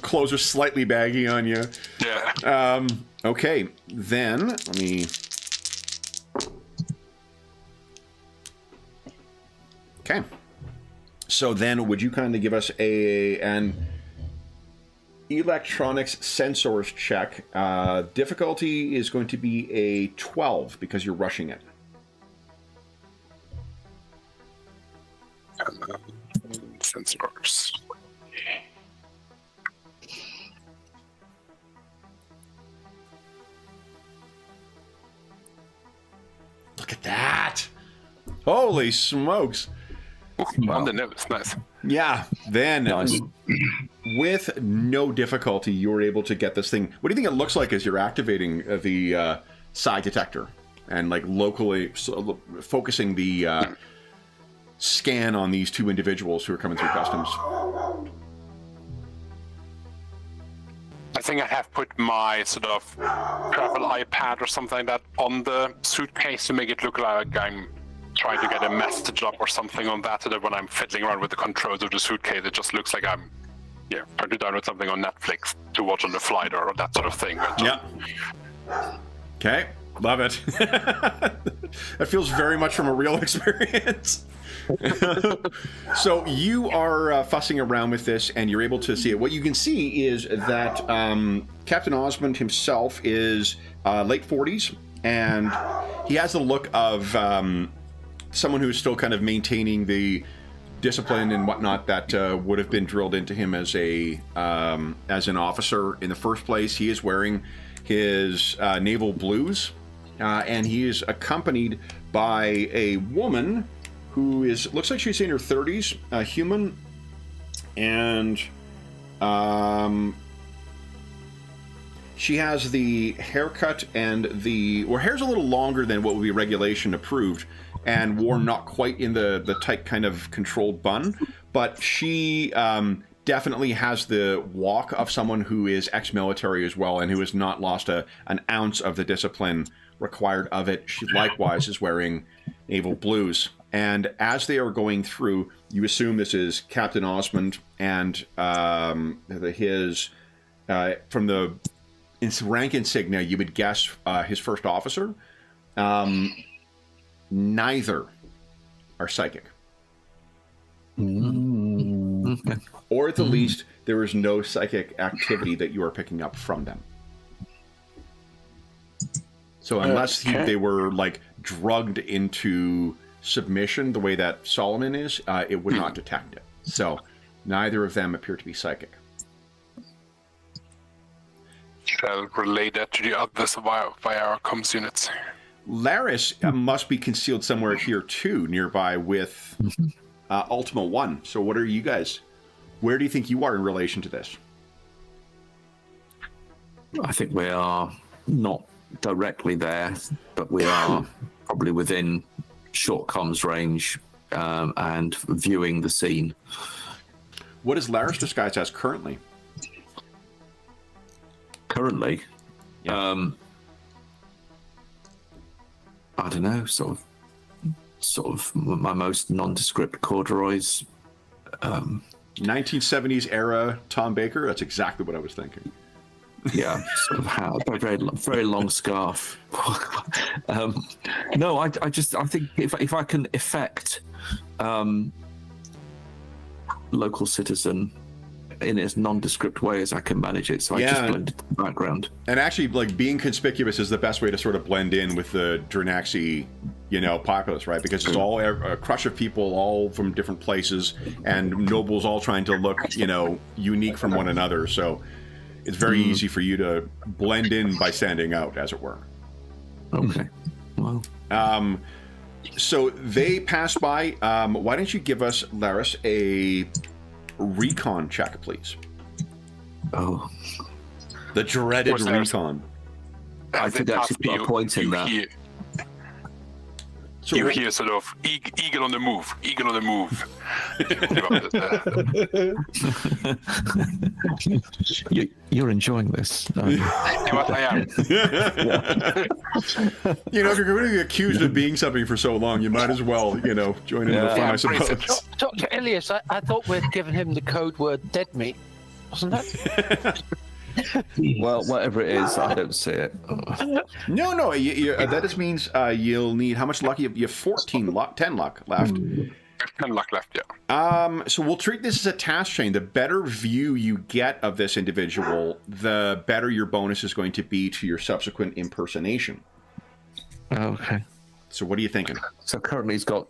clothes are slightly baggy on you. Yeah. Okay, then let me. Okay. So then, would you kind of give us an electronics sensors check? Difficulty is going to be a 12 because you're rushing it. Sensors. Look at that! Holy smokes! On the nose, nice. Yeah, then Nice. with no difficulty, you're able to get this thing. What do you think it looks like as you're activating the psi detector and like locally focusing the scan on these two individuals who are coming through customs? I think I have put my sort of travel iPad or something like that on the suitcase to make it look like I'm trying to get a message up or something on that, so that when I'm fiddling around with the controls of the suitcase, it just looks like I'm trying to download something on Netflix to watch on the flight or that sort of thing. Yeah. Okay, love it. That feels very much from a real experience. So you are fussing around with this and you're able to see it. What you can see is that Captain Osmond himself is late 40s, and he has the look of someone who's still kind of maintaining the discipline and whatnot that would have been drilled into him as an officer in the first place. He is wearing his naval blues, and he is accompanied by a woman who looks like she's in her 30s, a human, and she has the haircut and her hair's a little longer than what would be regulation approved, and worn not quite in the tight kind of controlled bun, but she definitely has the walk of someone who is ex-military as well, and who has not lost an ounce of the discipline required of it. She likewise is wearing naval blues. And as they are going through, you assume this is Captain Osmond, and his from the rank insignia, you would guess his first officer. Neither are psychic. Or at the least, there is no psychic activity that you are picking up from them. So unless they were like drugged into submission the way that Solomon is, it would not detect it. So neither of them appear to be psychic. Shall relay that to the others via our comms units. Laris must be concealed somewhere here too, nearby with Ultima 1. So what are you guys? Where do you think you are in relation to this? I think we are not directly there, but we are probably within short comms range and viewing the scene. What is Laris disguised as currently? Currently? Yeah. I don't know, sort of my most nondescript corduroys. 1970s era Tom Baker. That's exactly what I was thinking. Yeah, sort of hat, a very long scarf. No, I think if I can effect local citizen in as nondescript way as I can manage it, so I just blend into the background. And actually, like, being conspicuous is the best way to sort of blend in with the Drinaxi, populace, right? Because it's all a crush of people, all from different places, and nobles all trying to look, unique from one another. So it's very easy for you to blend in by standing out, as it were. Okay. Well. So they pass by. Why don't you give us, Laris, a recon check, please? Oh. The dreaded recon. I could actually put a point in that. So you hear sort of eagle on the move. You're enjoying this. I am. If you're going to be accused of being something for so long, you might as well, join in the fun, I suppose. Dr. Elias, I thought we'd given him the code word dead meat, wasn't that? Well, whatever it is, I don't see it. No, that just means you'll need, how much luck? You have 10 luck left. 10 luck left, yeah. So we'll treat this as a task chain. The better view you get of this individual, the better your bonus is going to be to your subsequent impersonation. Okay. So what are you thinking? So currently he's got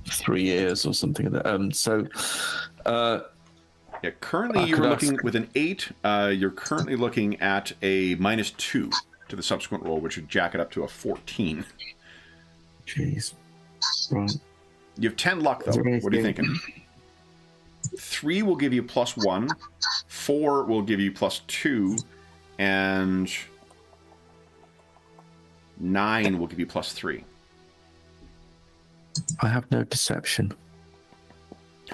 3 years or something like that. Yeah, currently you're looking with an 8. You're currently looking at a -2 to the subsequent roll, which would jack it up to a 14. Jeez. Right. You have 10 luck, though. What are you thinking? 3 will give you +1. 4 will give you +2. And 9 will give you +3. I have no deception.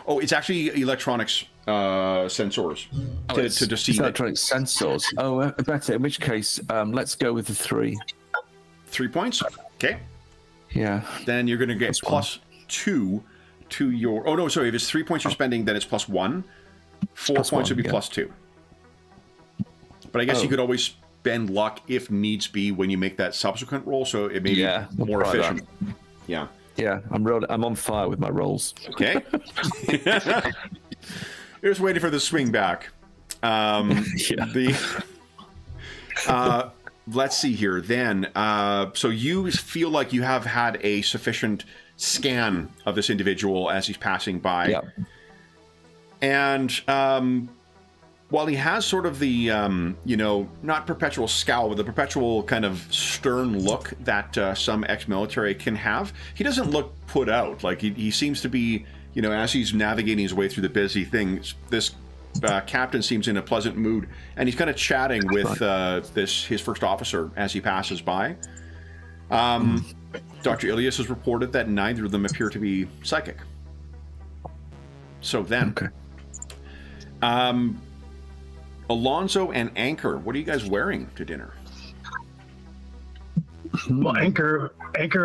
Oh, it's actually electronics sensors to deceive. Electronic sensors. Oh, better. In which case, let's go with the 3. 3 points. Okay. Yeah. Then you're going to get +2 to your. Oh no, sorry. If it's 3 points you're spending, then it's +1. 4 points would be +2. But I guess you could always spend luck if needs be when you make that subsequent roll, so it may be more efficient. That. Yeah. Yeah, I'm on fire with my rolls. Okay. Just waiting for the swing back. Let's see here. Then, so you feel like you have had a sufficient scan of this individual as he's passing by. Yep. And while he has sort of the, not perpetual scowl, but the perpetual kind of stern look that some ex-military can have, he doesn't look put out. Like, he seems to be, as he's navigating his way through the busy things, this captain seems in a pleasant mood, and he's kind of chatting with his first officer as he passes by. Dr. Ilias has reported that neither of them appear to be psychic. So then... Okay. Alonso and Anchor, what are you guys wearing to dinner? Well, Anchor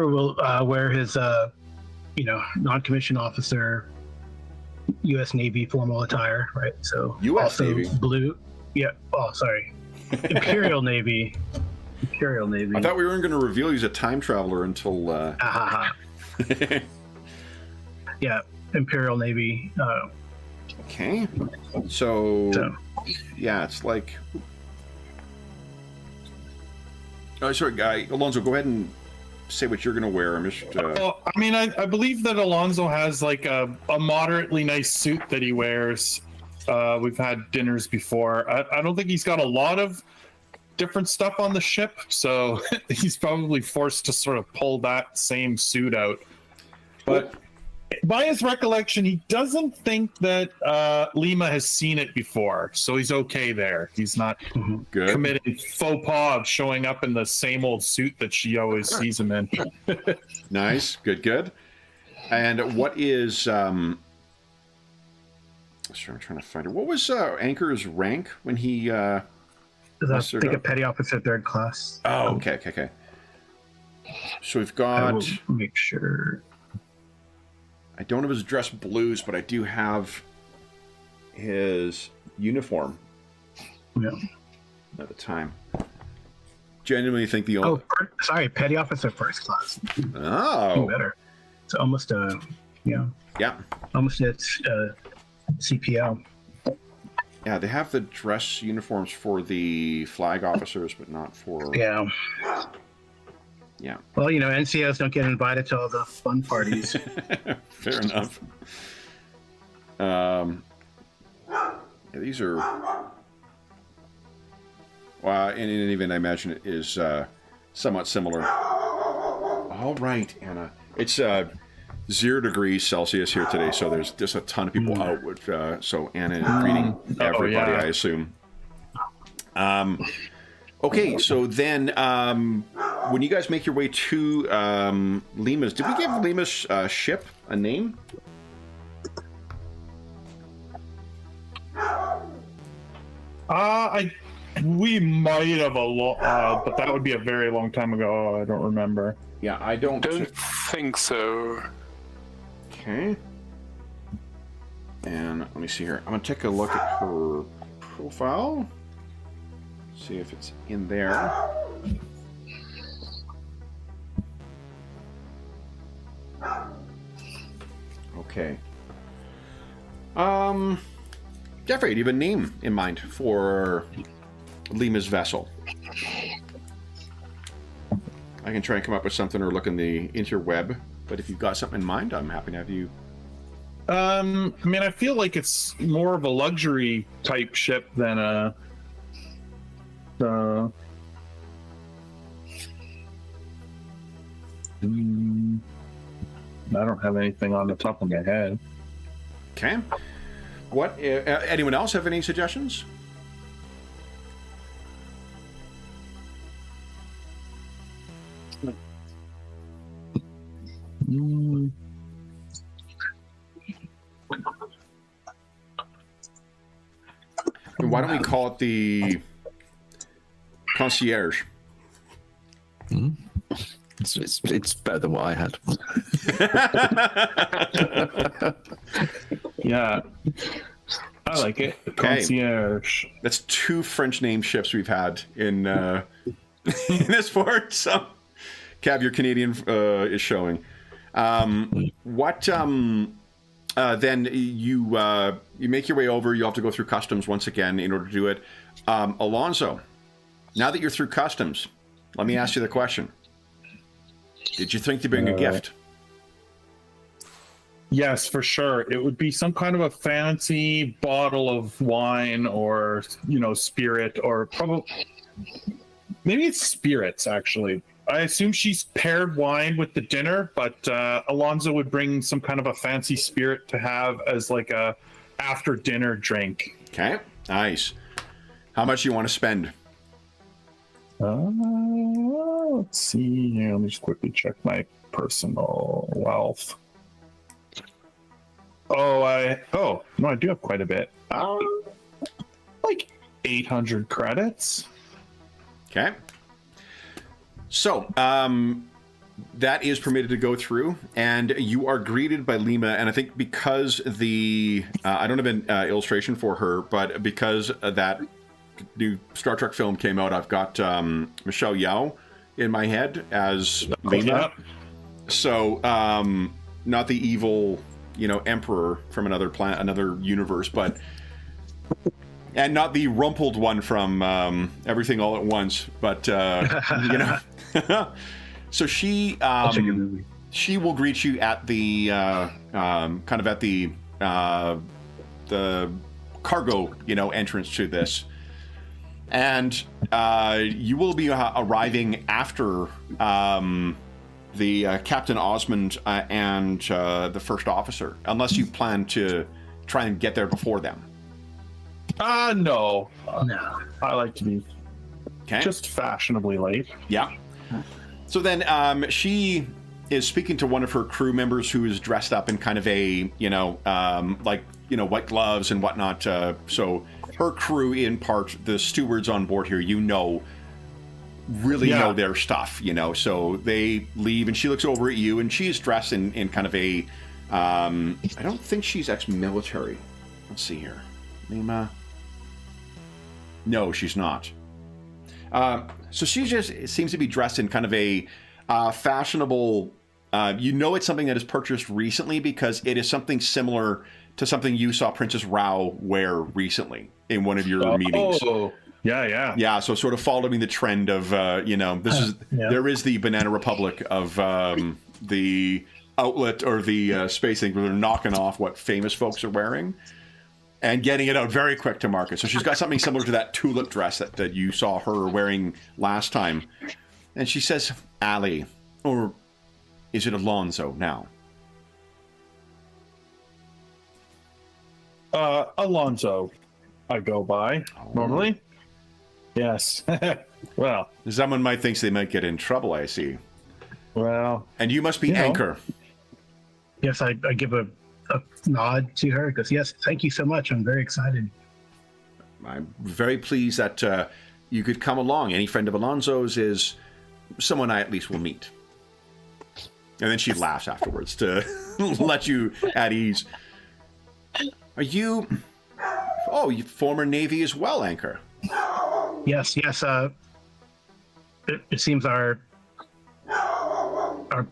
will wear his, non-commissioned officer, U.S. Navy formal attire, right? So U.S. also Navy? Blue. Yeah. Oh, sorry. Imperial Navy. Imperial Navy. I thought we weren't going to reveal he's a time traveler until... Yeah, Imperial Navy. Okay. So, yeah, it's like... Oh, sorry, guy. Alonso, go ahead and say what you're going to wear. I'm just... Well, I mean, I believe that Alonso has like a moderately nice suit that he wears. We've had dinners before. I don't think he's got a lot of different stuff on the ship, so he's probably forced to sort of pull that same suit out. But... by his recollection, he doesn't think that Lima has seen it before, so he's okay there. He's not committing faux pas of showing up in the same old suit that she always sees him in. Nice. Good. And what is... Sorry, I'm trying to find it. What was Anchor's rank when he... I think a petty officer 3rd class. Oh, okay. So we've got... I will make sure... I don't have his dress blues, but I do have his uniform. Yeah. At the time. Genuinely think the only... Oh, sorry, petty officer 1st class. Oh. Even better. It's almost Yeah. Almost a CPL. Yeah, they have the dress uniforms for the flag officers, but not for... Yeah. Yeah. Well, NCOs don't get invited to all the fun parties. Fair enough. These are... Well, in any event, I imagine it is somewhat similar. All right, Anna. It's 0 degrees Celsius here today, so there's just a ton of people out. With, so Anna is greeting everybody, I assume. Okay, so then when you guys make your way to Lima's, did we give Lima's ship a name? We might have but that would be a very long time ago. I don't remember. Yeah, I don't think so. Okay. And let me see here. I'm gonna take a look at her profile. See if it's in there. Okay. Jeffrey, do you have a name in mind for Lima's vessel? I can try and come up with something or look in the interweb, but if you've got something in mind, I'm happy to have you. I mean, I feel like it's more of a luxury type ship than a... I don't have anything on the top of my head. Okay. What? Anyone else have any suggestions? Why don't we call it the concierge? It's better than what I had. Yeah, I like it. The concierge. That's 2 French name ships we've had in in this port. So, Cav, your Canadian is showing. What? Then you make your way over. You have to go through customs once again in order to do it. Alonso, now that you're through customs, let me ask you the question. Did you think to bring a gift? Yes, for sure. It would be some kind of a fancy bottle of wine or, spirit, or probably maybe it's spirits, actually. I assume she's paired wine with the dinner, but Alonzo would bring some kind of a fancy spirit to have as like a after dinner drink. Okay, nice. How much do you want to spend? Let's see here. Let me just quickly check my personal wealth. I do have quite a bit. Like 800 credits. Okay. So, that is permitted to go through, and you are greeted by Lima, and I think because I don't have an illustration for her, but because that new Star Trek film came out, I've got Michelle Yeoh in my head as Lima. Yep. So, not the evil, emperor from another planet, another universe, but... And not the rumpled one from Everything All at Once, but So she will greet you at the kind of at the cargo entrance to this, and you will be arriving after the Captain Osmond and the first officer, unless you plan to try and get there before them. No. No. I like to be just fashionably late. Yeah. So then she is speaking to one of her crew members who is dressed up in kind of a, white gloves and whatnot. So her crew, in part, the stewards on board here, really know their stuff, So they leave and she looks over at you and she's dressed in kind of a, I don't think she's ex-military. Let's see here. Lima. No, she's not. So she just seems to be dressed in kind of a fashionable... it's something that is purchased recently because it is something similar to something you saw Princess Rao wear recently in one of your meetings. Oh, yeah. Yeah, so sort of following the trend of, there is the Banana Republic of the outlet or the space thing where they're knocking off what famous folks are wearing and getting it out very quick to market. So she's got something similar to that tulip dress that you saw her wearing last time. And she says, Ali, or is it Alonzo now? Alonzo, I go by normally. Yes. Well, someone might think they might get in trouble, I see. Well, and you must be Anchor. Yes, I give a nod to her because yes, thank you so much. I'm very excited. I'm very pleased that you could come along. Any friend of Alonzo's is someone I at least will meet. And then she laughs afterwards to let you at ease. Are you... Oh, you former Navy as well, Anchor. Yes. It seems our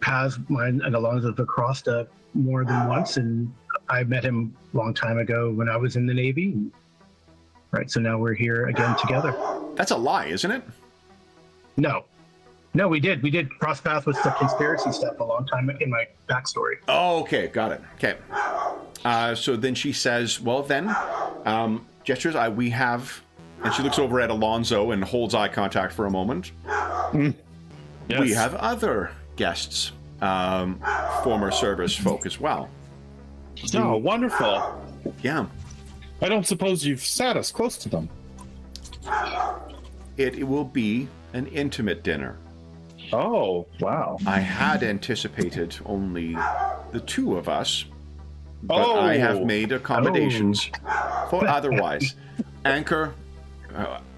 paths, mine and Alonzo, have crossed more than once, and I met him a long time ago when I was in the Navy. Right, so now we're here again together. That's a lie, isn't it? No, we did cross paths with the conspiracy stuff a long time in my backstory. Oh, okay, got it. Okay. So then she says, well then, gestures, we have... And she looks over at Alonzo and holds eye contact for a moment. Yes. We have other guests, former service folk as well. Oh, wonderful. Yeah. I don't suppose you've sat us close to them. It will be an intimate dinner. Oh, wow. I had anticipated only the two of us, but I have made accommodations for otherwise. Anchor,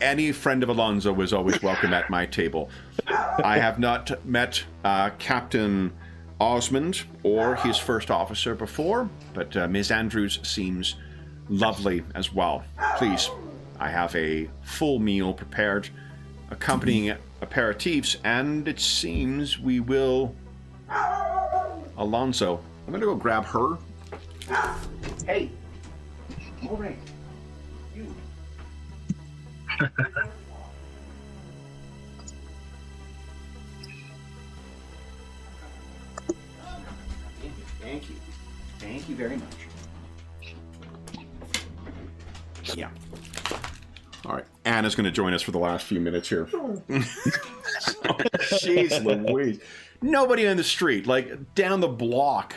any friend of Alonzo was always welcome at my table. I have not met Captain Osmond or his first officer before, but Ms. Andrews seems lovely as well. Please, I have a full meal prepared, accompanying aperitifs, and it seems we will... Alonzo, I'm going to go grab her. Hey. All right. You. Thank you. Thank you very much. Yeah. All right. Anna's going to join us for the last few minutes here. Jeez Louise. Nobody on the street, like down the block.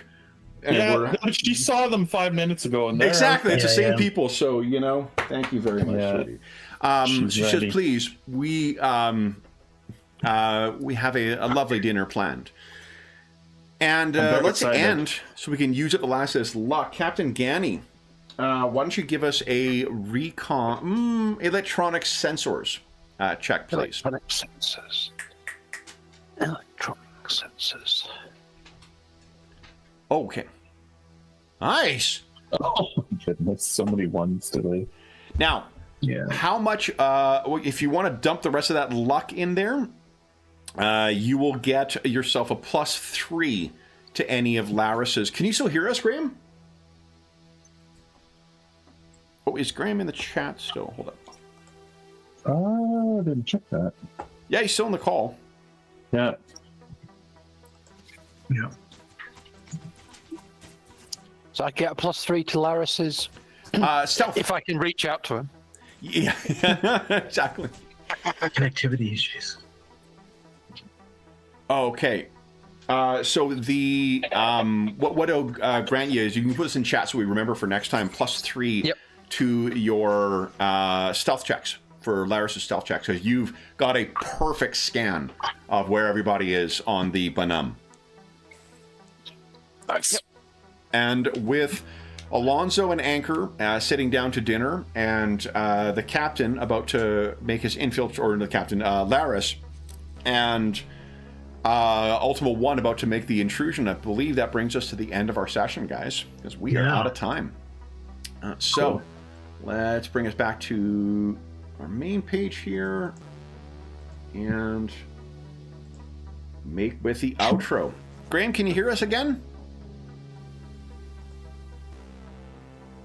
And Yeah, she saw them 5 minutes ago. And exactly. It's the same people. So, you know, thank you very much, sweetie. She says, please, we have a lovely dinner planned. And let's end so we can use it the last of this luck. Captain Ganny, why don't you give us a recon electronic sensors check, please? Electronic sensors. Electronic sensors. Okay. Nice. Oh my goodness, so many ones today. Now, how much? If you want to dump the rest of that luck in there, you will get yourself a +3 to any of Laris's. Can you still hear us, Graham? Oh, is Graham in the chat still? Hold up. I didn't check that. Yeah, he's still in the call. Yeah. Yeah. So I get a +3 to Laris's stealth. if I can reach out to him. Yeah, exactly. Connectivity issues. Okay. So the what I'll grant you is you can put this in chat so we remember for next time +3 to your stealth checks for Laris's stealth checks. So you've got a perfect scan of where everybody is on the Banum. Nice. Yep. And with Alonso and Anchor sitting down to dinner, and the captain about to make his or the captain, Laris, and Ultima 1 about to make the intrusion, I believe that brings us to the end of our session, guys, because we are out of time. So let's bring us back to our main page here and make with the outro. Graham, can you hear us again?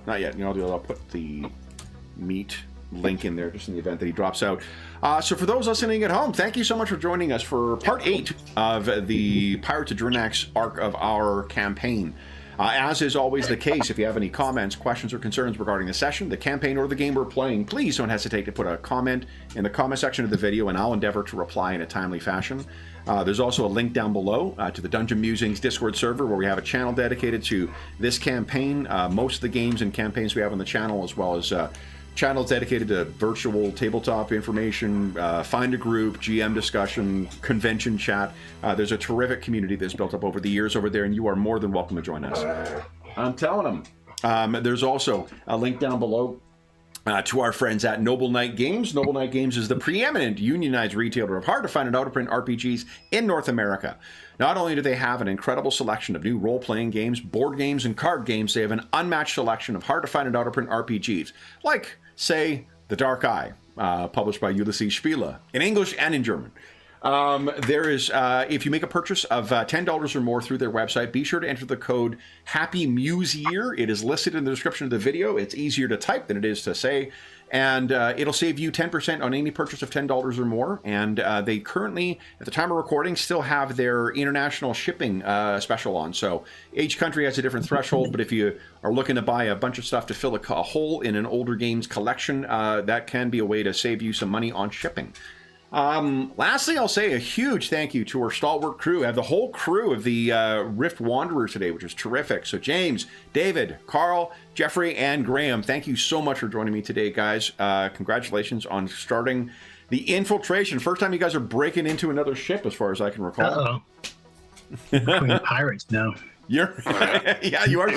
Not yet. You know, I'll put the meet link in there just in the event that he drops out. So for those listening at home, thank you so much for joining us for part 8 of the Pirates of Drinax arc of our campaign. As is always the case, if you have any comments, questions, or concerns regarding the session, the campaign, or the game we're playing, please don't hesitate to put a comment in the comment section of the video, and I'll endeavor to reply in a timely fashion. There's also a link down below to the Dungeon Musings Discord server, where we have a channel dedicated to this campaign, most of the games and campaigns we have on the channel, as well as channels dedicated to virtual tabletop information, find a group, GM discussion, convention chat. There's a terrific community that's built up over the years over there, and you are more than welcome to join us. I'm telling them. There's also a link down below to our friends at Noble Knight Games. Noble Knight Games is the preeminent unionized retailer of hard-to-find and out-of-print RPGs in North America. Not only do they have an incredible selection of new role-playing games, board games, and card games, they have an unmatched selection of hard-to-find and out-of-print RPGs, like, say, The Dark Eye, published by Ulysses Spiele, in English and in German. There is, if you make a purchase of $10 or more through their website, be sure to enter the code HAPPYMUSEYEAR. It is listed in the description of the video. It's easier to type than it is to say. And it'll save you 10% on any purchase of $10 or more. And they currently, at the time of recording, still have their international shipping special on. So each country has a different threshold. But if you are looking to buy a bunch of stuff to fill a hole in an older games collection, that can be a way to save you some money on shipping. Lastly, I'll say a huge thank you to our stalwart crew. I have the whole crew of the Rift Wanderers today, which is terrific. So James, David, Carl, Jeffrey, and Graham, thank you so much for joining me today, guys. Congratulations on starting the infiltration. First time you guys are breaking into another ship, as far as I can recall. We're pirates now. You're yeah, you are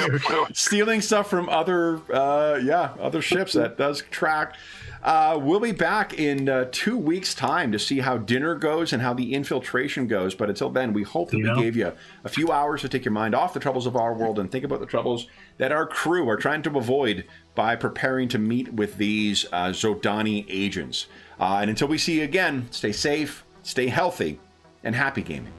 stealing stuff from other other ships. That does track. We'll be back in 2 weeks' time to see how dinner goes and how the infiltration goes. But until then, we hope that we gave you a few hours to take your mind off the troubles of our world and think about the troubles that our crew are trying to avoid by preparing to meet with these Zodani agents. And until we see you again, stay safe, stay healthy, and happy gaming.